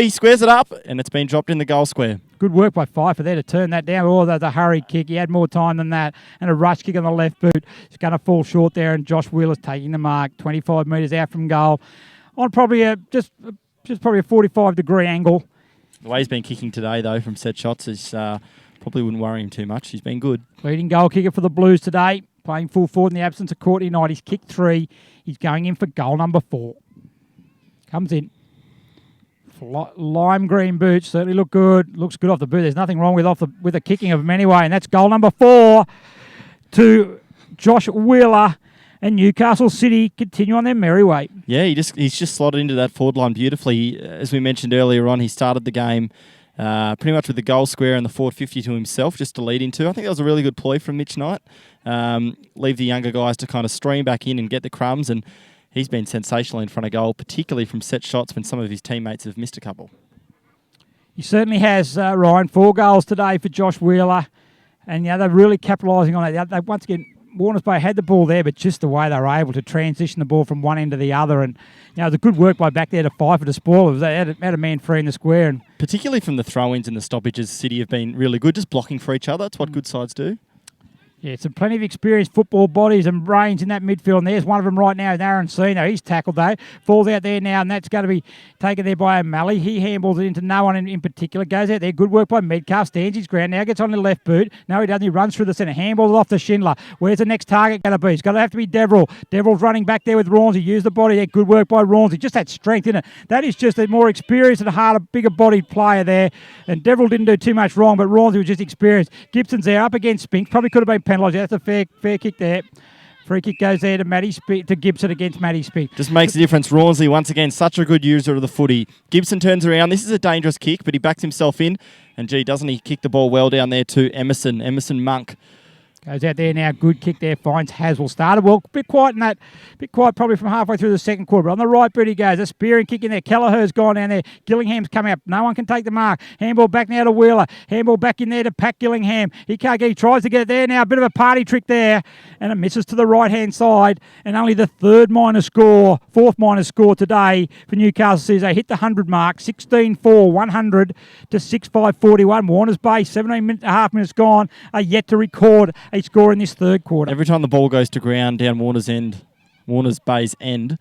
he squares it up, and it's been dropped in the goal square. Good work by Pfeiffer there to turn that down. Oh, the hurried kick. He had more time than that. And a rush kick on the left boot. It's going to fall short there, and Josh Wheeler's taking the mark. 25 metres out from goal. On probably just probably a 45-degree angle. The way he's been kicking today, though, from set shots, is probably wouldn't worry him too much. He's been good. Leading goal kicker for the Blues today. Playing full forward in the absence of Courtney Knight. He's kicked 3. He's going in for goal number 4. Comes in. Lime green boots certainly look good. Looks good off the boot. There's nothing wrong with the kicking of him anyway. And that's goal number 4 to Josh Wheeler, and Newcastle City continue on their merry way. Yeah, he's just slotted into that forward line beautifully. As we mentioned earlier on, he started the game pretty much with the goal square and the forward 50 to himself just to lead into. I think that was a really good ploy from Mitch Knight. Leave the younger guys to kind of stream back in and get the crumbs, and he's been sensational in front of goal, particularly from set shots when some of his teammates have missed a couple. He certainly has, Ryan. 4 goals today for Josh Wheeler. And they're really capitalising on it. They, once again, Warners Bay had the ball there, but just the way they were able to transition the ball from one end to the other. And, it was a good work by back there to fight for the spoilers. They had a man free in the square. And particularly from the throw-ins and the stoppages, City have been really good, just blocking for each other. That's what good sides do. Yeah, some plenty of experienced football bodies and brains in that midfield. And there's one of them right now, Aaron Sino. He's tackled, though. Falls out there now, and that's going to be taken there by O'Malley. He handballs it into no one in particular. Goes out there. Good work by Medcalf. Stands his ground now. Gets on the left boot. No, he doesn't. He runs through the centre. Handballs it off to Schindler. Where's the next target going to be? It's going to have to be Deverell. Deverell's running back there with Rauncey. Use the body there. Good work by Rauncey. Just that strength in it. That is just a more experienced and harder, bigger-bodied player there. And Deverell didn't do too much wrong, but Rauncey was just experienced. Gibson's there up against Spinks. Probably could have been penalised. That's a fair kick there. Free kick goes there to Gibson against Matty Spink. Just makes a difference. Rauncey, once again, such a good user of the footy. Gibson turns around. This is a dangerous kick, but he backs himself in. And, doesn't he kick the ball well down there to Emerson Monk. Goes out there now, good kick there, finds Haswell. Started well, bit quiet probably from halfway through the second quarter. But on the right boot he goes, a spearing kick in there. Kelleher's gone down there. Gillingham's come out. No one can take the mark. Handball back now to Wheeler. Handball back in there to Pat Gillingham. He can't get, he tries to get it there now. A bit of a party trick there. And it misses to the right-hand side. And only the fourth minor score today for Newcastle City. They hit the 100 mark, 16-4, 100 to 6-5-41. Warners Bay, 17.5 minutes gone, are yet to record a score in this third quarter. Every time the ball goes to ground down Warners Bay's end,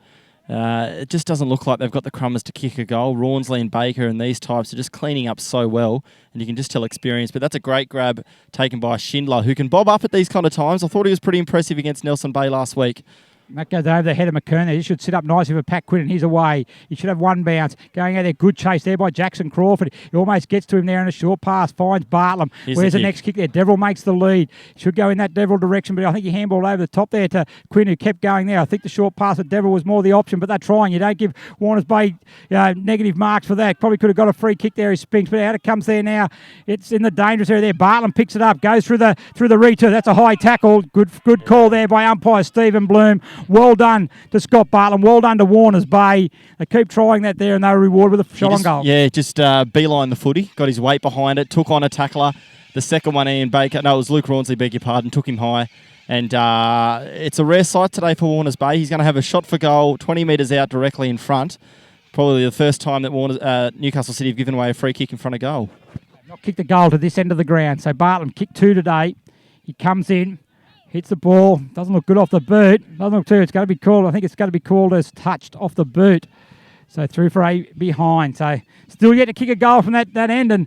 it just doesn't look like they've got the crumbers to kick a goal. Rawnsley and Baker and these types are just cleaning up so well, and you can just tell experience. But that's a great grab taken by Schindler, who can bob up at these kind of times. I thought he was pretty impressive against Nelson Bay last week. That goes over the head of McKern. He should sit up nicely for Pat Quinn, and he's away. He should have one bounce. Going out there, good chase there by Jackson Crawford. He almost gets to him there in a short pass, finds Bartlam. Where's the next kick there? Deverell makes the lead. Should go in that Deverell direction, but I think he handballed over the top there to Quinn, who kept going there. I think the short pass to Deverell was more the option, but they're trying. You don't give Warners Bay negative marks for that. Probably could have got a free kick there as Spinks, but out it comes there now. It's in the dangerous area there. Bartlam picks it up, goes through the return. That's a high tackle. Good call there by umpire Stephen Bloom. Well done to Scott Bartlam. Well done to Warners Bay. They keep trying that there, and they were rewarded with a shot on goal. Yeah, just beeline the footy. Got his weight behind it. Took on a tackler. The second one, Ian Baker. No, it was Luke Rawnsley, beg your pardon. Took him high. And it's a rare sight today for Warners Bay. He's going to have a shot for goal 20 metres out directly in front. Probably the first time that Newcastle City have given away a free kick in front of goal. Not kicked a goal to this end of the ground. So Bartlam kicked 2 today. He comes in. Hits the ball. Doesn't look good off the boot. Doesn't look too. It's going to be called. I think it's going to be called as touched off the boot. So through for a behind. So still yet to kick a goal from that end. And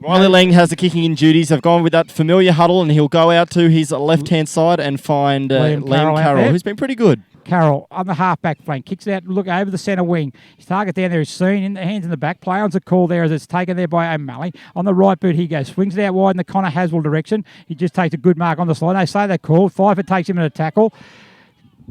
Riley Lang has the kicking in duties. They've gone with that familiar huddle, and he'll go out to his left-hand side and find Liam Carroll, who's been pretty good. Carroll on the half-back flank. Kicks it out, look over the centre wing. His target down there is seen, in the hands in the back. Play on's a call there as it's taken there by O'Malley. On the right boot he goes. Swings it out wide in the Connor Haswell direction. He just takes a good mark on the slide. They say they call. Pfeiffer takes him in a tackle.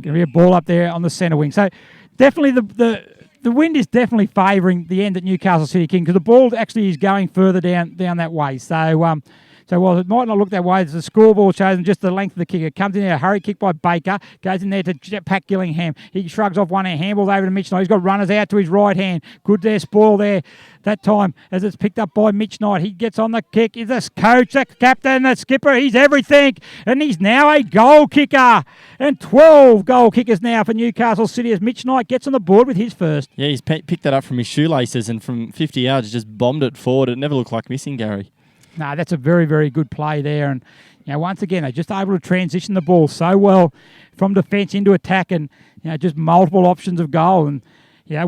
Going to be a ball up there on the centre wing. So definitely the wind is definitely favouring the end at Newcastle City King, because the ball actually is going further down that way. So while it might not look that way, the scoreboard shows them just the length of the kick. It comes in there, a hurry kick by Baker, goes in there to Pat Gillingham. He shrugs off one hand, handballs over to Mitch Knight. He's got runners out to his right hand. Good there, spoil there that time as it's picked up by Mitch Knight. He gets on the kick. He's the coach, the captain, the skipper. He's everything. And he's now a goal kicker. And 12 goal kickers now for Newcastle City as Mitch Knight gets on the board with his first. Yeah, he's picked that up from his shoelaces, and from 50 yards, he just bombed it forward. It never looked like missing, Gary. No, that's a very, very good play there. And once again, they're just able to transition the ball so well from defence into attack, and just multiple options of goal. And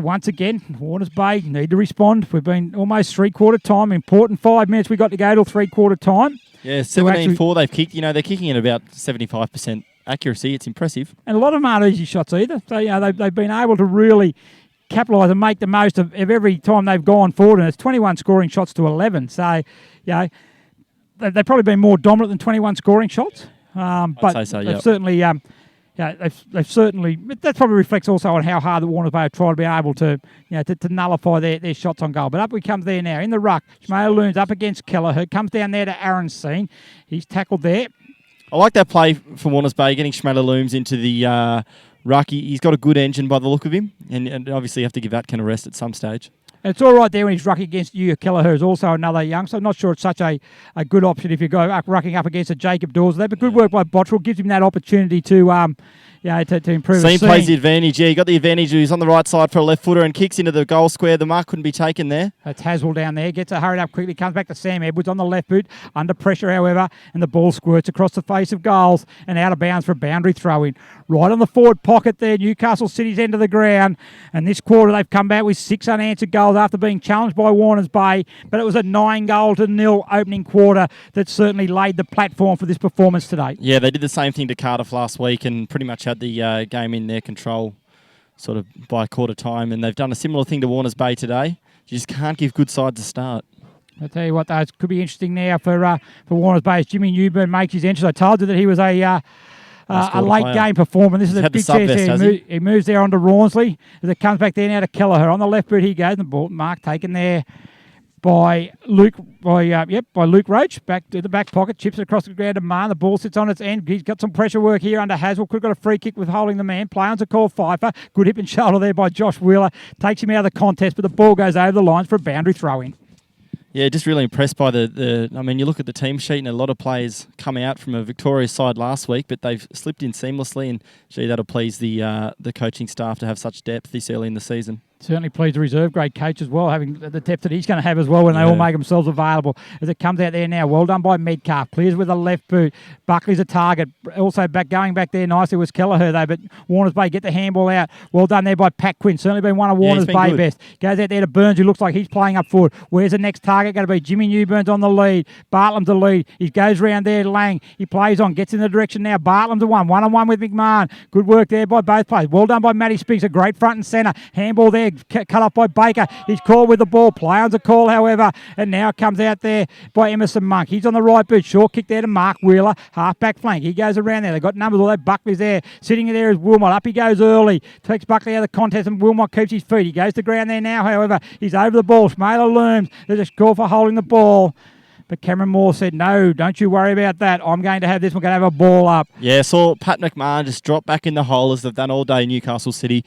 once again, Warners Bay need to respond. We've been almost three-quarter time. Important 5 minutes we got to go till three-quarter time. Yeah, 17-4 they've kicked. They're kicking at about 75% accuracy. It's impressive. And a lot of them aren't easy shots either. So, they've been able to really capitalise and make the most of every time they've gone forward. And it's 21 scoring shots to 11. So, they've probably been more dominant than 21 scoring shots. But say so, they've certainly Yeah, they've certainly. That probably reflects also on how hard the Warners Bay have tried to be able to, to nullify their shots on goal. But up we comes there now in the ruck. Shmael Loons up against Kelleher. Comes down there to Aaron Seen. He's tackled there. I like that play for Warners Bay, getting Schmaler Looms into the ruck. He's got a good engine by the look of him, and obviously you have to give Atkin a rest at some stage. And it's all right there when he's rucking against you. Kelleher is also another youngster. I'm not sure it's such a good option if you go rucking up against a Jacob Dawes. But good work by Bottrell. Gives him that opportunity to improve. Seen plays the advantage. Yeah, he got the advantage. He's on the right side for a left footer and kicks into the goal square. The mark couldn't be taken there. That's Haswell down there. Gets it hurried up quickly. Comes back to Sam Edwards on the left boot. Under pressure, however. And the ball squirts across the face of goals and out of bounds for a boundary throw-in. Right on the forward pocket there. Newcastle City's end of the ground. And this quarter they've come back with 6 unanswered goals after being challenged by Warners Bay. But it was a 9-0 opening quarter that certainly laid the platform for this performance today. Yeah, they did the same thing to Cardiff last week and pretty much had the game in their control sort of by quarter time. And they've done a similar thing to Warners Bay today. You just can't give good sides a start. I tell you what, though, it could be interesting now for Warners Bay as Jimmy Newburn makes his entrance. I told you that he was a late game performer. This is a big chance there. He moves there onto Rawnsley as it comes back there now to Kelleher. On the left boot he goes. And the ball mark taken there by Luke Roach. Back to the back pocket, chips it across the ground to Marn. The ball sits on its end. He's got some pressure work here under Haswell. Could have got a free kick with holding the man. Play on to call Pfeiffer. Good hip and shoulder there by Josh Wheeler. Takes him out of the contest, but the ball goes over the lines for a boundary throw-in. Yeah, just really impressed by I mean, you look at the team sheet and a lot of players come out from a victorious side last week, but they've slipped in seamlessly, and gee, that'll please the coaching staff to have such depth this early in the season. Certainly pleased the reserve grade coach as well, having the depth that he's going to have as well when they all make themselves available. As it comes out there now, well done by Metcalf. Clears with a left boot. Buckley's a target. Also going back there nicely was Kelleher though, but Warners Bay get the handball out. Well done there by Pat Quinn. Certainly been one of Warners Bay best. Goes out there to Burns, who looks like he's playing up forward. Where's the next target going to be? Jimmy Newburn's on the lead. Bartlam's the lead. He goes round there, Lang. He plays on, gets in the direction now. Bartlam's the one-on-one with McMahon. Good work there by both players. Well done by Matty Spinks. A great front and centre. Handball there, cut off by Baker. He's called with the ball. Play on's a call, however, and now comes out there by Emerson Monk. He's on the right boot. Short kick there to Mark Wheeler. Half-back flank. He goes around there. They've got numbers. Although Buckley's there. Sitting there is Wilmot. Up he goes early. Takes Buckley out of the contest, and Wilmot keeps his feet. He goes to ground there now, however. He's over the ball. Schmaler looms. There's a call for holding the ball. But Cameron Moore said, no, don't you worry about that. I'm going to have this. We're going to have a ball up. Yeah, saw Pat McMahon just drop back in the hole as they've done all day in Newcastle City.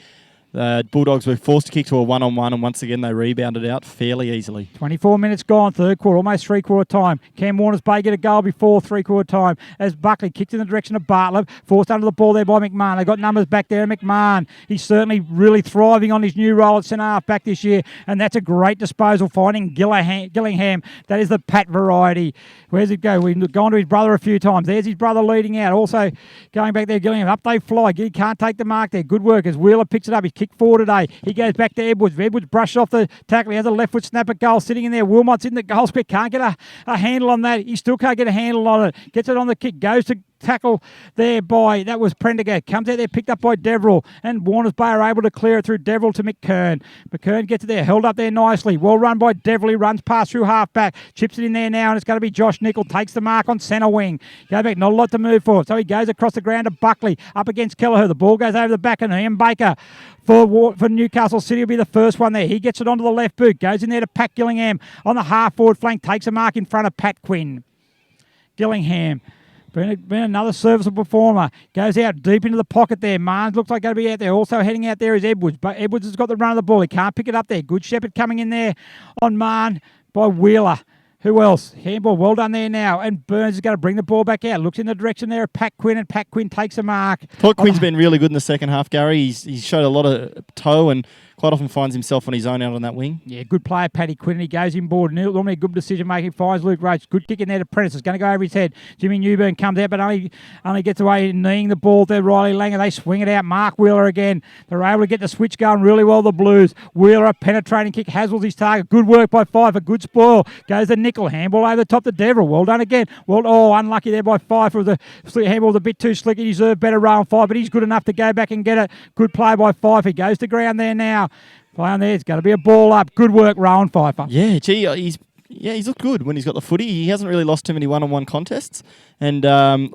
The Bulldogs were forced to kick to a one-on-one, and once again they rebounded out fairly easily. 24 minutes gone, third quarter, almost three-quarter time. Cam Warners Bay get a goal before three-quarter time as Buckley kicks in the direction of Bartlett, forced under the ball there by McMahon. They've got numbers back there. McMahon, he's certainly really thriving on his new role at centre-half back this year, and that's a great disposal, finding Gillingham. That is the Pat variety. Where's it go? We've gone to his brother a few times. There's his brother leading out. Also going back there, Gillingham. Up they fly. He can't take the mark there. Good work as Wheeler picks it up. He's kicked forward today. He goes back to Edwards. Edwards brushed off the tackle. He has a left foot snap at goal sitting in there. Wilmot's in the goal square. Can't get a handle on that. He still can't get a handle on it. Gets it on the kick. Goes to tackle there that was Prendergast. Comes out there, picked up by Deverill, and Warners Bay are able to clear it through Deverill to McKern. McKern gets it there, held up there nicely. Well run by Deverill. He runs past through half back, chips it in there now, and it's going to be Josh Nickel. Takes the mark on centre wing. Go back, not a lot to move for. So he goes across the ground to Buckley, up against Kelleher. The ball goes over the back, and Ian Baker for Newcastle City will be the first one there. He gets it onto the left boot, goes in there to Pat Gillingham on the half forward flank, takes a mark in front of Pat Quinn. Gillingham. Been another serviceable performer. Goes out deep into the pocket there. Marnes looks like going to be out there. Also heading out there is Edwards. But Edwards has got the run of the ball. He can't pick it up there. Good Shepherd coming in there on Marn by Wheeler. Who else? Handball, well done there now. And Burns is going to bring the ball back out. Looks in the direction there of Pat Quinn, and Pat Quinn takes a mark. Thought Quinn's been really good in the second half, Gary. He's showed a lot of toe and quite often finds himself on his own out on that wing. Yeah, good player, Paddy Quinn. He goes in board. Normally a good decision-making. Finds Luke Roach. Good kick in there to Prentice. It's going to go over his head. Jimmy Newburn comes out, but only gets away kneeing the ball there. Riley Langer. They swing it out. Mark Wheeler again. They're able to get the switch going really well, the Blues. Wheeler, a penetrating kick. Haswell's his target. Good work by Fife. A good spoil. Goes the Nickel. Handball over the top to Deverill. Well done again. Unlucky there by Fife. The handball was a bit too slick. He deserved better roll 5, but he's good enough to go back and get it. Good play by Fife. He goes to ground there now. Play on there. It's going to be a ball up. Good work, Rowan Pfeiffer. Yeah, he's looked good when he's got the footy. He hasn't really lost too many one-on-one contests, and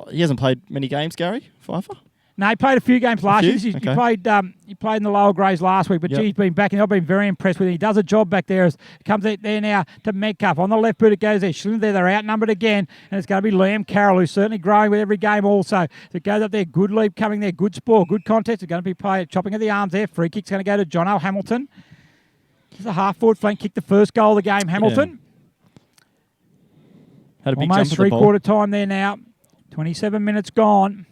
he hasn't played many games, Gary Pfeiffer. No, he played a few games last year. He Okay. played in the lower grades last week, but Yep. he's been back and I've been very impressed with him. He does a job back there. He comes out there now to Metcalf. On the left boot it goes there. Schlinder there, they're outnumbered again, and it's going to be Liam Carroll, who's certainly growing with every game also. So it goes up there, good leap coming there, good sport, good contest. It's going to be chopping at the arms there. Free kick's going to go to Jono Hamilton. He's a half-forward flank, kicked the first goal of the game, Hamilton. Had a big Almost jump at the ball. three-quarter time there now. 27 minutes gone.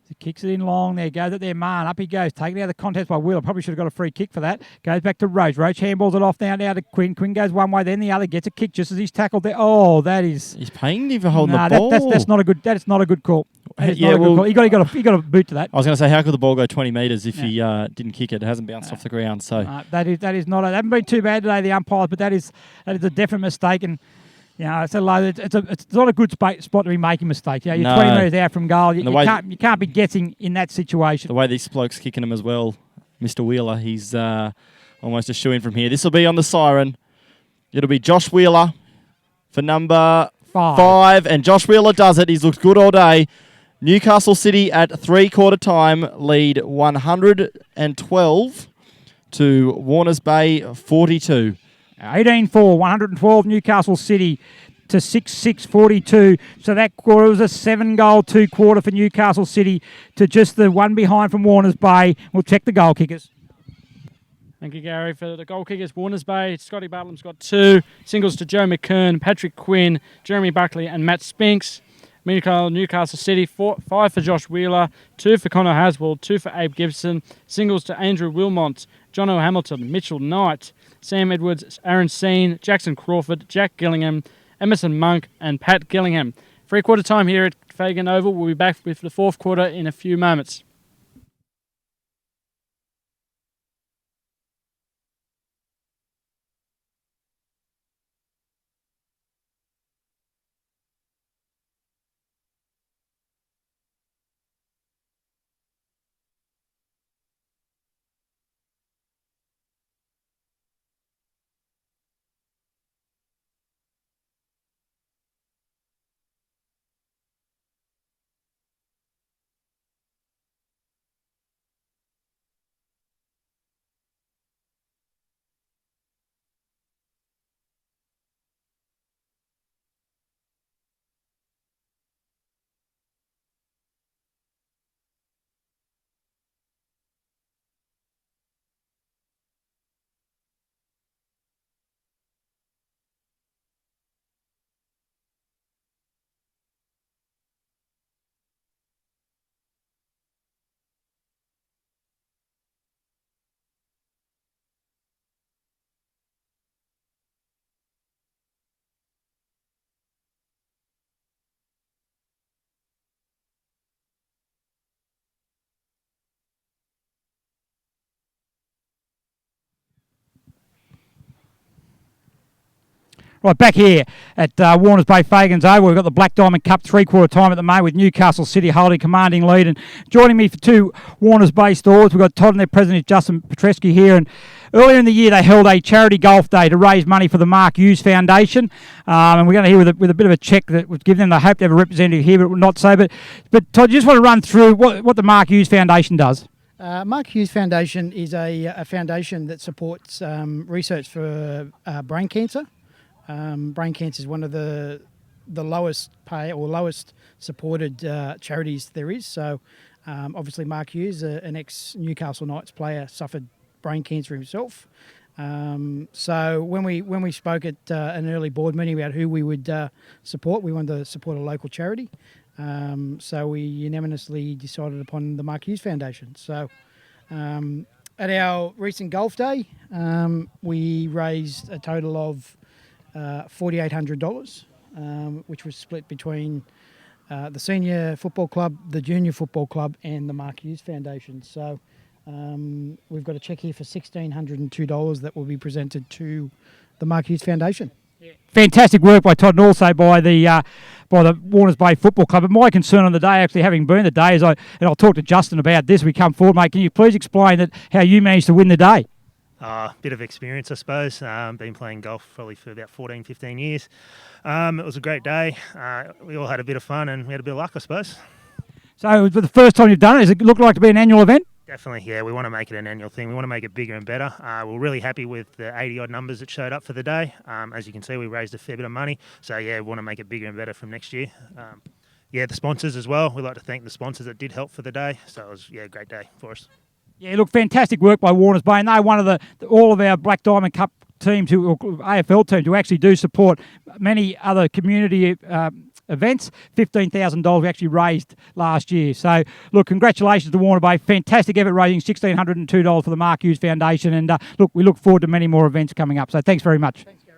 He kicks it in long there, goes up there, Marn, up he goes, taken out of the contest by Wheeler. Probably should have got a free kick for that. Goes back to Roach. Roach handballs it off now to Quinn. Quinn goes one way, then the other, gets a kick just as he's tackled there. Oh, that is... He's paying him for holding the ball. That's not a good... That is not a good call. That is Yeah, not a well- good call. He got a boot to that. I was going to say, how could the ball go 20 metres if he didn't kick it? It hasn't bounced off the ground, so... That is not... They haven't been too bad today, the umpires, but that is a definite mistake. And you know, it's not a good spot to be making mistakes. You know, you're No. 20 metres out from goal. You And the can't be guessing in that situation. The way this bloke's kicking him as well, Mr. Wheeler, he's almost a shoe-in from here. This will be on the siren. It'll be Josh Wheeler for number 5, and Josh Wheeler does it. He's looked good all day. Newcastle City at three-quarter time lead 112 to Warners Bay 42. 18-4, 112 Newcastle City to 6-6-42. So that quarter was a 7-goal 2-quarter for Newcastle City to just the one behind from Warners Bay. We'll check the goal kickers. Thank you, Gary. For the goal kickers, Warners Bay, Scotty Bartlam's got 2. Singles to Joe McKern, Patrick Quinn, Jeremy Buckley and Matt Spinks. Meanwhile, Newcastle City, 5 for Josh Wheeler, 2 for Connor Haswell, 2 for Abe Gibson. Singles to Andrew Wilmont, Jono Hamilton, Mitchell Knight, Sam Edwards, Aaron Seen, Jackson Crawford, Jack Gillingham, Emerson Monk and Pat Gillingham. Three-quarter time here at Fagan Oval. We'll be back with the fourth quarter in a few moments. Right, back here at Warners Bay Fagans Oval, we've got the Black Diamond Cup three-quarter time at the moment with Newcastle City holding commanding lead. And joining me for two Warners Bay stores, we've got Todd and their president, Justin Petrescu here. And earlier in the year, they held a charity golf day to raise money for the Mark Hughes Foundation. And we're going to hear with a bit of a check that would give them the hope to have a representative here, but not so. But Todd, you just want to run through what the Mark Hughes Foundation does. Mark Hughes Foundation is a foundation that supports research for brain cancer. Brain cancer is one of the lowest pay or lowest supported charities there is. So obviously Mark Hughes, an ex-Newcastle Knights player, suffered brain cancer himself. So when we spoke at an early board meeting about who we would support, we wanted to support a local charity. So we unanimously decided upon the Mark Hughes Foundation. So at our recent golf day, we raised a total of $4,800, which was split between the senior football club, the junior football club, and the Mark Hughes Foundation. So we've got a cheque here for $1,602 that will be presented to the Mark Hughes Foundation. Fantastic work by Todd and also by the Warners Bay Football Club. But my concern on the day, actually having been the day, is and I'll talk to Justin about this. We come forward, mate. Can you please explain how you managed to win the day? Bit of experience, I suppose. Been playing golf probably for about 14, 15 years. It was a great day. We all had a bit of fun and we had a bit of luck, I suppose. So for the first time you've done it, does it look like to be an annual event? Definitely, yeah. We want to make it an annual thing. We want to make it bigger and better. We're really happy with the 80-odd numbers that showed up for the day. As you can see, we raised a fair bit of money. So, yeah, we want to make it bigger and better from next year. Yeah, the sponsors as well. We'd like to thank the sponsors that did help for the day. So it was, a great day for us. Yeah, look, fantastic work by Warners Bay. And they're one of all of our Black Diamond Cup teams, or AFL teams, who actually do support many other community events. $15,000 we actually raised last year. So, look, congratulations to Warner Bay. Fantastic effort, raising $1,602 for the Mark Hughes Foundation. And, look, we look forward to many more events coming up. So thanks very much. Thanks, Gary.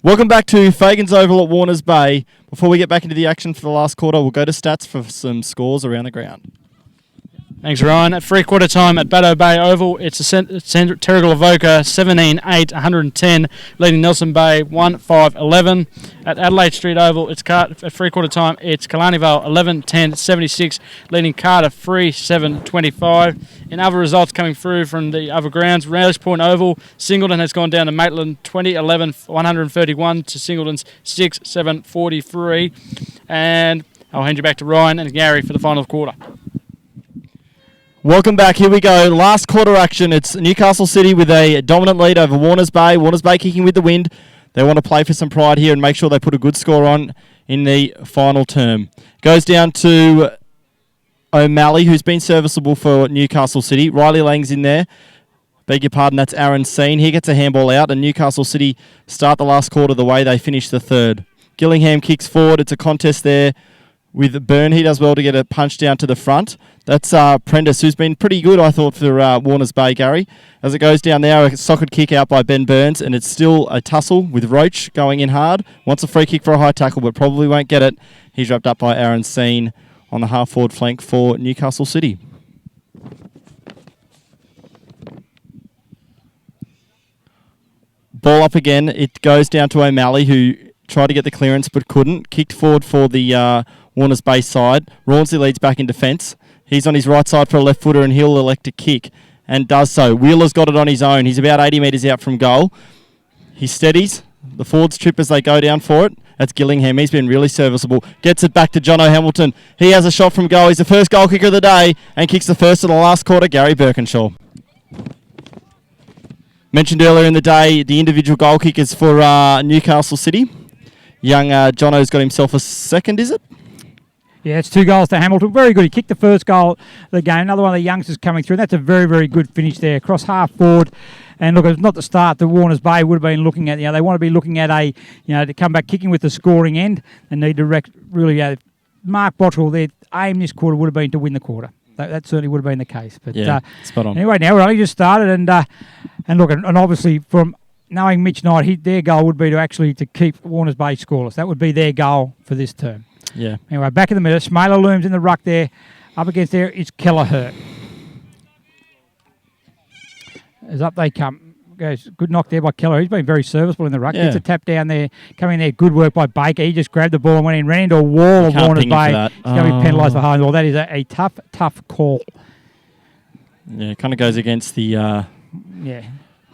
Welcome back to Fagan's Oval at Warners Bay. Before we get back into the action for the last quarter, we'll go to stats for some scores around the ground. Thanks, Ryan. At free quarter time at Baddo Bay Oval, it's a Terrigal Avoca 17-8, 110, leading Nelson Bay 1-5-11. At Adelaide Street Oval, at free quarter time, it's Killarney Vale 11-10, 76, leading Carter 3-7-25. In other results coming through from the other grounds, Rayleigh's Point Oval, Singleton has gone down to Maitland 20-11, 131 to Singleton's 6-7-43. And I'll hand you back to Ryan and Gary for the final quarter. Welcome back. Here we go. Last quarter action. It's Newcastle City with a dominant lead over Warners Bay. Warners Bay kicking with the wind. They want to play for some pride here and make sure they put a good score on in the final term. Goes down to O'Malley, who's been serviceable for Newcastle City. Riley Lang's in there. Beg your pardon, that's Aaron Seen. He gets a handball out, and Newcastle City start the last quarter the way they finish the third. Gillingham kicks forward. It's a contest there with Byrne. He does well to get a punch down to the front. That's Prentice, who's been pretty good, I thought, for Warners Bay, Gary. As it goes down there, a socket kick out by Ben Burns, and it's still a tussle with Roach going in hard. Wants a free kick for a high tackle, but probably won't get it. He's wrapped up by Aaron Seen on the half-forward flank for Newcastle City. Ball up again. It goes down to O'Malley, who tried to get the clearance but couldn't. Kicked forward for the Warners Bay side. Rawnsley leads back in defence. He's on his right side for a left footer and he'll elect a kick and does so. Wheeler's got it on his own. He's about 80 metres out from goal. He steadies. The forwards trip as they go down for it. That's Gillingham. He's been really serviceable. Gets it back to Jono Hamilton. He has a shot from goal. He's the first goal kicker of the day and kicks the first of the last quarter, Gary Birkinshaw. Mentioned earlier in the day, the individual goal kickers for Newcastle City. Young Jono's got himself a second, is it? Yeah, it's 2 goals to Hamilton. Very good. He kicked the first goal of the game. Another one of the youngsters coming through. That's a very, very good finish there. Across half forward. And look, it's not the start that Warners Bay would have been looking at. They want to be looking at to come back kicking with the scoring end. They need to really, Mark Bottrell, their aim this quarter would have been to win the quarter. That certainly would have been the case. But spot on. Anyway, now we're only just started. And look, and obviously from knowing Mitch Knight, their goal would be to keep Warners Bay scoreless. That would be their goal for this term. Yeah. Anyway, back in the middle, Schmaler looms in the ruck there. Up against there is Kelleher. As up they come. Goes good knock there by Kelleher. He's been very serviceable in the ruck. Yeah. Gets a tap down there. Coming there. Good work by Baker. He just grabbed the ball and went in. Ran into a wall of Warners Bay. He's going to be penalised for high ball. That is a tough, tough call. Yeah, it kind of goes against the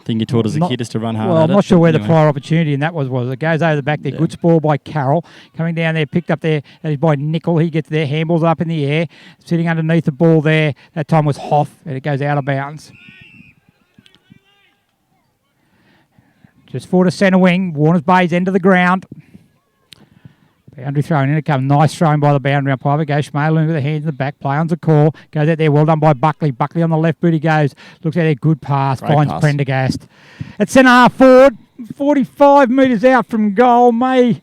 thing you taught as a kid is to run hard. Well, I'm not sure where the prior opportunity in that was. It goes over the back there. Yeah. Good spoil by Carroll. Coming down there, picked up there. That is by Nickel. He gets there. Handballs up in the air. Sitting underneath the ball there. That time was Hoff. And it goes out of bounds. Just forward to centre wing. Warners Bay's end of the ground. Boundary thrown in. It comes nice throwing by the boundary umpire. Goes Schmaler with the hands in the back. Play on's a call. Goes out there. Well done by Buckley. Buckley on the left boot he goes. Looks at there. Good pass. Great finds pass. Prendergast. At centre half forward. 45 metres out from goal. May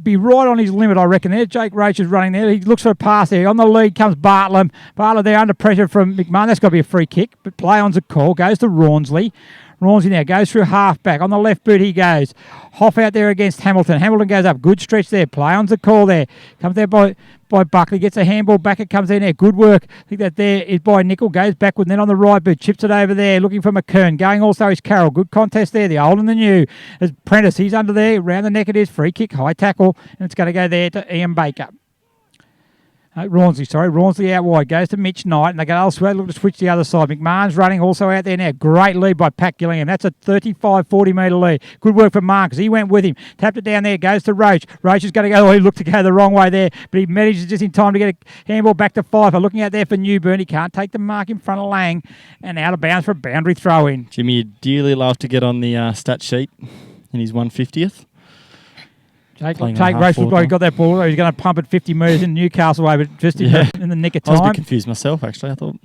be right on his limit, I reckon. There, Jake Roach is running there. He looks for a pass there. On the lead comes Bartlam. Bartlam there under pressure from McMahon. That's got to be a free kick. But play on's a call. Goes to Rawnsley. Rawnsley now goes through half back. On the left boot he goes. Hoff out there against Hamilton. Hamilton goes up. Good stretch there. Play on's a call there. Comes there by Buckley. Gets a handball back. It comes in there. Good work. I think that there is by Nickel. Goes backward. And then on the right boot. Chips it over there. Looking for McKern. Going also is Carroll. Good contest there. The old and the new. As Prentice. He's under there. Round the neck it is. Free kick. High tackle. And it's going to go there to Ian Baker. Rawnsley out wide. Goes to Mitch Knight. And they go elsewhere. Look to switch the other side. McMahon's running also out there now. Great lead by Pat Gillingham. That's a 35-40 metre lead. Good work from Marcus. He went with him. Tapped it down there. Goes to Roach. Roach is going to go. He looked to go the wrong way there. But he manages just in time to get a handball back to Pfeiffer. Looking out there for Newburn. He can't take the mark in front of Lang. And out of bounds for a boundary throw in. Jimmy, you'd dearly love to get on the stat sheet in his 150th. Jake Roach looked like he got that ball. He was going to pump it 50 metres in Newcastle way, but just in the nick of time. I was a bit confused myself, actually. I thought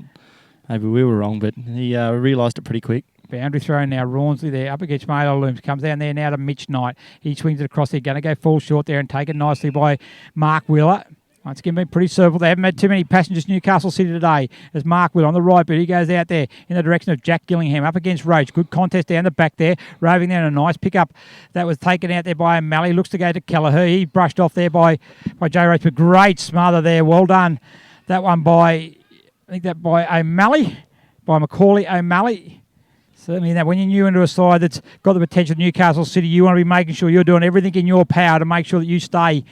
maybe we were wrong, but he realised it pretty quick. Boundary throw now. Rawnsley there. Up against Schmaler looms. Comes down there now to Mitch Knight. He swings it across there. Going to go full short there and taken nicely by Mark Wheeler. Once again, been pretty serviceable. They haven't had too many passengers Newcastle City today. As Mark Will on the right, but he goes out there in the direction of Jack Gillingham up against Roach. Good contest down the back there. Roving there and a nice pickup that was taken out there by O'Malley. Looks to go to Kelleher. He brushed off there by Jay Roach, but great smother there. Well done. That one by O'Malley, by Macaulay O'Malley. Certainly that when you're new into a side that's got the potential of Newcastle City, you want to be making sure you're doing everything in your power to make sure that you stay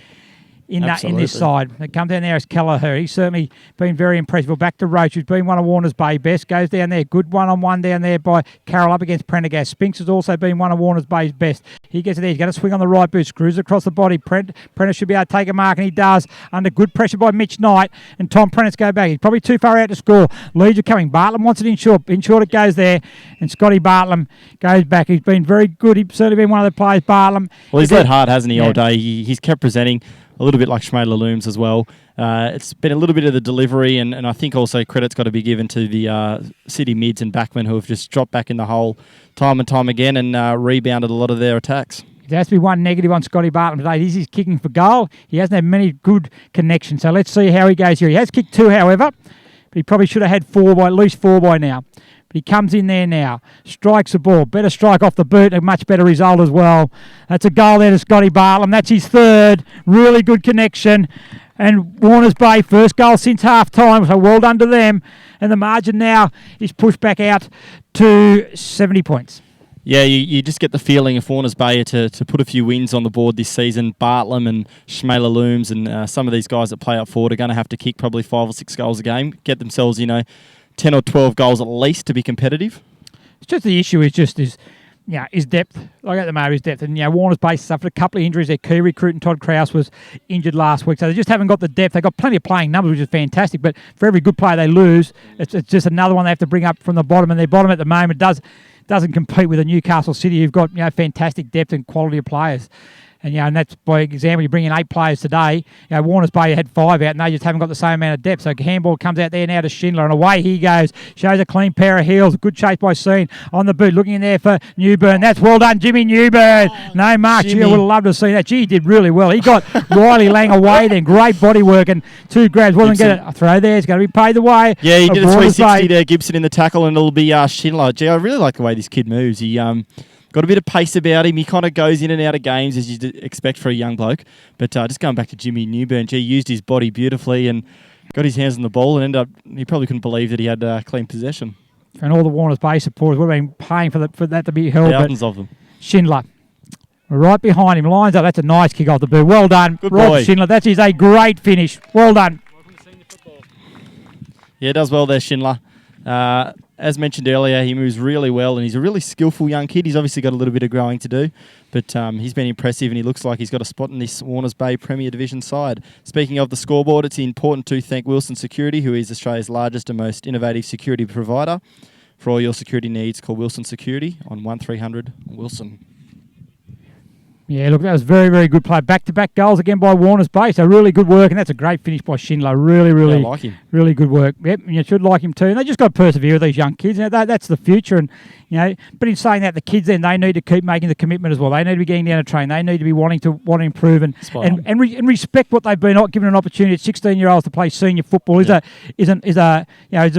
in this side. It comes down there as Kelleher. He's certainly been very impressive. Well, back to Roach, who's been one of Warners Bay best. Goes down there. Good one-on-one down there by Carroll up against Prendergast. Spinks has also been one of Warners Bay's best. He gets it there. He's going to swing on the right boot. Screws across the body. Prentice should be able to take a mark, and he does. Under good pressure by Mitch Knight. And Tom Prentice go back. He's probably too far out to score. Leeds are coming. Bartlam wants it in short. In short it goes there. And Scotty Bartlam goes back. He's been very good. He's certainly been one of the players, Bartlam. Well, he's led hard, hasn't he, all day? He's kept presenting. A little bit like Schmaler looms as well. It's been a little bit of the delivery, and I think also credit's got to be given to the City mids and backmen who have just dropped back in the hole time and time again and rebounded a lot of their attacks. There has to be one negative on Scotty Bartlam today. This is kicking for goal. He hasn't had many good connections, so let's see how he goes here. He has kicked 2, however, but he probably should have had at least 4 by now. But he comes in there now, strikes the ball. Better strike off the boot, a much better result as well. That's a goal there to Scotty Bartlam. That's his 3rd. Really good connection. And Warners Bay, first goal since half-time, so well done to them. And the margin now is pushed back out to 70 points. Yeah, you just get the feeling if Warners Bay are to put a few wins on the board this season, Bartlam and Schmaler looms and some of these guys that play up forward are going to have to kick probably 5 or 6 goals a game, get themselves, 10 or 12 goals at least to be competitive. It's just the issue is depth. Like at the moment, is depth. And Warners Bay suffered a couple of injuries. Their key recruit and Todd Krause was injured last week, so they just haven't got the depth. They've got plenty of playing numbers, which is fantastic. But for every good player they lose, it's just another one they have to bring up from the bottom. And their bottom at the moment doesn't compete with a Newcastle City who've got fantastic depth and quality of players. And that's by example, you bring in 8 players today. Warners Bay had 5 out, and they just haven't got the same amount of depth. So handball comes out there now to Schindler, and away he goes. Shows a clean pair of heels. Good chase by Scene on the boot, looking in there for Newburn. That's well done, Jimmy Newburn. No mark. Gee, I would have loved to have seen that. Gee, he did really well. He got Riley Lang away then. Great body work and 2 grabs. Wasn't get a throw there. It's going to be paid away. Yeah, he did a 360 there, Gibson in the tackle, and it'll be Schindler. Gee, I really like the way this kid moves. He got a bit of pace about him. He kind of goes in and out of games as you'd expect for a young bloke. But just going back to Jimmy Newburn, gee, used his body beautifully and got his hands on the ball and ended up, he probably couldn't believe that he had clean possession. And all the Warners Bay supporters would have been paying for that to be held. Thousands of them. Schindler. Right behind him, lines up. That's a nice kick off the boot. Well done, Good Rob boy. Schindler. That is a great finish. Well done. Yeah, does well there, Schindler. As mentioned earlier, he moves really well, and he's a really skillful young kid. He's obviously got a little bit of growing to do, but he's been impressive, and he looks like he's got a spot in this Warners Bay Premier Division side. Speaking of the scoreboard, it's important to thank Wilson Security, who is Australia's largest and most innovative security provider. For all your security needs, call Wilson Security on 1300 Wilson. Yeah, look, that was very, very good play. Back-to-back goals again by Warners Bay. So really good work, and that's a great finish by Schindler. Really, really, like him. Really good work. Yep, you should like him too. And they just got to persevere with these young kids. That's the future. And but in saying that, the kids then they need to keep making the commitment as well. They need to be getting down to train. They need to be wanting to improve and respect what they've been given an opportunity at 16-year-olds to play senior football. Is a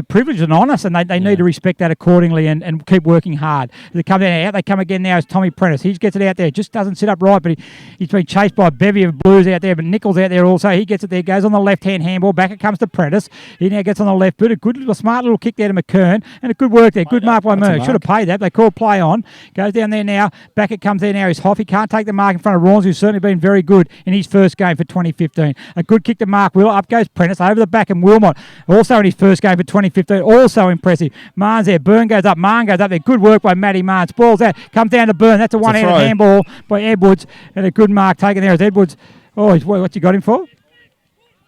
privilege and honour, and they need to respect that accordingly and keep working hard. They come out. They come again now as Tommy Prentice. He gets it out there. Just doesn't sit up right, but he's been chased by a bevy of Blues out there, but Nichols out there also. He gets it there, goes on the left-hand handball. Back it comes to Prentice. He now gets on the left boot. A smart little kick there to McKern, and a good work there. Good mark by Merck. Should have paid that. They call play on. Goes down there now. Back it comes there now. He's Hoff. He can't take the mark in front of Rawns, who's certainly been very good in his first game for 2015. A good kick to Mark Wheeler. Up goes Prentice over the back, and Wilmot also in his first game for 2015. Also impressive. Marnes there. Byrne goes up. Marne goes up there. Good work by Matty Marnes. Ball's out. Comes down to Byrne. That's a one-handed handball by Edwards, and a good mark taken there as Edwards. Oh, what's he got him for?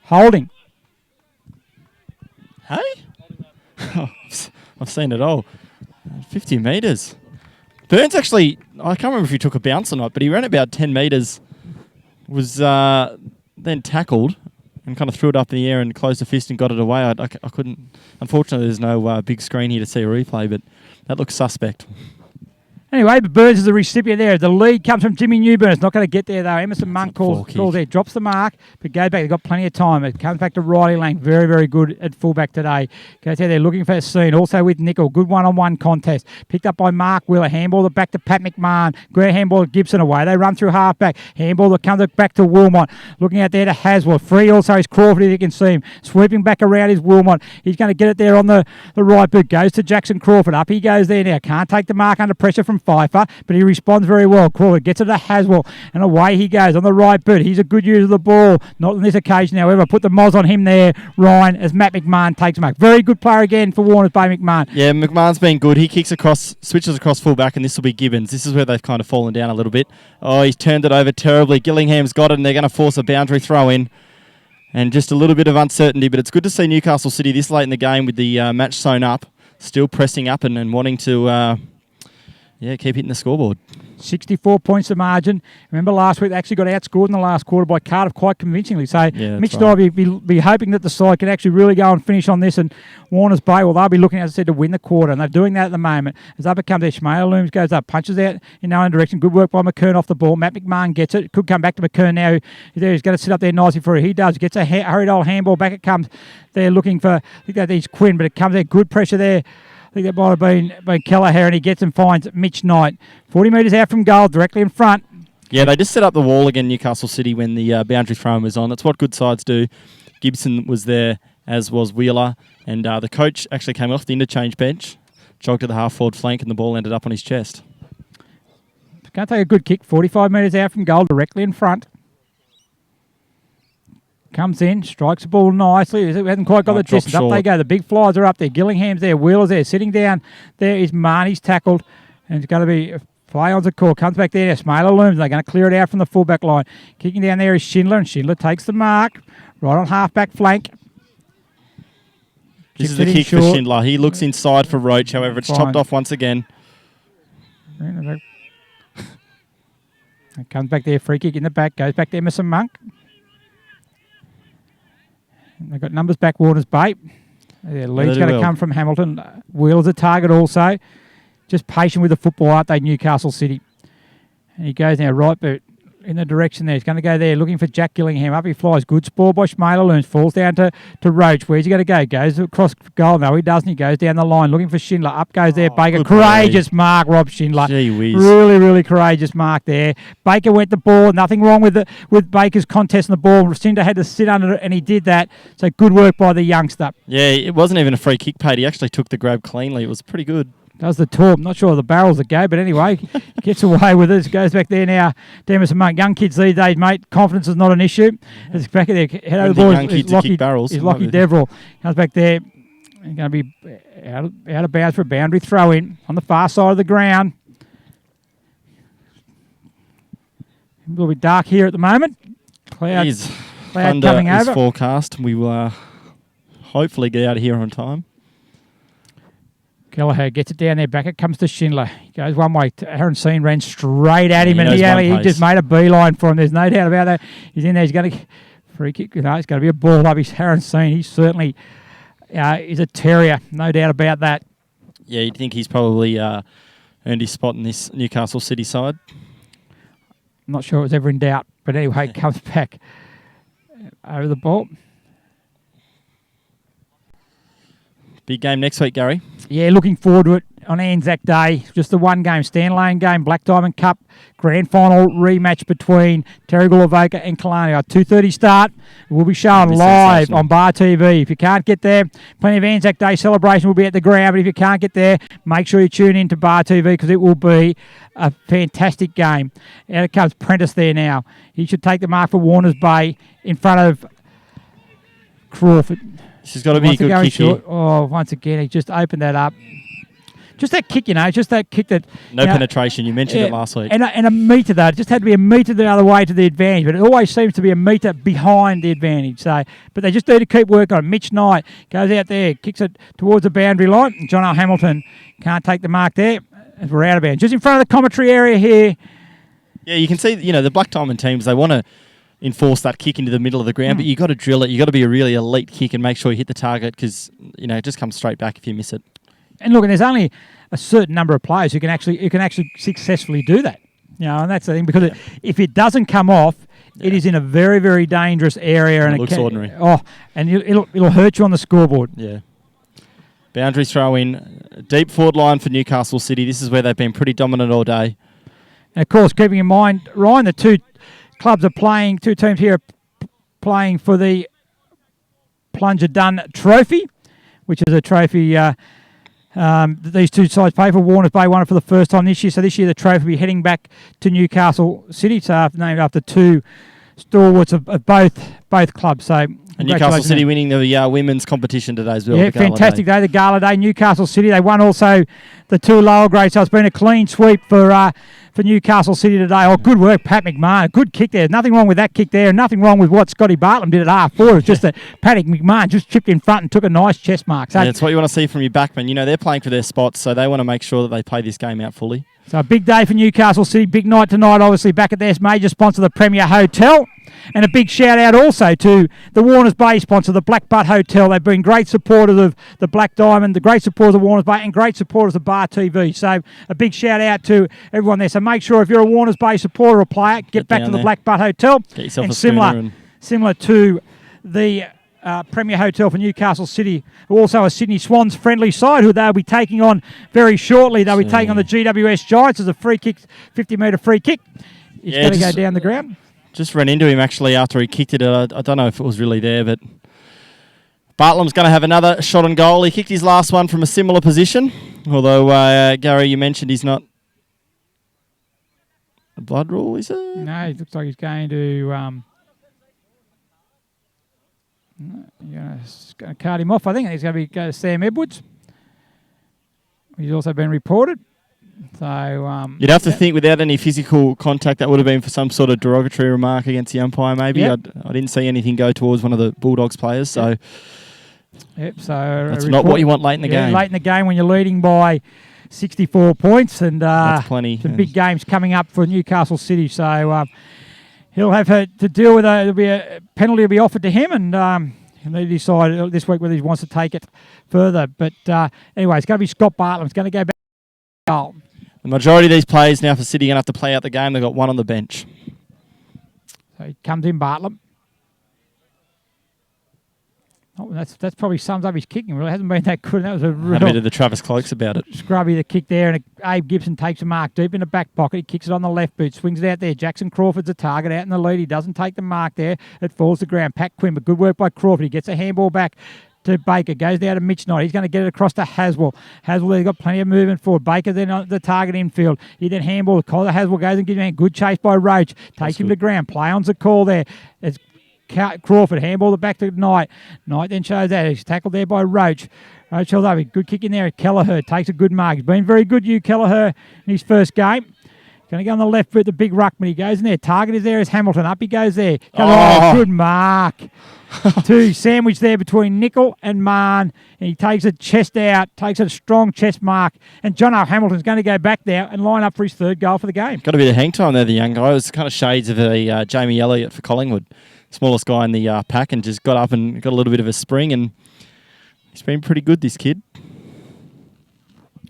Holding. Hey? I've seen it all. 50 metres. Burns actually, I can't remember if he took a bounce or not, but he ran about 10 metres, was then tackled and kind of threw it up in the air and closed the fist and got it away. I couldn't, unfortunately there's no big screen here to see a replay, but that looks suspect. Anyway, but Burns is the recipient there. The lead comes from Jimmy Newburn. It's not going to get there, though. Emerson Monk calls there, drops the mark, but goes back. They've got plenty of time. It comes back to Riley Lang. Very, very good at fullback today. Goes out there looking for a scene. Also with Nickel. Good one-on-one contest. Picked up by Mark Wheeler. Handball it back to Pat McMahon. Great handball to Gibson away. They run through half-back. Handball that comes back to Wilmot. Looking out there to Haswell. Free also is Crawford, if you can see him. Sweeping back around is Wilmot. He's going to get it there on the right boot. Goes to Jackson Crawford. Up he goes there now. Can't take the mark under pressure from Pfeiffer, but he responds very well. Crawford gets it to Haswell, and away he goes on the right boot. He's a good user of the ball. Not on this occasion, however. Put the moz on him there, Ryan, as Matt McMahon takes mark. Very good player again for Warners Bay, McMahon. Yeah, McMahon's been good. He kicks across, switches across fullback, and this will be Gibbons. This is where they've kind of fallen down a little bit. Oh, he's turned it over terribly. Gillingham's got it, and they're going to force a boundary throw in. And just a little bit of uncertainty, but it's good to see Newcastle City this late in the game with the match sewn up, still pressing up and wanting to... keep hitting the scoreboard. 64 points the margin. Remember last week they actually got outscored in the last quarter by Cardiff quite convincingly. So Mitch and I will be hoping that the side can actually really go and finish on this. And Warners Bay, well, they'll be looking, as I said, to win the quarter. And they're doing that at the moment. As up it comes there, Schmeier looms, goes up, punches out in no one direction. Good work by McKern off the ball. Matt McMahon gets it. Could come back to McKern now. He's going to sit up there nicely for it. He does. Gets a hurried old handball. Back it comes. They're looking for, I think that is Quinn, but it comes there. Good pressure there. I think that might have been Kelleher, and he gets and finds Mitch Knight. 40 metres out from goal, directly in front. Yeah, they just set up the wall again, Newcastle City, when the boundary throw was on. That's what good sides do. Gibson was there, as was Wheeler, and the coach actually came off the interchange bench, jogged to the half-forward flank, and the ball ended up on his chest. Going to take a good kick, 45 metres out from goal, directly in front. Comes in, strikes the ball nicely. It hasn't quite got the distance. Up they go. The big flies are up there. Gillingham's there. Wheeler's there. Sitting down there is Marnie's tackled. And it's going to be a play on the call. Comes back there. Smaler looms. They're going to clear it out from the fullback line. Kicking down there is Schindler. And Schindler takes the mark. Right on half-back flank. This is the kick for Schindler. He looks inside for Roach. However, it's chopped off once again. It comes back there, free kick in the back, goes back to Emerson Monk. And they've got numbers back, Warners Bay. Yeah, lead's going to come from Hamilton. Wheeler's a target also. Just patient with the football, aren't they, Newcastle City? And he goes now right boot in the direction there. He's going to go there, looking for Jack Gillingham. Up he flies. Good spoil by Schmaler. Learns, falls down to Roach. Where's he going to go? Goes across goal. No, he doesn't. He goes down the line, looking for Schindler. Up goes there, Baker. Courageous mark, Rob Schindler. Gee whiz. Really, really courageous mark there. Baker went the ball. Nothing wrong with Baker's contest on the ball. Schindler had to sit under it, and he did that. So good work by the youngster. Yeah, it wasn't even a free kick, Pete. He actually took the grab cleanly. It was pretty good. Does the torp. Not sure of the barrels that go, but anyway, gets away with it. Goes back there now. Demis and Monk. Young kids these days, mate. Confidence is not an issue. It's back there. Head over the ball. Young kids kick barrels. Is Lockie Deverell. Comes back there. He's going to be out of bounds for a boundary throw in on the far side of the ground. A little bit dark here at the moment. Cloud coming over. Is forecast. We will hopefully get out of here on time. Kelleher gets it down there, back it comes to Schindler. He goes one way. Aaron Seen ran straight at him, and he just made a beeline for him. There's no doubt about that. He's in there. He's going to free kick. No, it's going to be a ball up. He's Aaron Seen. He certainly is a terrier. No doubt about that. Yeah, you'd think he's probably earned his spot in this Newcastle City side. I'm not sure it was ever in doubt, but anyway, it comes back over the ball. Big game next week, Gary. Yeah, looking forward to it on Anzac Day. Just the one game, Stanley game, Black Diamond Cup, grand final rematch between Terrigal Avoca and Killarney. 2:30 start. We'll be shown live on Bar TV. If you can't get there, plenty of Anzac Day celebration will be at the ground. But if you can't get there, make sure you tune in to Bar TV because it will be a fantastic game. Out it comes Prentice there now. He should take the mark for Warners Bay in front of Crawford. This has got to be a good kick here. Oh, once again, he just opened that up. Just that kick, just that kick that... No penetration. You mentioned it last week. And a metre, though. It just had to be a metre the other way to the advantage. But it always seems to be a metre behind the advantage. So, but they just need to keep working on it. Mitch Knight goes out there, kicks it towards the boundary line. John L. Hamilton can't take the mark there as we're out of bounds. Just in front of the commentary area here. Yeah, you can see, the Black Diamond teams, they want to enforce that kick into the middle of the ground, but you've got to drill it. You've got to be a really elite kick and make sure you hit the target because, it just comes straight back if you miss it. And look, and there's only a certain number of players who can actually successfully do that. And that's the thing, because if it doesn't come off, it is in a very, very dangerous area. And it looks ordinary. Oh, and it'll hurt you on the scoreboard. Yeah. Boundary throw in, deep forward line for Newcastle City. This is where they've been pretty dominant all day. And of course, keeping in mind, Ryan, the two teams here are playing for the Plunger Dunn Trophy, which is a trophy these two sides pay for. Warners Bay won it for the first time this year. So this year the trophy will be heading back to Newcastle City, named after two stalwarts of both clubs. So and Newcastle City winning the women's competition today as well. Yeah, fantastic day, the gala day. Newcastle City, they won also the two lower grades, so it's been a clean sweep for Newcastle City today. Oh, good work, Pat McMahon. Good kick there. Nothing wrong with that kick there. Nothing wrong with what Scotty Bartlam did at half-forward. It's just that Patrick McMahon just chipped in front and took a nice chest mark. So that's what you want to see from your backmen. They're playing for their spots, so they want to make sure that they play this game out fully. So a big day for Newcastle City. Big night tonight, obviously, back at their major sponsor, the Premier Hotel. And a big shout-out also to the Warners Bay sponsor, the Black Butt Hotel. They've been great supporters of the Black Diamond, the great supporters of Warners Bay, and great supporters of Bar TV. So a big shout-out to everyone there. So make sure if you're a Warners Bay supporter or player, get back to the Black Butt Hotel. Get yourself a schooner. Similar to the Premier Hotel for Newcastle City, who also a Sydney Swans friendly side, who they'll be taking on very shortly. They'll be taking on the GWS Giants as a free kick, 50-metre free kick. He's going to go down the ground. Just ran into him actually after he kicked it. I don't know if it was really there, but Bartlam's going to have another shot on goal. He kicked his last one from a similar position, although, Gary, you mentioned he's not a blood rule, is it? No, it looks like he's going to... He's going to cart him off, I think. He's going to go to Sam Edwards. He's also been reported. So you'd have to think without any physical contact, that would have been for some sort of derogatory remark against the umpire, maybe. Yep. I didn't see anything go towards one of the Bulldogs players, so so that's not what you want late in the game. Late in the game when you're leading by 64 points, and That's plenty. some big games coming up for Newcastle City. So he'll have to deal with there'll be a penalty will be offered to him, and he'll need to decide this week whether he wants to take it further. But anyway, it's going to be Scott Bartlett. It's going to go back to goal. The majority of these players now for City are going to have to play out the game. They've got one on the bench. So he comes in, Bartlett. Oh, that's probably sums up his kicking. Really hasn't been that good. That was a Had a bit of the Travis Cloaks about it. Scrubby the kick there, and Abe Gibson takes a mark deep in the back pocket. He kicks it on the left boot, swings it out there. Jackson Crawford's a target out in the lead. He doesn't take the mark there. It falls to the ground. Pat Quinn, but good work by Crawford. He gets a handball back to Baker, goes down to Mitch Knight. He's going to get it across to Haswell. Haswell, they've got plenty of movement forward. Baker then on the target infield. He then handball. Collar Haswell goes and gives him a good chase by Roach. Takes him to ground. Play on's the call there. It's Crawford, handball it back to Knight. Knight then shows that. He's tackled there by Roach. Roach held up. Good kick in there. Kelleher takes a good mark. He's been very good, Kelleher, in his first game. Going to go on the left foot, the big ruckman. He goes in there. Target is there as Hamilton. Up he goes there. Good mark. Two sandwich there between Nickel and Marn. And he takes a chest out, takes a strong chest mark. And John O. Hamilton's going to go back there and line up for his third goal for the game. Got a bit of hang time there, the young guy. It was kind of shades of a Jamie Elliott for Collingwood. Smallest guy in the pack, and just got up and got a little bit of a spring, and he's been pretty good, this kid.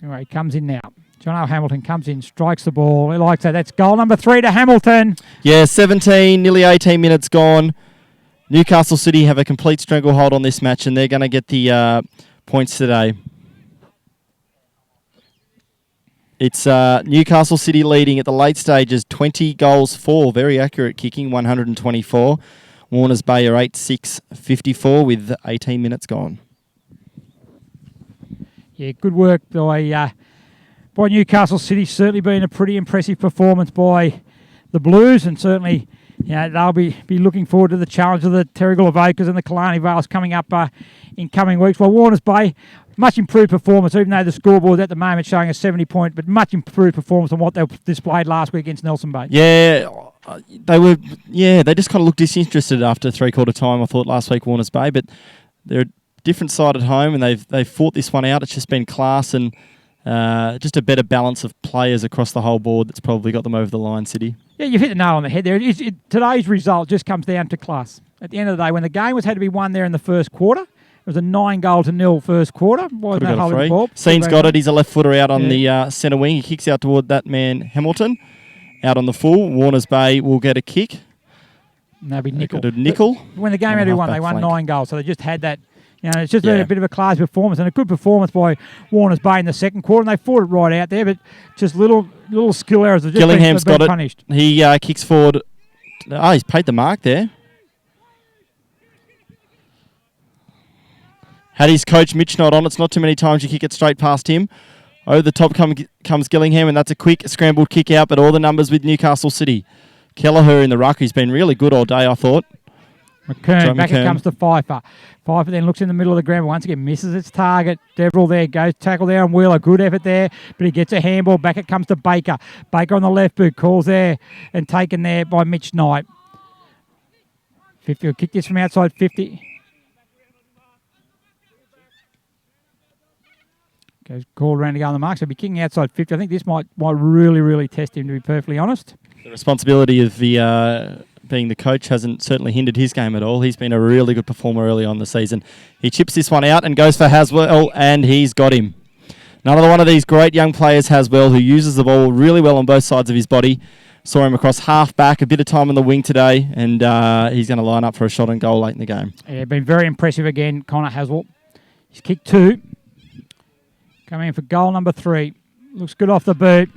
Anyway, he comes in now. John O. Hamilton comes in, strikes the ball. He likes that. That's goal number 3 to Hamilton. Yeah, 17, nearly 18 minutes gone. Newcastle City have a complete stranglehold on this match, and they're going to get the points today. It's Newcastle City leading at the late stages, 20 goals for. Very accurate kicking, 124. Warners Bay are 8-6, 54 with 18 minutes gone. Yeah, good work by Newcastle City. Certainly been a pretty impressive performance by the Blues, and certainly they'll be looking forward to the challenge of the Terrigal Evokers and the Killarney Vales coming up in coming weeks. Well, Warners Bay, much improved performance, even though the scoreboard at the moment showing a 70-point, but much improved performance on what they displayed last week against Nelson Bay. Yeah, they just kind of looked disinterested after three-quarter time, I thought, last week, Warners Bay, but they're a different side at home, and they've fought this one out. It's just been class and just a better balance of players across the whole board that's probably got them over the line, City. Yeah, you've hit the nail on the head there. Today's result just comes down to class. At the end of the day, when the game had to be won there in the first quarter, it was a 9-0 first quarter. Why wasn't that holding the ball? Scene's got it. He's a left footer out on the centre wing. He kicks out toward that man, Hamilton. Out on the full. Warners Bay will get a kick. And that'll be Nickel. Nickel. When the game had to be won, they won 9 goals. So they just had that. It's just been a bit of a class performance and a good performance by Warners Bay in the second quarter. And they fought it right out there, but just little skill errors have just Gillingham's been got punished. It. He kicks forward. Oh, he's paid the mark there. Had his coach Mitch not on. It's not too many times you kick it straight past him. Over the top comes Gillingham, and that's a quick scrambled kick out, but all the numbers with Newcastle City. Kelleher in the ruck, who's been really good all day, I thought. McKern, back it comes to Pfeiffer. Pfeiffer then looks in the middle of the ground, but once again misses its target. Deverell there goes, tackle there on Wheeler. Good effort there, but he gets a handball. Back it comes to Baker. Baker on the left boot, calls there and taken there by Mitch Knight. 50 will kick this from outside 50. Goes called around to go on the mark, so he'll be kicking outside 50. I think this might really, really test him, to be perfectly honest. The responsibility of the being the coach hasn't certainly hindered his game at all. He's been a really good performer early on the season. He chips this one out and goes for Haswell, and he's got him. Another one of these great young players, Haswell, who uses the ball really well on both sides of his body. Saw him across half back, a bit of time on the wing today, and he's going to line up for a shot and goal late in the game. Yeah, been very impressive again, Connor Haswell. He's kicked 2. Coming in for goal number 3. Looks good off the boot.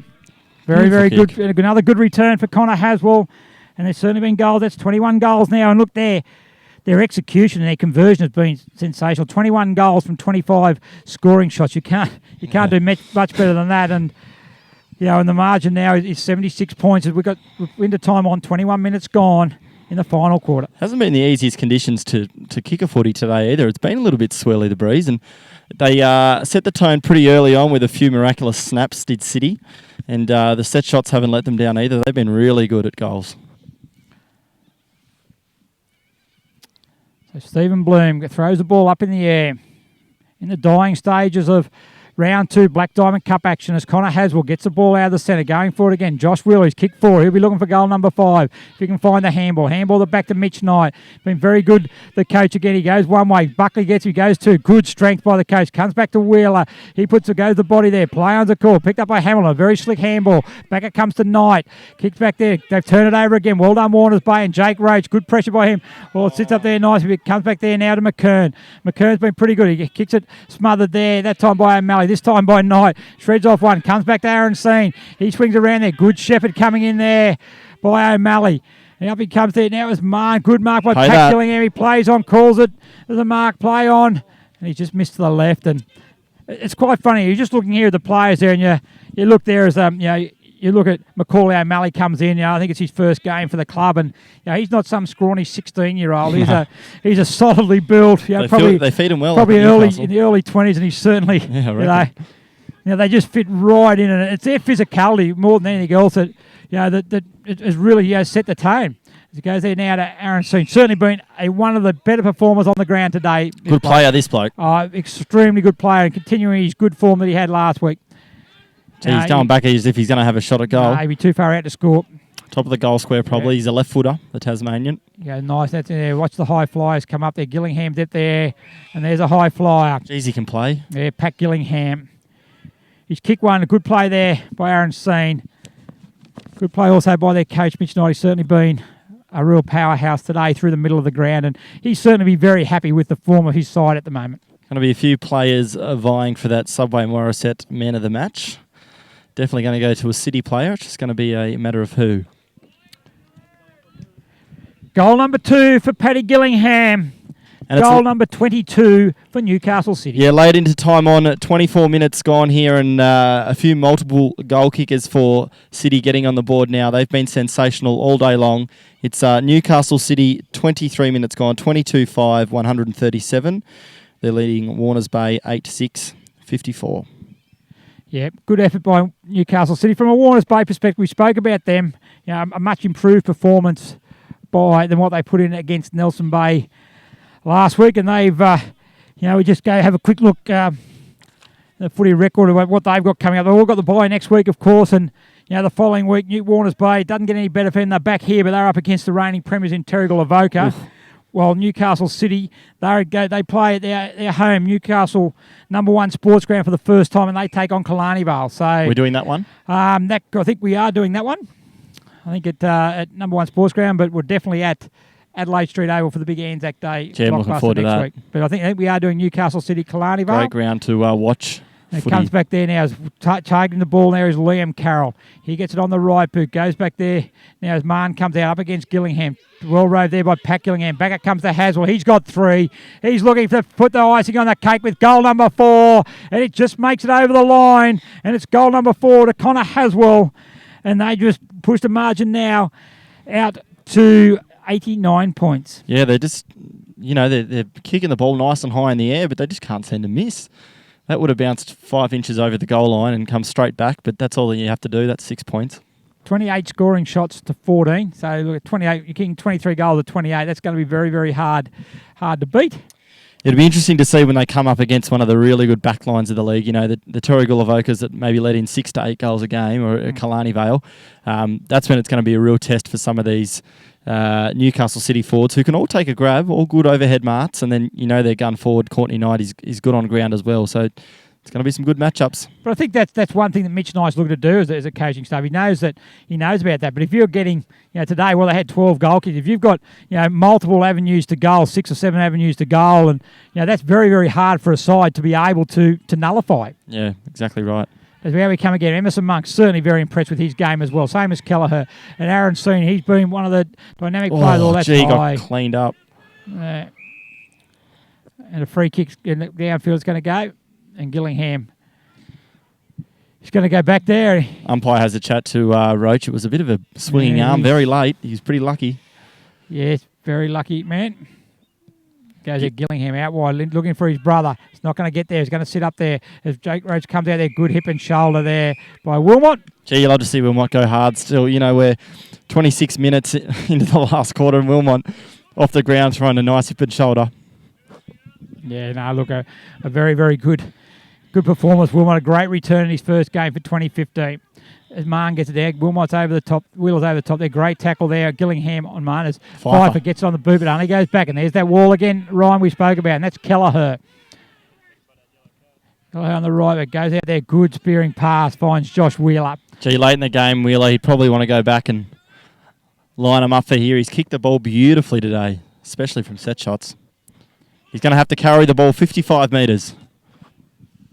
Very good. Another good return for Connor Haswell. And there's certainly been goals. That's 21 goals now. And look there, their execution and their conversion has been sensational. 21 goals from 25 scoring shots. You can't do much better than that. And and the margin now is 76 points. We've got winter time on, 21 minutes gone in the final quarter. Hasn't been the easiest conditions to kick a footy today either. It's been a little bit swirly, the breeze, and they set the tone pretty early on with a few miraculous snaps, did City, and the set shots haven't let them down either. They've been really good at goals. So Stephen Bloom throws the ball up in the air in the dying stages of Round 2, Black Diamond Cup action as Connor Haswell gets the ball out of the centre, going for it again. Josh Wheeler's kick forward. He'll be looking for goal number 5. If he can find the handball. Handball back to Mitch Knight. Been very good, the coach again. He goes one way. Buckley gets, he goes two. Good strength by the coach. Comes back to Wheeler. He goes the body there. Play on the call. Picked up by Hamilton. Very slick handball. Back it comes to Knight. Kicks back there. They've turned it over again. Well done, Warners Bay and Jake Roach. Good pressure by him. Well, it sits up there nicely. It comes back there now to McKern. McKern's been pretty good. He kicks it smothered there. That time by O'Malley. This time by Knight. Shreds off one. Comes back to Aaron Seen. He swings around there. Good Shepherd coming in there by O'Malley. And up he comes there. Now it's Mark. Good mark by Pat Gillingham. He plays on, calls it. There's a mark play on. And he just missed to the left. And it's quite funny. You're just looking here at the players there, and you look there as you look at Macaulay O'Malley comes in. I think it's his first game for the club, and he's not some scrawny 16-year-old. He's a solidly built. They feed him well. Probably in the early 20s, and he's certainly they just fit right in, and it's their physicality more than anything else that that has really set the tone. As it goes there now to Aaron Seen. Certainly been one of the better performers on the ground today. Good player, this bloke. Extremely good player, and continuing his good form that he had last week. He's going back as if he's going to have a shot at goal. Maybe too far out to score. Top of the goal square, probably. Yeah. He's a left footer, the Tasmanian. Yeah, nice. That's in there. Watch the high flyers come up there. Gillingham's up there, and there's a high flyer. Jeez, he can play. Yeah, Pat Gillingham. He's kicked one. A good play there by Aaron Seen. Good play also by their coach, Mitch Knight. He's certainly been a real powerhouse today through the middle of the ground, and he's certainly be very happy with the form of his side at the moment. Going to be a few players vying for that Subway Morisset man of the match. Definitely going to go to a City player. It's just going to be a matter of who. Goal number 2 for Paddy Gillingham. And goal number 22 for Newcastle City. Yeah, late into time on. 24 minutes gone here, and a few multiple goal kickers for City getting on the board now. They've been sensational all day long. It's Newcastle City, 23 minutes gone, 22-5, 137. They're leading Warners Bay 8-6, 54. Yeah, good effort by Newcastle City. From a Warners Bay perspective, we spoke about them. A much improved performance than what they put in against Nelson Bay last week, and they've, we just go have a quick look at the footy record of what they've got coming up. They've all got the bye next week, of course, and the following week, Warners Bay doesn't get any better for them. They're back here, but they're up against the reigning premiers in Terrigal Avoca. While Newcastle City, they play at their home, Newcastle #1 sports ground for the first time, and they take on Killarney Vale. So we're doing that one? I think we are doing that one. I think at #1 sports ground, but we're definitely at Adelaide Street Oval for the big Anzac Day. Yeah, I'm looking forward to that. Week. But I think we are doing Newcastle City, Killarney Vale. Great ground to watch. It comes back there now. Targeting the ball now is Liam Carroll. He gets it on the right boot. Goes back there. Now as Marn comes out up against Gillingham. Well rode there by Pat Gillingham. Back it comes to Haswell. He's got 3. He's looking to put the icing on the cake with goal number 4. And it just makes it over the line. And it's goal number 4 to Connor Haswell. And they just push the margin now out to 89 points. Yeah, they're just, they're kicking the ball nice and high in the air, but they just can't seem to miss. That would have bounced 5 inches over the goal line and come straight back, but that's all that you have to do. That's 6 points. 28 scoring shots to 14. So look at 28. You're kicking 23 goals to 28. That's going to be very, very hard to beat. It'll be interesting to see when they come up against one of the really good backlines of the league. The Terrigal Avocas that maybe let in 6 to 8 goals a game, or Killarney Vale. That's when it's going to be a real test for some of these Newcastle City forwards who can all take a grab, all good overhead marks, and then their gun forward, Courtney Knight, is good on ground as well. So it's going to be some good matchups. But I think that's one thing that Mitch Knight's looking to do as a coaching staff. He knows about that. But if you're getting, today, they had 12 goal kicks. If you've got, multiple avenues to goal, 6 or 7 avenues to goal, and that's very, very hard for a side to be able to nullify. Yeah, exactly right. As we come again, Emerson Monk's certainly very impressed with his game as well. Same as Kelleher. And Aaron Seen, he's been one of the dynamic players. He got cleaned up. And a free kick in the downfield is going to go. And Gillingham, he's going to go back there. Umpire has a chat to Roach. It was a bit of a swinging arm, very late. He's pretty lucky. Yes, very lucky, man. Goes at Gillingham out wide, looking for his brother. He's not going to get there. He's going to sit up there as Jake Roach comes out there. Good hip and shoulder there by Wilmot. Gee, you love to see Wilmot go hard still. We're 26 minutes into the last quarter, and Wilmot off the ground throwing a nice hip and shoulder. Yeah, no, look, a very, very good Good performance. Wilmot, a great return in his first game for 2015. As Marn gets it there, Wilmot's over the top, Wheeler's over the top. They're great tackle there. Gillingham on Marn as Pfeiffer gets it on the boot, but only goes back. And there's that wall again, Ryan, we spoke about, and that's Kelleher. Kelleher on the right, but goes out there. Good spearing pass, finds Josh Wheeler. Gee, late in the game, Wheeler, he'd probably want to go back and line him up for here. He's kicked the ball beautifully today, especially from set shots. He's going to have to carry the ball 55 metres.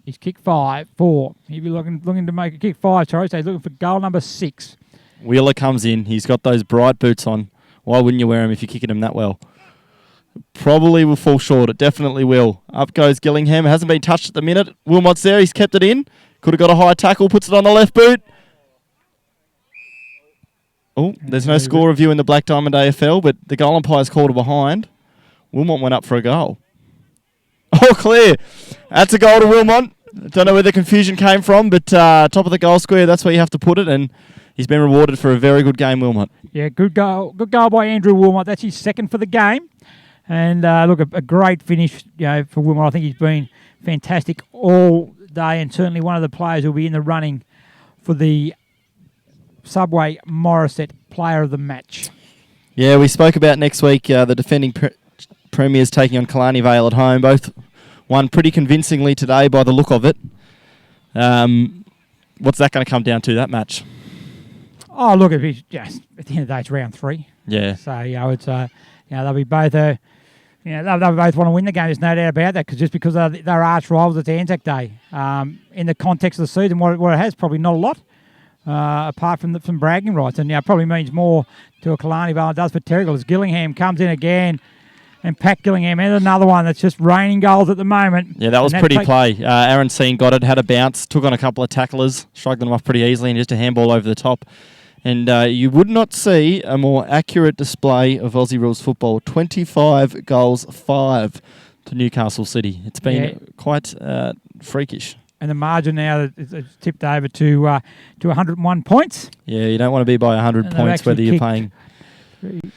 He's kicked 4. He'll be looking to make a kick 5, sorry. So he's looking for goal number 6. Wheeler comes in. He's got those bright boots on. Why wouldn't you wear them if you're kicking him that well? Probably will fall short. It definitely will. Up goes Gillingham. It hasn't been touched at the minute. Wilmot's there. He's kept it in. Could have got a high tackle. Puts it on the left boot. Oh, there's no score review in the Black Diamond AFL, but the goal umpire's called a behind. Wilmot went up for a goal. Oh, clear. That's a goal to Wilmot. Don't know where the confusion came from, but top of the goal square, that's where you have to put it, and he's been rewarded for a very good game, Wilmot. Yeah, good goal by Andrew Wilmot. That's his second for the game. And look, a great finish for Wilmot. I think he's been fantastic all day, and certainly one of the players who will be in the running for the Subway Morisset Player of the Match. Yeah, we spoke about next week the defending premiers taking on Killarney Vale at home. Both won pretty convincingly today by the look of it. What's that going to come down to, that match? Oh, look, at the end of the day, it's round 3. Yeah. So, it's they'll be both they'll both want to win the game. There's no doubt about that, because they're arch rivals. It's Anzac Day. In the context of the season, what it has, probably not a lot, apart from some bragging rights, and probably means more to a Killarney Vale than it does for Terrigal, as Gillingham comes in again. And Pat Gillingham, and another one that's just raining goals at the moment. Yeah, that was pretty play. Aaron Seen got it, had a bounce, took on a couple of tacklers, shrugged them off pretty easily, and just a handball over the top. And you would not see a more accurate display of Aussie rules football. 25 goals, 5 to Newcastle City. It's been quite freakish. And the margin now is tipped over to 101 points. Yeah, you don't want to be by 100 points whether you're paying.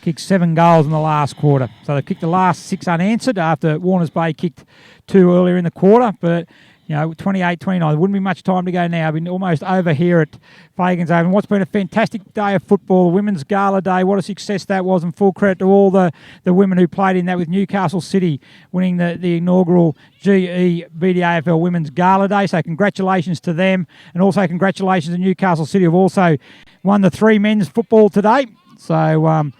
Kicked 7 goals in the last quarter. So they kicked the last 6 unanswered after Warners Bay kicked 2 earlier in the quarter. But, 28-29. There wouldn't be much time to go now. We're almost over here at Fagan's Oval. What's been a fantastic day of football, Women's Gala Day. What a success that was, and full credit to all the women who played in that, with Newcastle City winning the inaugural GE BDAFL Women's Gala Day. So congratulations to them, and also congratulations to Newcastle City, who've also won the 3 men's football today. So,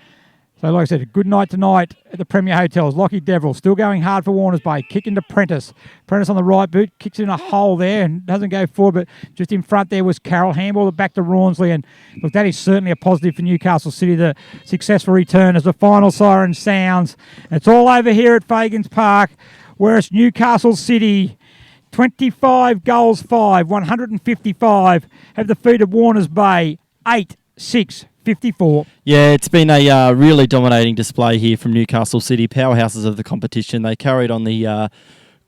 like I said, a good night tonight at the Premier Hotels. Lockie Deverell still going hard for Warners Bay. Kicking to Prentice. Prentice on the right boot. Kicks in a hole there and doesn't go forward. But just in front there was Carroll. Handball back to Rawnsley. And look, that is certainly a positive for Newcastle City. The successful return as the final siren sounds. It's all over here at Fagans Park, where it's Newcastle City. 25 goals, 5, 155 have defeated Warners Bay 8-6. 54. Yeah, it's been a really dominating display here from Newcastle City, powerhouses of the competition. They carried on the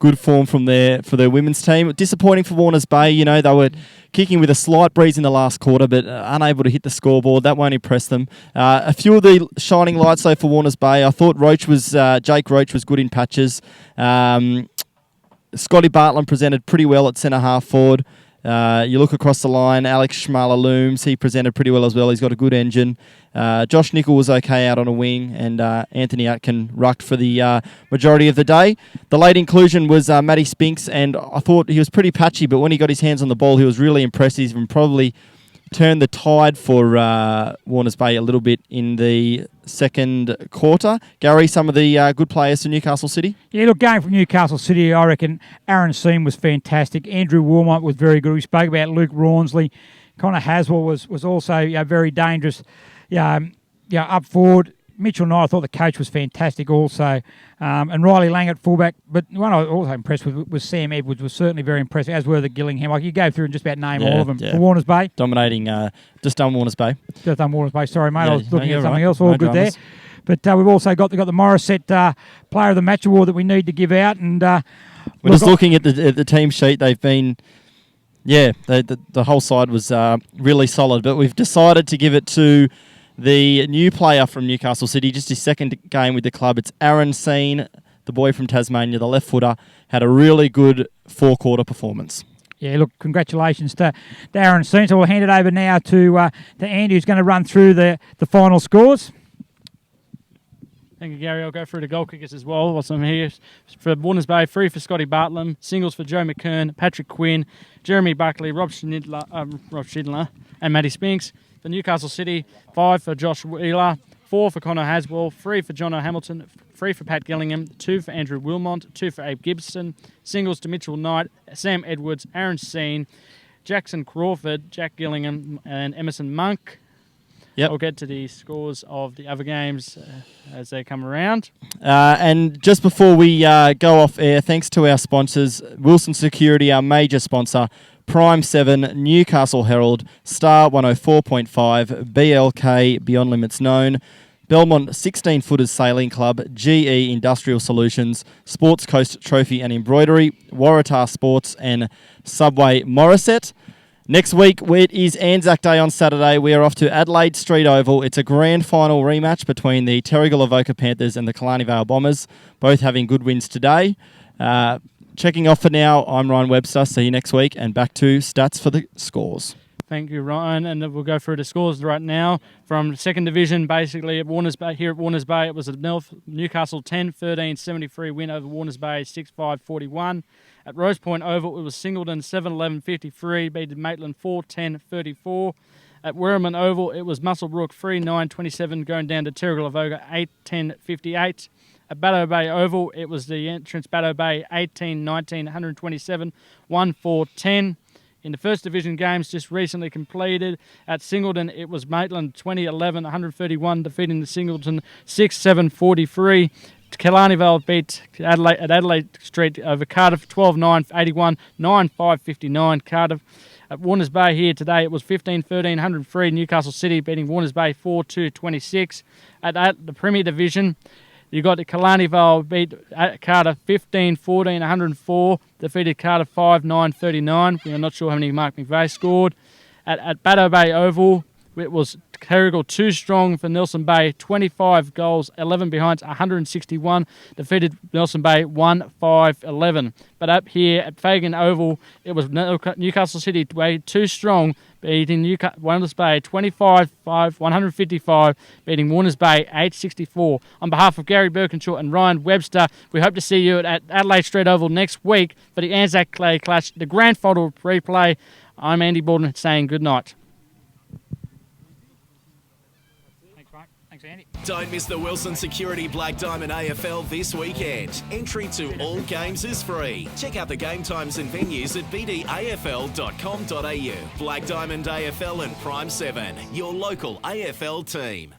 good form for their women's team. Disappointing for Warners Bay. They were kicking with a slight breeze in the last quarter, but unable to hit the scoreboard. That won't impress them. A few of the shining lights, though, for Warners Bay. I thought Jake Roach was good in patches. Scotty Bartlam presented pretty well at centre half forward. You look across the line, Alex Schmaler-Looms, he presented pretty well as well. He's got a good engine. Josh Nicol was okay out on a wing, and Anthony Atkin rucked for the majority of the day. The late inclusion was Matty Spinks, and I thought he was pretty patchy, but when he got his hands on the ball, he was really impressive and probably turned the tide for Warners Bay a little bit in the second quarter. Gary, some of the good players to Newcastle City? Yeah, look, going from Newcastle City, I reckon Aaron Seam was fantastic. Andrew Wilmot was very good. We spoke about Luke Rawnsley. Connor Haswell was also very dangerous up forward. Mitchell Knight, I thought the coach was fantastic also. And Riley Lang at fullback. But one I was also impressed with was Sam Edwards, was certainly very impressive, as were the Gillingham. Like, you go through and just about name all of them. For Warners Bay. Dominating, just done Warners Bay. Just done Warners Bay. Sorry, mate. Yeah, I was looking at something else. No All good dramas. there. But we've also got the Morisset Player of the Match award that we need to give out. And we're just looking at the team sheet. They've been... Yeah, the whole side was really solid. But we've decided to give it to the new player from Newcastle City, just his second game with the club. It's Aaron Seen, the boy from Tasmania, the left footer. Had a really good four-quarter performance. Yeah, look, congratulations to Darren Seen. So we'll hand it over now to Andy, who's going to run through the final scores. Thank you, Gary. I'll go through the goal kickers as well whilst I'm here. For Warners Bay, 3 for Scotty Bartlam, singles for Joe McKern, Patrick Quinn, Jeremy Buckley, Rob Schindler and Matty Spinks. For Newcastle City, 5 for Josh Wheeler, 4 for Connor Haswell, 3 for Jono Hamilton, 3 for Pat Gillingham, 2 for Andrew Wilmont, 2 for Abe Gibson, singles to Mitchell Knight, Sam Edwards, Aaron Seen, Jackson Crawford, Jack Gillingham and Emerson Monk. Yep. I'll get to the scores of the other games as they come around. And just before we go off air, thanks to our sponsors, Wilson Security, our major sponsor, Prime 7, Newcastle Herald, Star 104.5, BLK, Beyond Limits Known, Belmont 16-Footers Sailing Club, GE Industrial Solutions, Sports Coast Trophy and Embroidery, Waratah Sports and Subway Morisset. Next week, it is Anzac Day on Saturday. We are off to Adelaide Street Oval. It's a grand final rematch between the Terrigal Avoca Panthers and the Killarney Vale Bombers, both having good wins today. Checking off for now, I'm Ryan Webster. See you next week, and back to stats for the scores. Thank you, Ryan. And we'll go through the scores right now. From second division, basically, at Warners Bay, here at Warners Bay, it was a Newcastle 10-13-73 win over Warners Bay 6-5-41. At Rose Point Oval, it was Singleton 7-11-53, beat Maitland 4-10-34. At Werriman Oval, it was Muswellbrook 3-9-27, going down to Terrigal Avoca 8-10-58. At Batto Bay Oval, it was the entrance Batto Bay 18-19, 127, 1-4-10. In the first division games just recently completed, at Singleton, it was Maitland 20-11, 131, defeating the Singleton 6-7-43. Killarney Vale beat Adelaide at Adelaide Street over Cardiff 12-9, 81, 9-5, 59. Cardiff. At Warners Bay here today, it was 15-13, 103. Newcastle City beating Warners Bay 4-2, 26. At the Premier Division, you got the Killarney Vale beat Cardiff 15-14, 104. Defeated Cardiff 5-9, 39. We are not sure how many Mark McVeigh scored. At Batto Bay Oval, it was Terrigal 2 strong for Nelson Bay, 25 goals, 11 behinds, 161. Defeated Nelson Bay 1-5-11. But up here at Fagan Oval, it was Newcastle City 2 strong, beating Warners Bay 25-5, 155, beating Warners Bay 864. On behalf of Gary Birkinshaw and Ryan Webster, we hope to see you at Adelaide Street Oval next week for the Anzac Day Clash, the grand final replay. I'm Andy Borden saying good night. Thanks, Andy. Don't miss the Wilson Security Black Diamond AFL this weekend. Entry to all games is free. Check out the game times and venues at bdafl.com.au. Black Diamond AFL and Prime 7, your local AFL team.